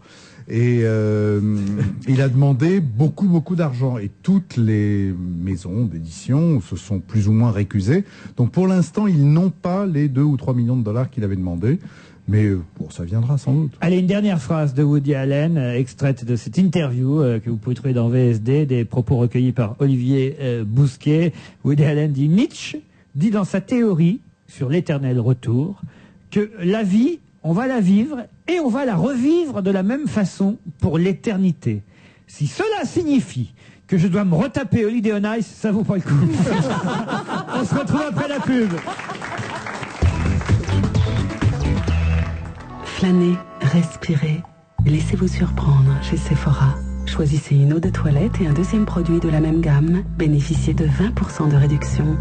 Et il a demandé beaucoup d'argent et toutes les maisons d'édition se sont plus ou moins récusées. Donc pour l'instant, ils n'ont pas les 2 ou 3 millions de dollars qu'il avait demandé. Mais bon, ça viendra sans doute. Allez, une dernière phrase de Woody Allen, extraite de cette interview que vous pouvez trouver dans VSD, des propos recueillis par Olivier Bousquet. Woody Allen dit: Nietzsche dit dans sa théorie sur l'éternel retour que la vie, on va la vivre et on va la revivre de la même façon pour l'éternité. Si cela signifie que je dois me retaper Holiday on Ice, ça vaut pas le coup. On se retrouve après la pub. Flânez, respirez, laissez-vous surprendre chez Sephora. Choisissez une eau de toilette et un deuxième produit de la même gamme. Bénéficiez de 20% de réduction.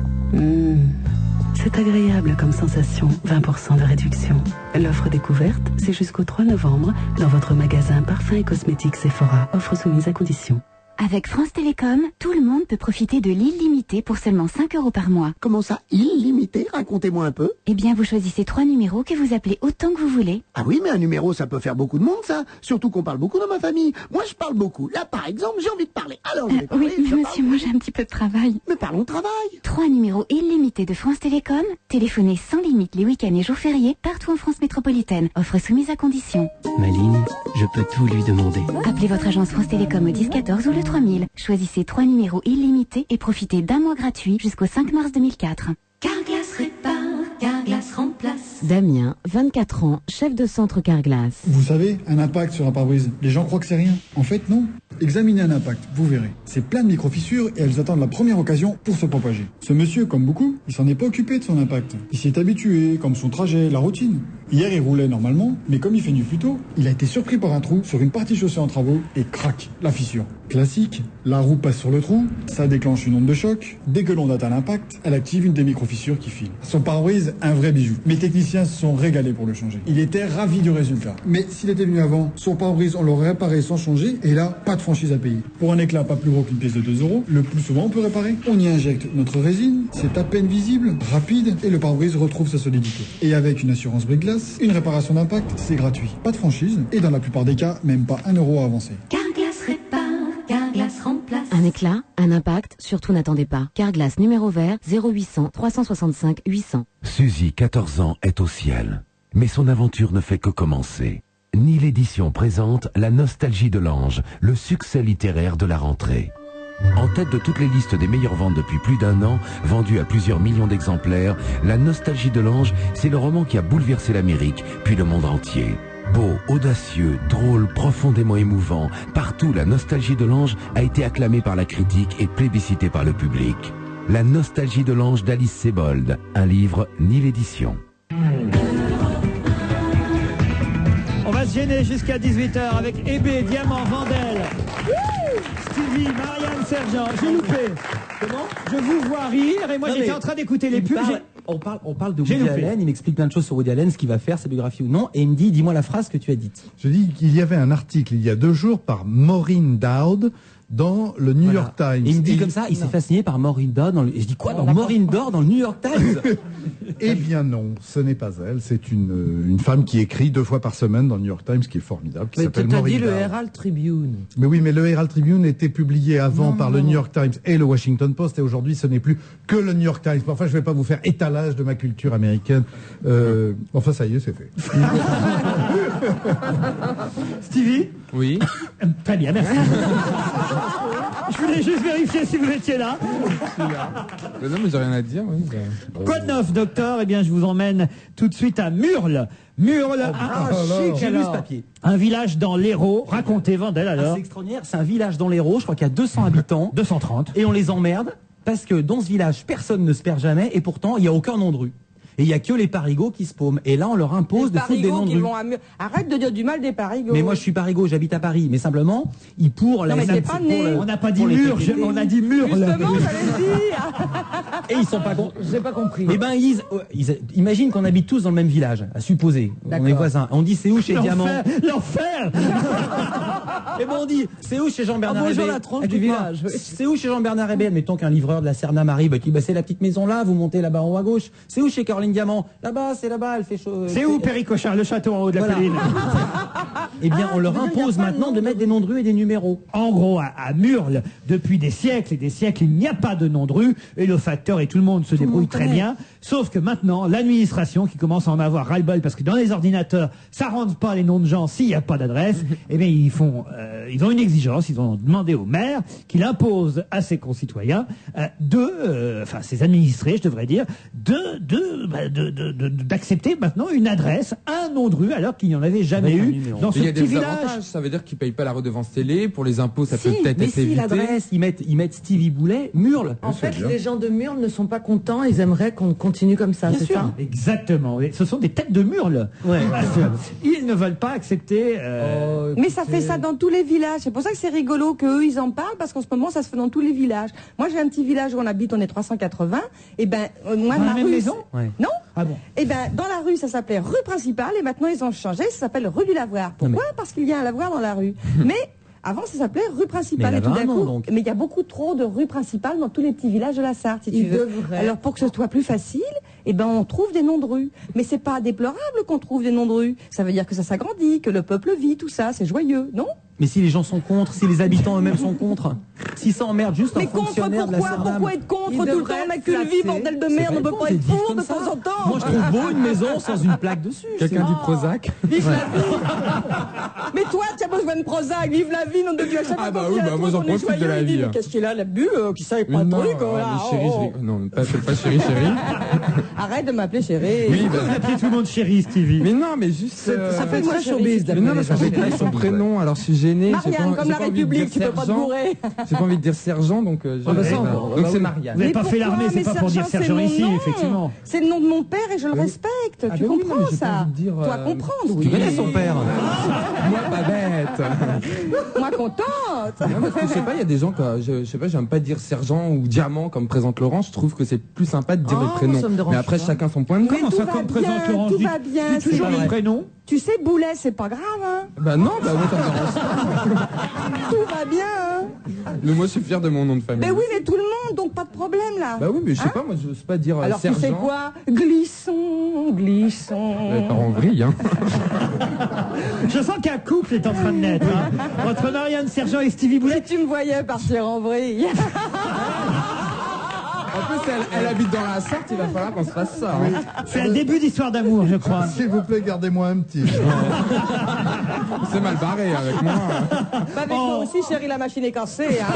C'est agréable comme sensation, 20% de réduction. L'offre découverte, c'est jusqu'au 3 novembre dans votre magasin Parfums et Cosmétiques Sephora. Offre soumise à condition. Avec France Télécom, tout le monde peut profiter de l'illimité pour seulement 5 € par mois. Comment ça, illimité? Racontez-moi un peu. Eh bien, vous choisissez 3 numéros que vous appelez autant que vous voulez. Ah oui, mais un numéro, ça peut faire beaucoup de monde, ça. Surtout qu'on parle beaucoup dans ma famille. Moi, je parle beaucoup. Là, par exemple, j'ai envie de parler. Alors, je vais parler. Oui, mais monsieur, moi j'ai un petit peu de travail. Mais parlons travail. 3 numéros illimités de France Télécom. Téléphonez sans limite les week-ends et jours fériés partout en France métropolitaine. Offre soumise à condition. Ma ligne, je peux tout lui demander. Appelez votre agence France Télécom au 1014 ou le 3000. Choisissez 3 numéros illimités et profitez d'un mois gratuit jusqu'au 5 mars 2004. Carglass répare, Carglass remplace. Damien, 24 ans, chef de centre Carglass. Vous savez, un impact sur un pare-brise, les gens croient que c'est rien. En fait, non. Examinez un impact, vous verrez. C'est plein de micro-fissures et elles attendent la première occasion pour se propager. Ce monsieur, comme beaucoup, il s'en est pas occupé de son impact. Il s'y est habitué, comme son trajet, la routine. Hier, il roulait normalement, mais comme il fait nuit plus tôt, il a été surpris par un trou sur une partie chaussée en travaux et crac, la fissure. Classique, la roue passe sur le trou, ça déclenche une onde de choc. Dès que l'onde atteint l'impact, elle active une des micro-fissures qui file. Son pare-brise, un vrai bijou. Mes techniciens se sont régalés pour le changer. Il était ravi du résultat. Mais s'il était venu avant, son pare-brise, on l'aurait réparé sans changer, et là, pas de franchise à payer. Pour un éclat pas plus gros qu'une pièce de 2 €, le plus souvent on peut réparer. On y injecte notre résine, c'est à peine visible, rapide, et le pare-brise retrouve sa solidité. Et avec une assurance brique-glace, une réparation d'impact, c'est gratuit. Pas de franchise, et dans la plupart des cas, même pas 1 € à avancer. Carglass répare, Carglass remplace. Un éclat, un impact, surtout n'attendez pas. Carglass numéro vert, 0800 365 800. Suzy, 14 ans, est au ciel. Mais son aventure ne fait que commencer. Ni l'édition présente La Nostalgie de l'Ange, le succès littéraire de la rentrée. En tête de toutes les listes des meilleures ventes depuis plus d'1 an, vendu à plusieurs millions d'exemplaires, La Nostalgie de l'Ange, c'est le roman qui a bouleversé l'Amérique, puis le monde entier. Beau, audacieux, drôle, profondément émouvant, partout La Nostalgie de l'Ange a été acclamée par la critique et plébiscitée par le public. La Nostalgie de l'Ange d'Alice Sebold, un livre, ni l'édition. On va se gêner jusqu'à 18h avec Hébé, Diamant, Vandel, Stevie, Marianne Sergent. J'ai loupé. Comment? Je vous vois rire et moi j'étais en train d'écouter les pubs. On parle de Woody Allen, il m'explique plein de choses sur Woody Allen, ce qu'il va faire, sa biographie ou non, et il me dit, dis-moi la phrase que tu as dite. Je dis qu'il y avait un article il y a 2 jours par Maureen Dowd dans le New York Times. Et il me dit comme ça, il s'est fasciné par Maureen Dowd. Et je dis quoi, dans Maureen Dowd dans le New York Times? Eh bien non, ce n'est pas elle. C'est une femme qui écrit 2 fois par semaine dans le New York Times, qui est formidable, qui s'appelle Maureen dit Dowd. le Herald Tribune. Mais oui, mais le Herald Tribune était publié avant par le New York Times et le Washington Post, et aujourd'hui ce n'est plus que le New York Times. Enfin, je ne vais pas vous faire étalage de ma culture américaine. Enfin, ça y est, c'est fait. Stevie? Oui. Très bien, merci. Je voulais juste vérifier si vous étiez là. Mais non, mais j'ai rien à dire. Oui. Quoi de neuf, docteur? Eh bien, je vous emmène tout de suite à Murles. Murles, j'ai lu ce papier. Un village dans l'Hérault. Racontez, Vandel, alors. C'est extraordinaire, c'est un village dans l'Hérault, je crois qu'il y a 200 habitants. 230. Et on les emmerde, parce que dans ce village, personne ne se perd jamais, et pourtant, il n'y a aucun nom de rue. Et il n'y a que les parigots qui se paument. Et là, on leur impose de foutre des noms de rue. Arrête de dire du mal des parigots. Mais moi, je suis parigot, j'habite à Paris. Mais simplement, ils pour non, mais c'est pas né. On n'a pas dit mur, on a dit mur. Justement, j'allais dire. Et ils sont pas cons. J'ai pas compris. Eh ben, ils imaginent qu'on habite tous dans le même village, à supposer. On est voisins. On dit, c'est où chez Diamant? L'enfer. Et ben, on dit, c'est où chez Jean-Bernard bonjour, Hébé la tronche du village. C'est où chez Jean-Bernard Hébé? Admettons qu'un livreur de la Cernam arrive, qui dit, bah, c'est la petite maison là, vous montez là-bas en haut à gauche. C'est où chez Caroline Caroline Diamant. Là-bas, c'est là-bas, elle fait chaud. C'est où, Péricochard, le château en haut de la Voilà. colline? Eh bien, on leur impose maintenant de mettre des noms de rue et des numéros. En gros, à Murles, depuis des siècles et des siècles, il n'y a pas de nom de rue, et le facteur et tout le monde se débrouille très bien. Sauf que maintenant, l'administration, qui commence à en avoir ras-le-bol, parce que dans les ordinateurs, ça rentre pas les noms de gens s'il n'y a pas d'adresse, eh bien, ils ont une exigence, ils ont demandé au maire qu'il impose à ses concitoyens enfin, ses administrés, je devrais dire, d'accepter maintenant une adresse, un nom de rue, alors qu'il n'y en avait jamais eu dans ce Il y a petit des village. avantages, ça veut dire qu'ils payent pas la redevance télé, pour les impôts ça Si, peut peut-être mais être si, évité. l'adresse, ils mettent Stevie Boulet, Murles. En fait, les gens de Murles ne sont pas contents, ils aimeraient qu'on continue comme ça, Bien c'est sûr, ça? exactement. Oui. Ce sont des têtes de Murles. Ils ne veulent pas accepter. Mais ça fait ça dans tous les villages. C'est pour ça que c'est rigolo qu'eux, ils en parlent, parce qu'en ce moment, ça se fait dans tous les villages. Moi, j'ai un petit village où on habite, on est 380. Et ben, moi, Dans ma la même rue. maison Non. Ah bon. Et ben, dans la rue, ça s'appelait rue principale, et maintenant, ils ont changé, ça s'appelle rue du Lavoir. Pourquoi? Parce qu'il y a un lavoir dans la rue. Mais, avant, ça s'appelait rue principale. Mais Et elle tout avait d'un un nom, coup, donc. mais il y a beaucoup trop de rues principales dans tous les petits villages de la Sarthe, si tu Il veux. devrait. Alors, pour que ce soit plus facile, eh ben, on trouve des noms de rues. Mais c'est pas déplorable qu'on trouve des noms de rues. Ça veut dire que ça s'agrandit, que le peuple vit, tout ça, c'est joyeux, non? Mais si les gens sont contre, si les habitants eux-mêmes sont contre, si ça emmerde juste un Mais contre fonctionnaire de la pourquoi? Cerdame. Pourquoi être contre Il tout le devrait temps? On n'a être qu'une vie, flatté. bordel de C'est merde, on pas peut con pas de être vivre pour comme de ça. temps en temps. Moi, je trouve beau une maison sans une plaque dessus. Quelqu'un c'est- dit Prozac. Vive la vie. Mais toi, tu as besoin de Prozac, vive la vie, nom de Dieu, à chaque Ah fois bah qu'on oui, dit un bah truc, moi, j'en on est profite de joyeux, la il dit, vie, mais hein. qu'est-ce qu'il a, la bulle, qui sait pas Non, un truc, là. mais chérie, Oh. non, pas chérie. Arrête de m'appeler chérie. Oui, Vous appelez tout le monde chérie, Stevie. Mais non, mais juste. Ça fait très chérie, showbiz Mais non, d'appeler parce que j'ai pas son prénom, alors je suis gêné. j'ai Marianne, pas- comme j'ai la pas envie de République, dire tu peux pas te sergent. bourrer. J'ai pas envie de dire sergent, donc. Ah bah ça, encore. Donc Bah c'est oui. Marianne. Vous n'avez pas fait pourquoi? l'armée, c'est Mais pas pour dire sergent, sergent c'est ici, mon nom. effectivement. C'est le nom de mon père et je le respecte. Ah Tu ben oui, non, comprends mais j'ai pas ça? envie de dire, Tu dois comprendre, oui. Tu connais son père. Moi, pas bête. Moi contente. Non, parce que je sais pas, il y a des gens que je sais pas, j'aime pas dire sergent ou diamant comme présente Laurent. Je trouve que c'est plus sympa de dire le prénom. ça me dérange Mais après, pas. chacun son point de vue. Comment tout ça, va comme bien, présente Laurent? tout Dites- va bien, dites toujours c'est le vrai. prénom. Tu sais, Boulet, c'est pas grave, hein. Bah non, bah moi ça me dérange pas. Tout va bien, hein. Mais moi, je suis fier de mon nom de famille. Mais oui, mais tout le monde, donc pas de problème, là. Bah oui, mais je sais Hein? pas, moi, je sais pas dire Alors, tu sergent. sais quoi? Glissons, glissons. Ça part en vrille, hein. Je sens qu'un couple est en train de naître. Hein. Entre Marianne Sergent et Stevie Boulet. Si tu me voyais partir en vrille. En plus, elle habite dans la Sarthe, il va falloir qu'on se fasse ça. Hein. C'est un début d'histoire d'amour, je crois. S'il vous plaît, gardez-moi un petit. C'est mal barré avec moi. Bah, avec moi aussi, chérie, la machine est cassée, hein.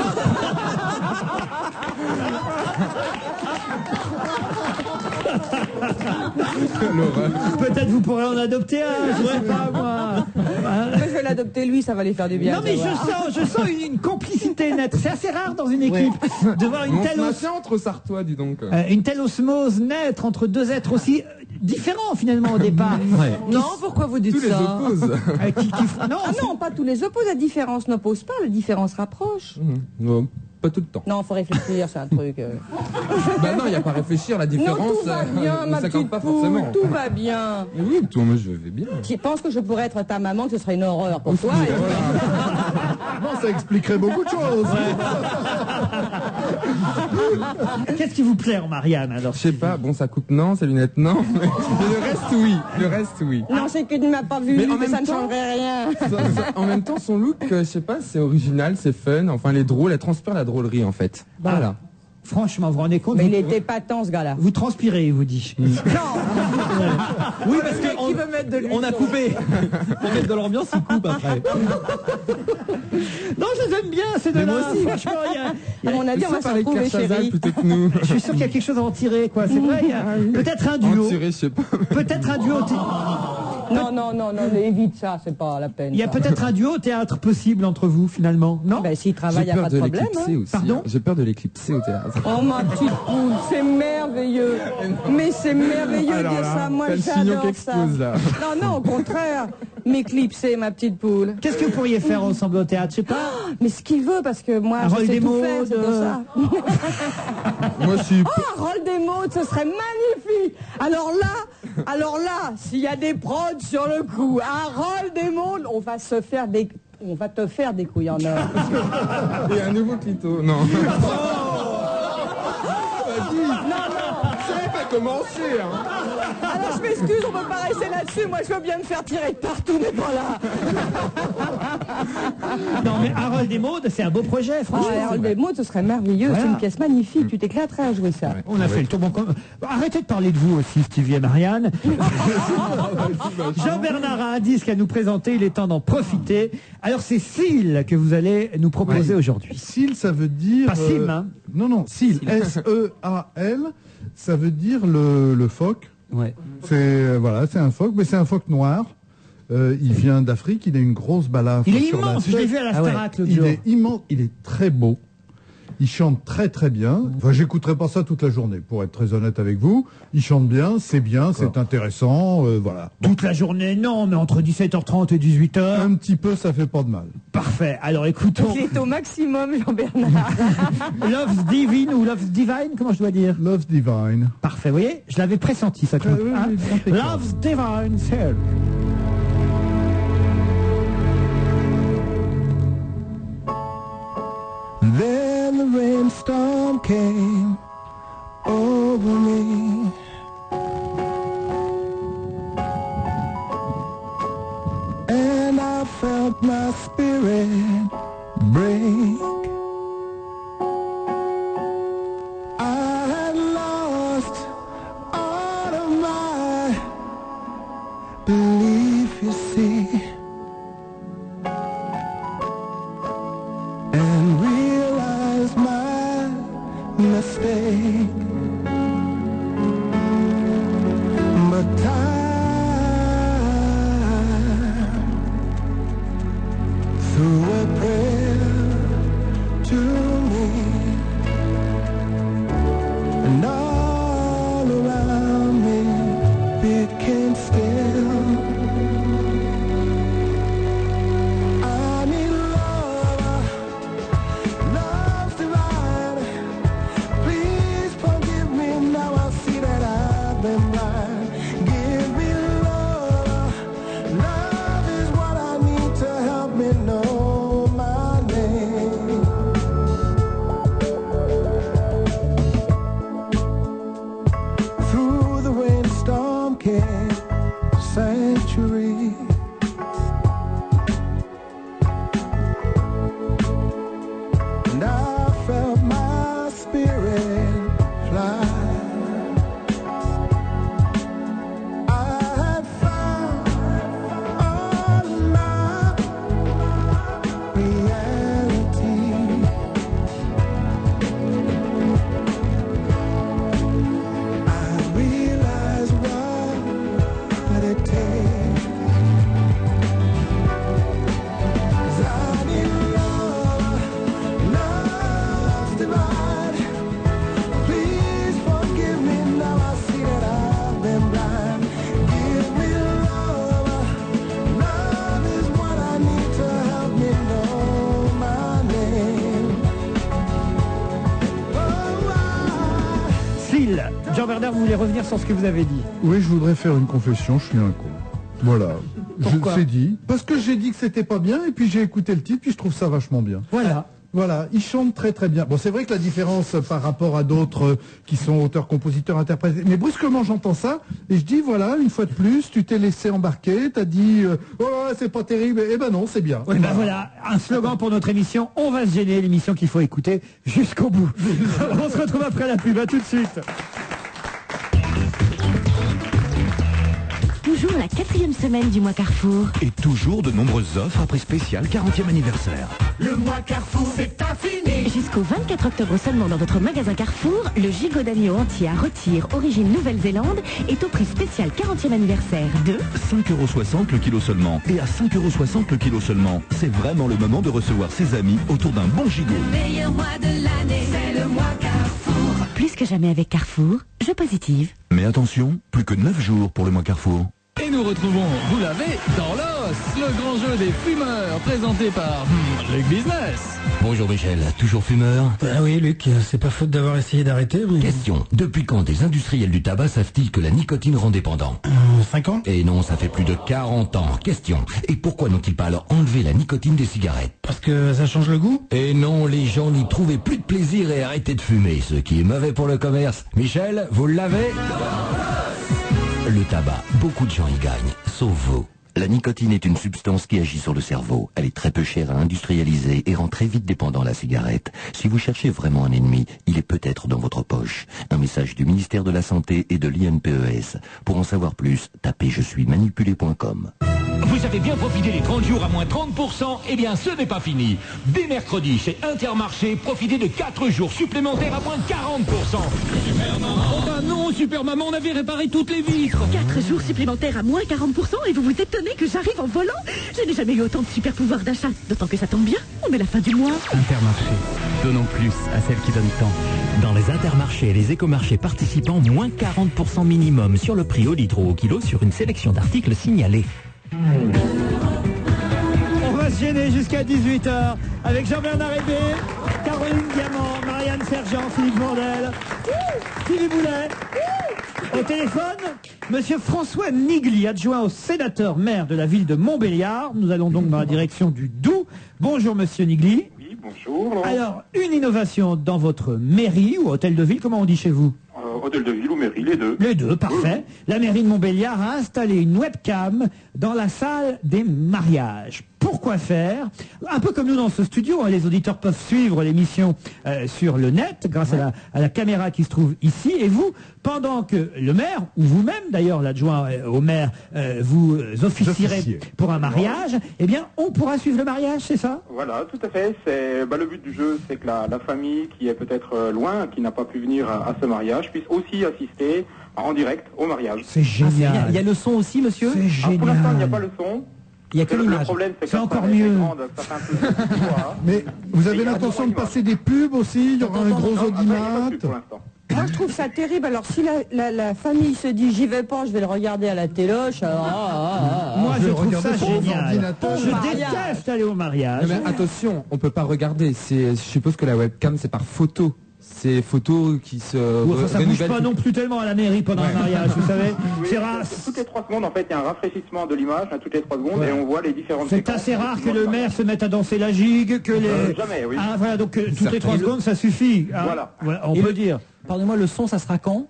Peut-être vous pourrez en adopter un, je sais pas moi. Mais je vais l'adopter lui, ça va lui faire du bien. Non mais tu vois. je sens une complicité naître. C'est assez rare dans une équipe de voir On une se telle, maintient entre Sartois, dis donc. une telle osmose naître entre deux êtres aussi différents finalement au départ. Non, pourquoi vous dites Tous les ça? opposent. Non, Ah non, pas tous les opposent. La différence n'oppose pas, la différence rapproche. Non, pas tout le temps. Non, faut réfléchir, c'est un truc. Bah non, il n'y a pas à réfléchir, la Non, différence tout va bien, ne ma s'accorde petite pas poule, forcément. tout va bien. Mais oui, toi, moi je vais bien. Tu penses que je pourrais être ta maman, que ce serait une horreur pour toi? Non, ça expliquerait beaucoup de choses. Qu'est-ce qui vous plaît en Marianne alors? Je sais pas, bon, sa coupe non, ses lunettes non. Mais le reste, oui. Le reste, oui. Non, c'est que tu ne m'as pas vu, Mais en mais même ça ne temps- changerait rien. En même temps, son look, je sais pas, c'est original, c'est fun. Enfin, elle est drôle, elle transpire la drôlerie en fait. Voilà. Franchement, vous vous rendez compte? Mais vous, il était patent, ce gars-là. vous transpirez, il vous dit. Non. Oui, parce qu'on veut mettre de l'huile on a coupé. Pour mettre de l'ambiance, il coupe après. Non, je les aime bien, ces Mais deux-là. moi aussi. Franchement, À mon avis, on va se par les retrouver, Claire Chazal chérie. plutôt que nous. je suis sûr qu'il y a quelque chose à en tirer, quoi. C'est vrai, il y a peut-être un duo. En tirer, je sais pas. Peut-être un duo. Non, non, non, non, évite ça, c'est pas la peine. Il y a ça. peut-être un duo au théâtre possible entre vous, finalement. Non? Ben, s'il travaille, J'ai il n'y a peur pas de de problème. l'éclipser Hein. aussi. Pardon hein. J'ai peur de l'éclipser au théâtre. Oh, ma petite poule, c'est merveilleux. Mais c'est merveilleux de Alors dire là, ça. Moi, t'as le chignon j'adore qui ça. explose, là. Non, non, au contraire. M'éclipser, ma petite poule. Qu'est-ce que vous pourriez faire ensemble au théâtre? Je sais pas. Mais ce qu'il veut, parce que moi, Un je rôle sais des tout mots, faire, c'est pour ça. Moi, je suis. Oh, un rôle des mots, ce serait magnifique. Alors là, s'il y a des prods sur le coup, un rôle des mots, on va te faire des couilles en or. Et un nouveau clito. Non. Non, non. commencer, hein. Alors je m'excuse, on peut pas rester là-dessus. Moi je veux bien me faire tirer de partout, mais pas là. Non mais Harold et Maude, c'est un beau projet, franchement. Harold et Maude, ce serait merveilleux. Voilà. C'est une pièce magnifique. Tu t'éclaterais à jouer ça. On a fait le tour. Bon, arrêtez de parler de vous aussi, Stevie et Marianne. Jean-Bernard a un disque à nous présenter, il est temps d'en profiter. Alors c'est Seal que vous allez nous proposer aujourd'hui. Seal, ça veut dire... Pas Sim, hein. Non, Seal, S-E-A-L, ça veut dire le phoque. Ouais. C'est voilà, c'est un phoque, mais c'est un phoque noir. Il vient d'Afrique, il a une grosse balafre. Il est sur immense, la je l'ai tête. vu à la Starac l'autre Il jour. est immense, il est très beau. Il chante très très bien. Enfin, j'écouterai pas ça toute la journée, pour être très honnête avec vous. Il chante bien, c'est intéressant, voilà. Toute la journée, non, mais entre 17h30 et 18h. Un petit peu, ça fait pas de mal. Parfait. Alors écoutons. Il est au maximum, Jean-Bernard. Love's Divine ou Love's Divine, comment je dois dire? Love's Divine. Parfait, vous voyez, je l'avais pressenti ça. oui, Love's Divine, c'est... Then the rainstorm came over me. And I felt my spirit break. I had lost all of my belief, you see. And realize my mistake. But time threw a prayer to me, and all around me became still. I need love. Love's divine. Please forgive me now. I see that I've been blind. Give me love. Love is what I need to help me know my name. Through the rainstorm came sanctuary. And I felt my spirit fly. I had found all my reality. I realized what it takes. 'Cause I need love. Love's divine. Please forgive me now. I see that I've been blind. Give me love. Love is what I need to help me know my name. Seal. Jean-Bernard, vous voulez revenir sur ce que vous avez dit? Oui, je voudrais faire une confession, je suis un con. Voilà. Pourquoi C'est dit. Parce que j'ai dit que c'était pas bien, et puis j'ai écouté le titre, puis je trouve ça vachement bien. Voilà. Voilà, il chante très très bien. Bon, c'est vrai que la différence par rapport à d'autres qui sont auteurs, compositeurs, interprètes, mais brusquement j'entends ça, et je dis, voilà, une fois de plus, tu t'es laissé embarquer, t'as dit, oh c'est pas terrible, eh ben non, c'est bien. Oui, ben voilà, un slogan pour notre émission, on va se gêner, l'émission qu'il faut écouter jusqu'au bout. On se retrouve après la pub, à tout de suite. Toujours la 4e semaine du mois Carrefour. Et toujours de nombreuses offres à prix spécial 40e anniversaire. Le mois Carrefour, c'est infini. Jusqu'au 24 octobre seulement dans votre magasin Carrefour, le gigot d'agneau entier à rôtir origine Nouvelle-Zélande est au prix spécial 40e anniversaire de 5,60€ le kilo seulement. Et à 5,60€ le kilo seulement, c'est vraiment le moment de recevoir ses amis autour d'un bon gigot. Le meilleur mois de l'année, c'est le mois Carrefour. Plus que jamais avec Carrefour, je positive. Mais attention, plus que 9 jours pour le mois Carrefour. Et nous retrouvons, vous l'avez, dans l'os, le grand jeu des fumeurs, présenté par Luc Business. Bonjour Michel, toujours fumeur? Oui Luc, c'est pas faute d'avoir essayé d'arrêter, mais... Question, depuis quand des industriels du tabac savent-ils que la nicotine rend dépendant? 50 ? Et non, ça fait plus de 40 ans. Question. Et pourquoi n'ont-ils pas alors enlevé la nicotine des cigarettes? Parce que ça change le goût ? Et non, les gens n'y trouvaient plus de plaisir et arrêtaient de fumer, ce qui est mauvais pour le commerce. Michel, vous l'avez? Le tabac, beaucoup de gens y gagnent, sauf vous. La nicotine est une substance qui agit sur le cerveau. Elle est très peu chère à industrialiser et rend très vite dépendant la cigarette. Si vous cherchez vraiment un ennemi, il est peut-être dans votre poche. Un message du ministère de la Santé et de l'INPES. Pour en savoir plus, tapez je suis manipulé.com. Vous avez bien profité des 30 jours à moins 30%, eh bien ce n'est pas fini. Dès mercredi, chez Intermarché, profitez de 4 jours supplémentaires à moins 40%. Oh bah non, Super Maman, on avait réparé toutes les vitres. 4 jours supplémentaires à moins 40% et vous vous étonnez que j'arrive en volant? Je n'ai jamais eu autant de super pouvoir d'achat. D'autant que ça tombe bien, on est la fin du mois. Intermarché, donnons plus à celles qui donnent tant. Dans les Intermarchés et les écomarchés participants, moins 40% minimum sur le prix au litre ou au kilo sur une sélection d'articles signalés. On va se gêner jusqu'à 18h avec Jean-Bernard Hébé, Caroline Diamant, Marianne Sergent, Philippe Bourdel, Philippe Boulet. Au téléphone, monsieur François Nigli, adjoint au sénateur maire de la ville de Montbéliard. Nous allons donc dans la direction du Doubs. Bonjour monsieur Nigli. Oui, bonjour. Alors, une innovation dans votre mairie ou hôtel de ville, comment on dit chez vous? Hôtel de ville ou mairie, les deux. Les deux, parfait. La mairie de Montbéliard a installé une webcam dans la salle des mariages. Pourquoi faire? Un peu comme nous dans ce studio, hein, les auditeurs peuvent suivre l'émission sur le net grâce à la caméra qui se trouve ici. Et vous, pendant que le maire, ou vous-même d'ailleurs, l'adjoint au maire, vous officierez pour un mariage, eh bien, on pourra suivre le mariage, c'est ça? Voilà, tout à fait. C'est le but du jeu, c'est que la famille qui est peut-être loin, qui n'a pas pu venir à ce mariage, puisse aussi assister en direct au mariage. C'est génial. Il y a le son aussi, monsieur? C'est génial. Pour l'instant, il n'y a pas le son. Il n'y a que Le l'image. problème, c'est C'est que encore ça, elle est mieux. grande, ça fait un peu de poids. Mais vous Et avez il y a l'intention de deux passer des pubs aussi? Il y aura un gros audimat? pour l'instant. Moi, je trouve ça terrible. Alors, si la famille se dit j'y vais pas, je vais le regarder à la téloche. Moi, je trouve ça génial. Je déteste aller au mariage. Non, mais attention, on peut pas regarder. Je suppose que la webcam c'est par photo. C'est photos qui se Enfin, ça bouge renouvellent pas non plus tellement à la mairie pendant un mariage, vous savez. Oui, C'est rare. toutes les 3 secondes, en fait, il y a un rafraîchissement de l'image, toutes les 3 secondes, et on voit les différentes C'est séquences. assez rare que le maire se mette à danser la gigue, que les... Jamais, oui. Ah, voilà, donc toutes les 3 secondes, ça suffit. hein. Voilà. On Et peut le- dire. Pardonnez-moi, le son, ça sera quand?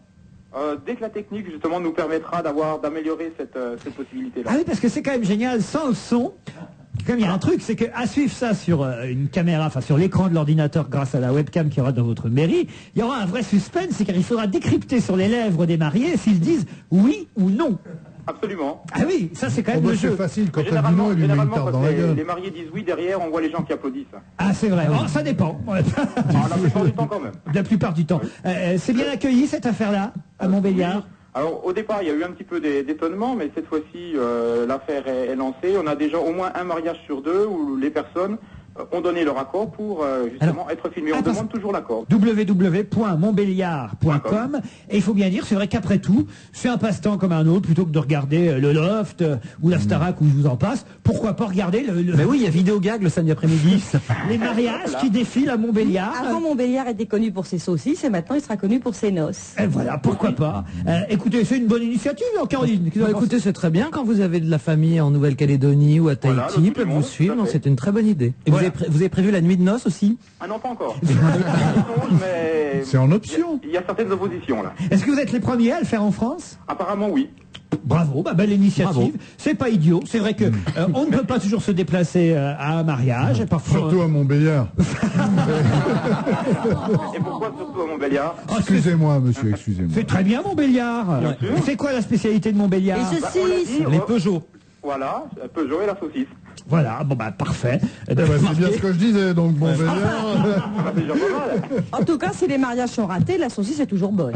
Dès que la technique, justement, nous permettra d'améliorer cette possibilité-là. Ah oui, parce que c'est quand même génial, sans le son. Comme il y a un truc, c'est qu'à suivre ça sur une caméra, enfin sur l'écran de l'ordinateur grâce à la webcam qu'il y aura dans votre mairie, il y aura un vrai suspense, car il faudra décrypter sur les lèvres des mariés s'ils disent oui ou non. Absolument. Ah oui, ça c'est quand même le C'est jeu. facile, quand t'as dit non, il lui met une Généralement, tarte quand dans la gueule. les mariés disent oui, derrière, on voit les gens qui applaudissent. Ah c'est vrai, oh, ça dépend. La plupart du temps, quand même. La plupart du temps. C'est bien accueilli cette affaire-là, à Montbéliard? Alors, au départ, il y a eu un petit peu d'étonnement, mais cette fois-ci, l'affaire est lancée. On a déjà au moins un mariage sur 2 où les personnes ont donné leur accord pour justement être filmées. On demande toujours l'accord. www.montbéliard.com. Et il faut bien dire, c'est vrai qu'après tout, c'est un passe-temps comme un autre, plutôt que de regarder le Loft ou la Starac ou je vous en passe. Pourquoi pas regarder Ben oui, il y a Vidéo Gag le samedi après-midi. les mariages qui défilent à Montbéliard. Avant, Montbéliard était connu pour ses saucisses et maintenant il sera connu pour ses noces. Et voilà, pourquoi pas. Écoutez, c'est une bonne initiative, Caroline. Qu'est-ce que vous en pensez? Écoutez, c'est très bien quand vous avez de la famille en Nouvelle-Calédonie ou à Tahiti, ils peuvent vous suivre, donc c'est une très bonne idée. Et vous avez prévu la nuit de noces aussi? Ah non, pas encore. C'est en option. Il y a certaines oppositions, là. Est-ce que vous êtes les premiers à le faire en France? Apparemment, oui. Bravo, belle initiative. Bravo. C'est pas idiot. C'est vrai que on ne peut pas toujours se déplacer à un mariage. Parfois, Surtout à Montbéliard. Et pourquoi surtout à Montbéliard? Excusez-moi, monsieur, excusez-moi. C'est très bien Montbéliard. Bien sûr. C'est quoi la spécialité de Montbéliard? Les Peugeot. Voilà, Peugeot et la saucisse. Voilà, parfait. C'est bien ce que je disais, donc Montbéliard. En tout cas, si les mariages sont ratés, la saucisse est toujours bonne.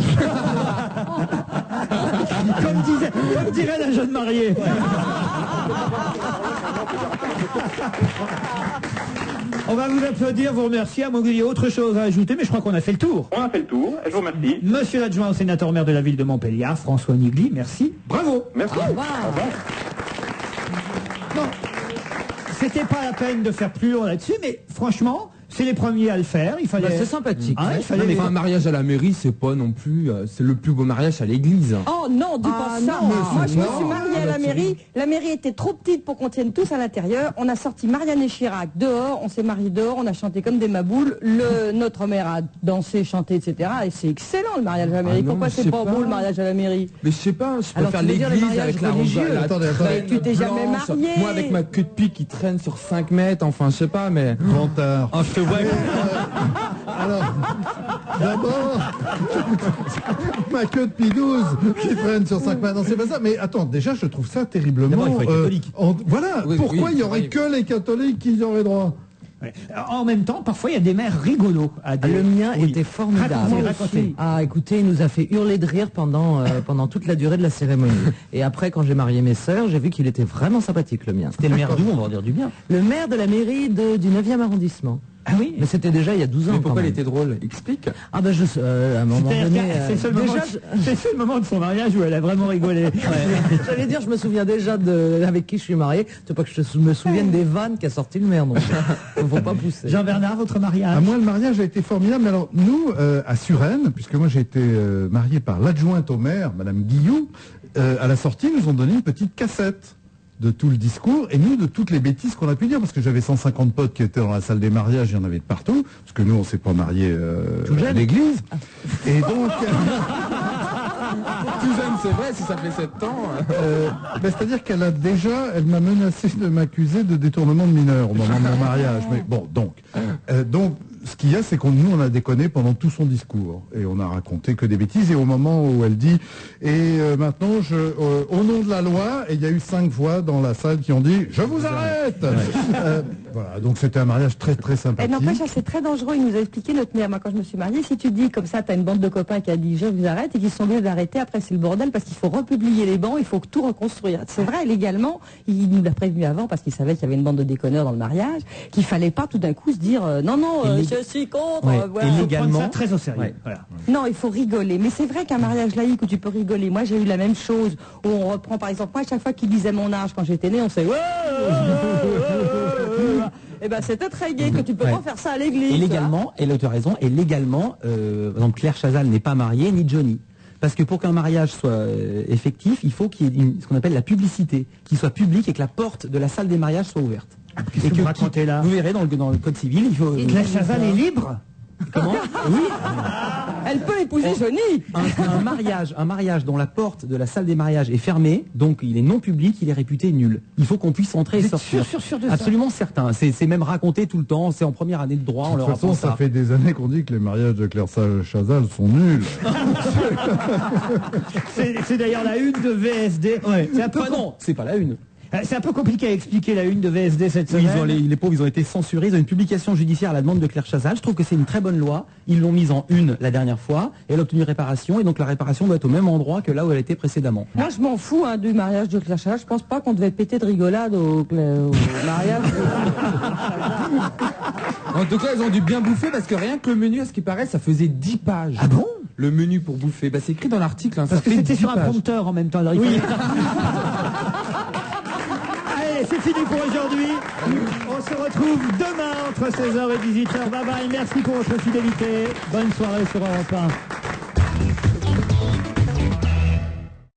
Comme dirait la jeune mariée. On va vous applaudir, vous remercier. À mon il y a autre chose à ajouter, mais je crois qu'on a fait le tour. On a fait le tour, et je vous remercie. Monsieur l'adjoint au sénateur maire de la ville de Montbéliard, François Nigli, merci. Bravo. Merci. Au revoir. Non, c'était pas la peine de faire plus long là-dessus, mais franchement, C'est les premiers à le faire. Il fallait. Bah, c'est sympathique. Hein, il fallait. Enfin, un mariage à la mairie, c'est pas non plus, c'est le plus beau mariage à l'église. Oh non, dis pas ça. non, Moi, je me suis non. mariée à la mairie. La mairie était trop petite pour qu'on tienne tous à l'intérieur. On a sorti Marianne et Chirac dehors. On s'est mariés dehors. On a chanté comme des maboules. Notre mère a dansé, chanté, etc. Et c'est excellent le mariage à la mairie. non, Pourquoi mais c'est je pas sais beau pas. le mariage à la mairie? Mais je sais pas, je Alors, préfère tu veux dire le l'église mariage avec la religieux? robe. Attendez. Mais tu t'es jamais marié. Moi, avec ma queue de pique qui traîne sur 5 mètres, enfin, je sais pas, mais. Vantard. Oh, je te vois. Alors, d'abord, ma queue de pidouze qui traîne sur 5 mètres. Non, c'est pas ça. Mais attends, déjà, je trouve ça terriblement. D'abord, il faut être catholique. Voilà. Oui, Pourquoi oui, il y aurait oui. que les catholiques qui y auraient droit? Ouais. En même temps, parfois, il y a des maires rigolos. Le mien Oui. était formidable. Racontez. Ah, écoutez, il nous a fait hurler de rire pendant toute la durée de la cérémonie. Et après, quand j'ai marié mes sœurs, j'ai vu qu'il était vraiment sympathique, le mien. C'était le maire d'où, on va en dire du bien. Le maire de la mairie du 9e arrondissement. Ah oui. Mais c'était déjà il y a 12 ans. Mais pourquoi quand il même. était drôle? Explique. Ah ben je à un moment C'est-à-dire donné. que c'est le seul moment déjà, c'est le seul moment de son mariage où elle a vraiment rigolé. j'allais dire, je me souviens déjà avec qui je suis marié. C'est pas que je me souvienne des vannes qu'a sorti le maire, donc faut pas pousser. Jean-Bernard, votre mariage? Ah, moi, le mariage a été formidable. Mais alors, nous, à Suresnes, puisque moi j'ai été marié par l'adjointe au maire, Madame Guillou, à la sortie, ils nous ont donné une petite cassette de tout le discours et nous de toutes les bêtises qu'on a pu dire, parce que j'avais 150 potes qui étaient dans la salle des mariages, il y en avait de partout, parce que nous on s'est pas mariés à l'église. Et donc Tout jeune, c'est vrai, si ça fait 7 ans. c'est-à-dire elle m'a menacé de m'accuser de détournement de mineurs au moment de mon mariage. Mais bon, donc ce qu'il y a, c'est nous on a déconné pendant tout son discours et on a raconté que des bêtises. Et au moment où elle dit maintenant au nom de la loi, et il y a eu 5 voix dans la salle qui ont dit je vous arrête. Voilà, donc c'était un mariage très très Et sympathique. n'empêche, c'est très dangereux. Il nous a expliqué, notre mère, moi quand je me suis mariée, si tu dis comme ça, t'as une bande de copains qui a dit je vous arrête et qui sont obligés d'arrêter, après c'est le bordel parce qu'il faut republier les bancs, il faut tout reconstruire. C'est vrai, légalement, il nous l'a prévenu avant parce qu'il savait qu'il y avait une bande de déconneurs dans le mariage, qu'il fallait pas tout d'un coup se dire non, je suis contre. Ouais. Voilà. Et Faut légalement, prendre ça très au sérieux. Ouais. Voilà. Non, il faut rigoler. Mais c'est vrai qu'un mariage laïque où tu peux rigoler. Moi, j'ai eu la même chose où on reprend, par exemple, moi, à chaque fois qu'il disait mon âge quand j'étais née, on sait. Et ben, c'était très gai que tu peux pas faire ça à l'église. Et légalement, et là tu as raison, et légalement, par exemple, Claire Chazal n'est pas mariée, ni Johnny. Parce que pour qu'un mariage soit effectif, il faut qu'il y ait ce qu'on appelle la publicité, qu'il soit public et que la porte de la salle des mariages soit ouverte. Qu'est-ce que vous racontez là? Vous verrez dans le code civil, il faut. Et Claire Chazal est libre? Comment? Oui. Elle peut épouser Johnny. Un mariage dont la porte de la salle des mariages est fermée, donc il est non public, il est réputé nul. Il faut qu'on puisse entrer et Vous êtes sortir. sûr de ça? Absolument certain. C'est même raconté tout le temps. C'est en première année de droit. On De leur toute façon, apprend ça fait des années qu'on dit que les mariages de Claire Chazal sont nuls. C'est d'ailleurs la une de VSD. C'est un peu non, c'est pas la une. C'est un peu compliqué à expliquer la une de VSD cette Oui, semaine. les pauvres, ils ont été censurés. Ils ont une publication judiciaire à la demande de Claire Chazal. Je trouve que c'est une très bonne loi. Ils l'ont mise en une la dernière fois. Elle a obtenu réparation. Et donc la réparation doit être au même endroit que là où elle était précédemment. Moi, je m'en fous du mariage de Claire Chazal. Je pense pas qu'on devait péter de rigolade au mariage. En tout cas, ils ont dû bien bouffer parce que rien que le menu, à ce qui paraît, ça faisait 10 pages. Ah bon? Le menu pour bouffer. Bah, c'est écrit dans l'article. Hein, Parce ça que fait c'était 10 sur un pages. prompteur en même temps. Alors il Oui. Allez, c'est fini pour aujourd'hui. On se retrouve demain entre 16h et 18h. Bye bye. Merci pour votre fidélité. Bonne soirée sur Europe 1.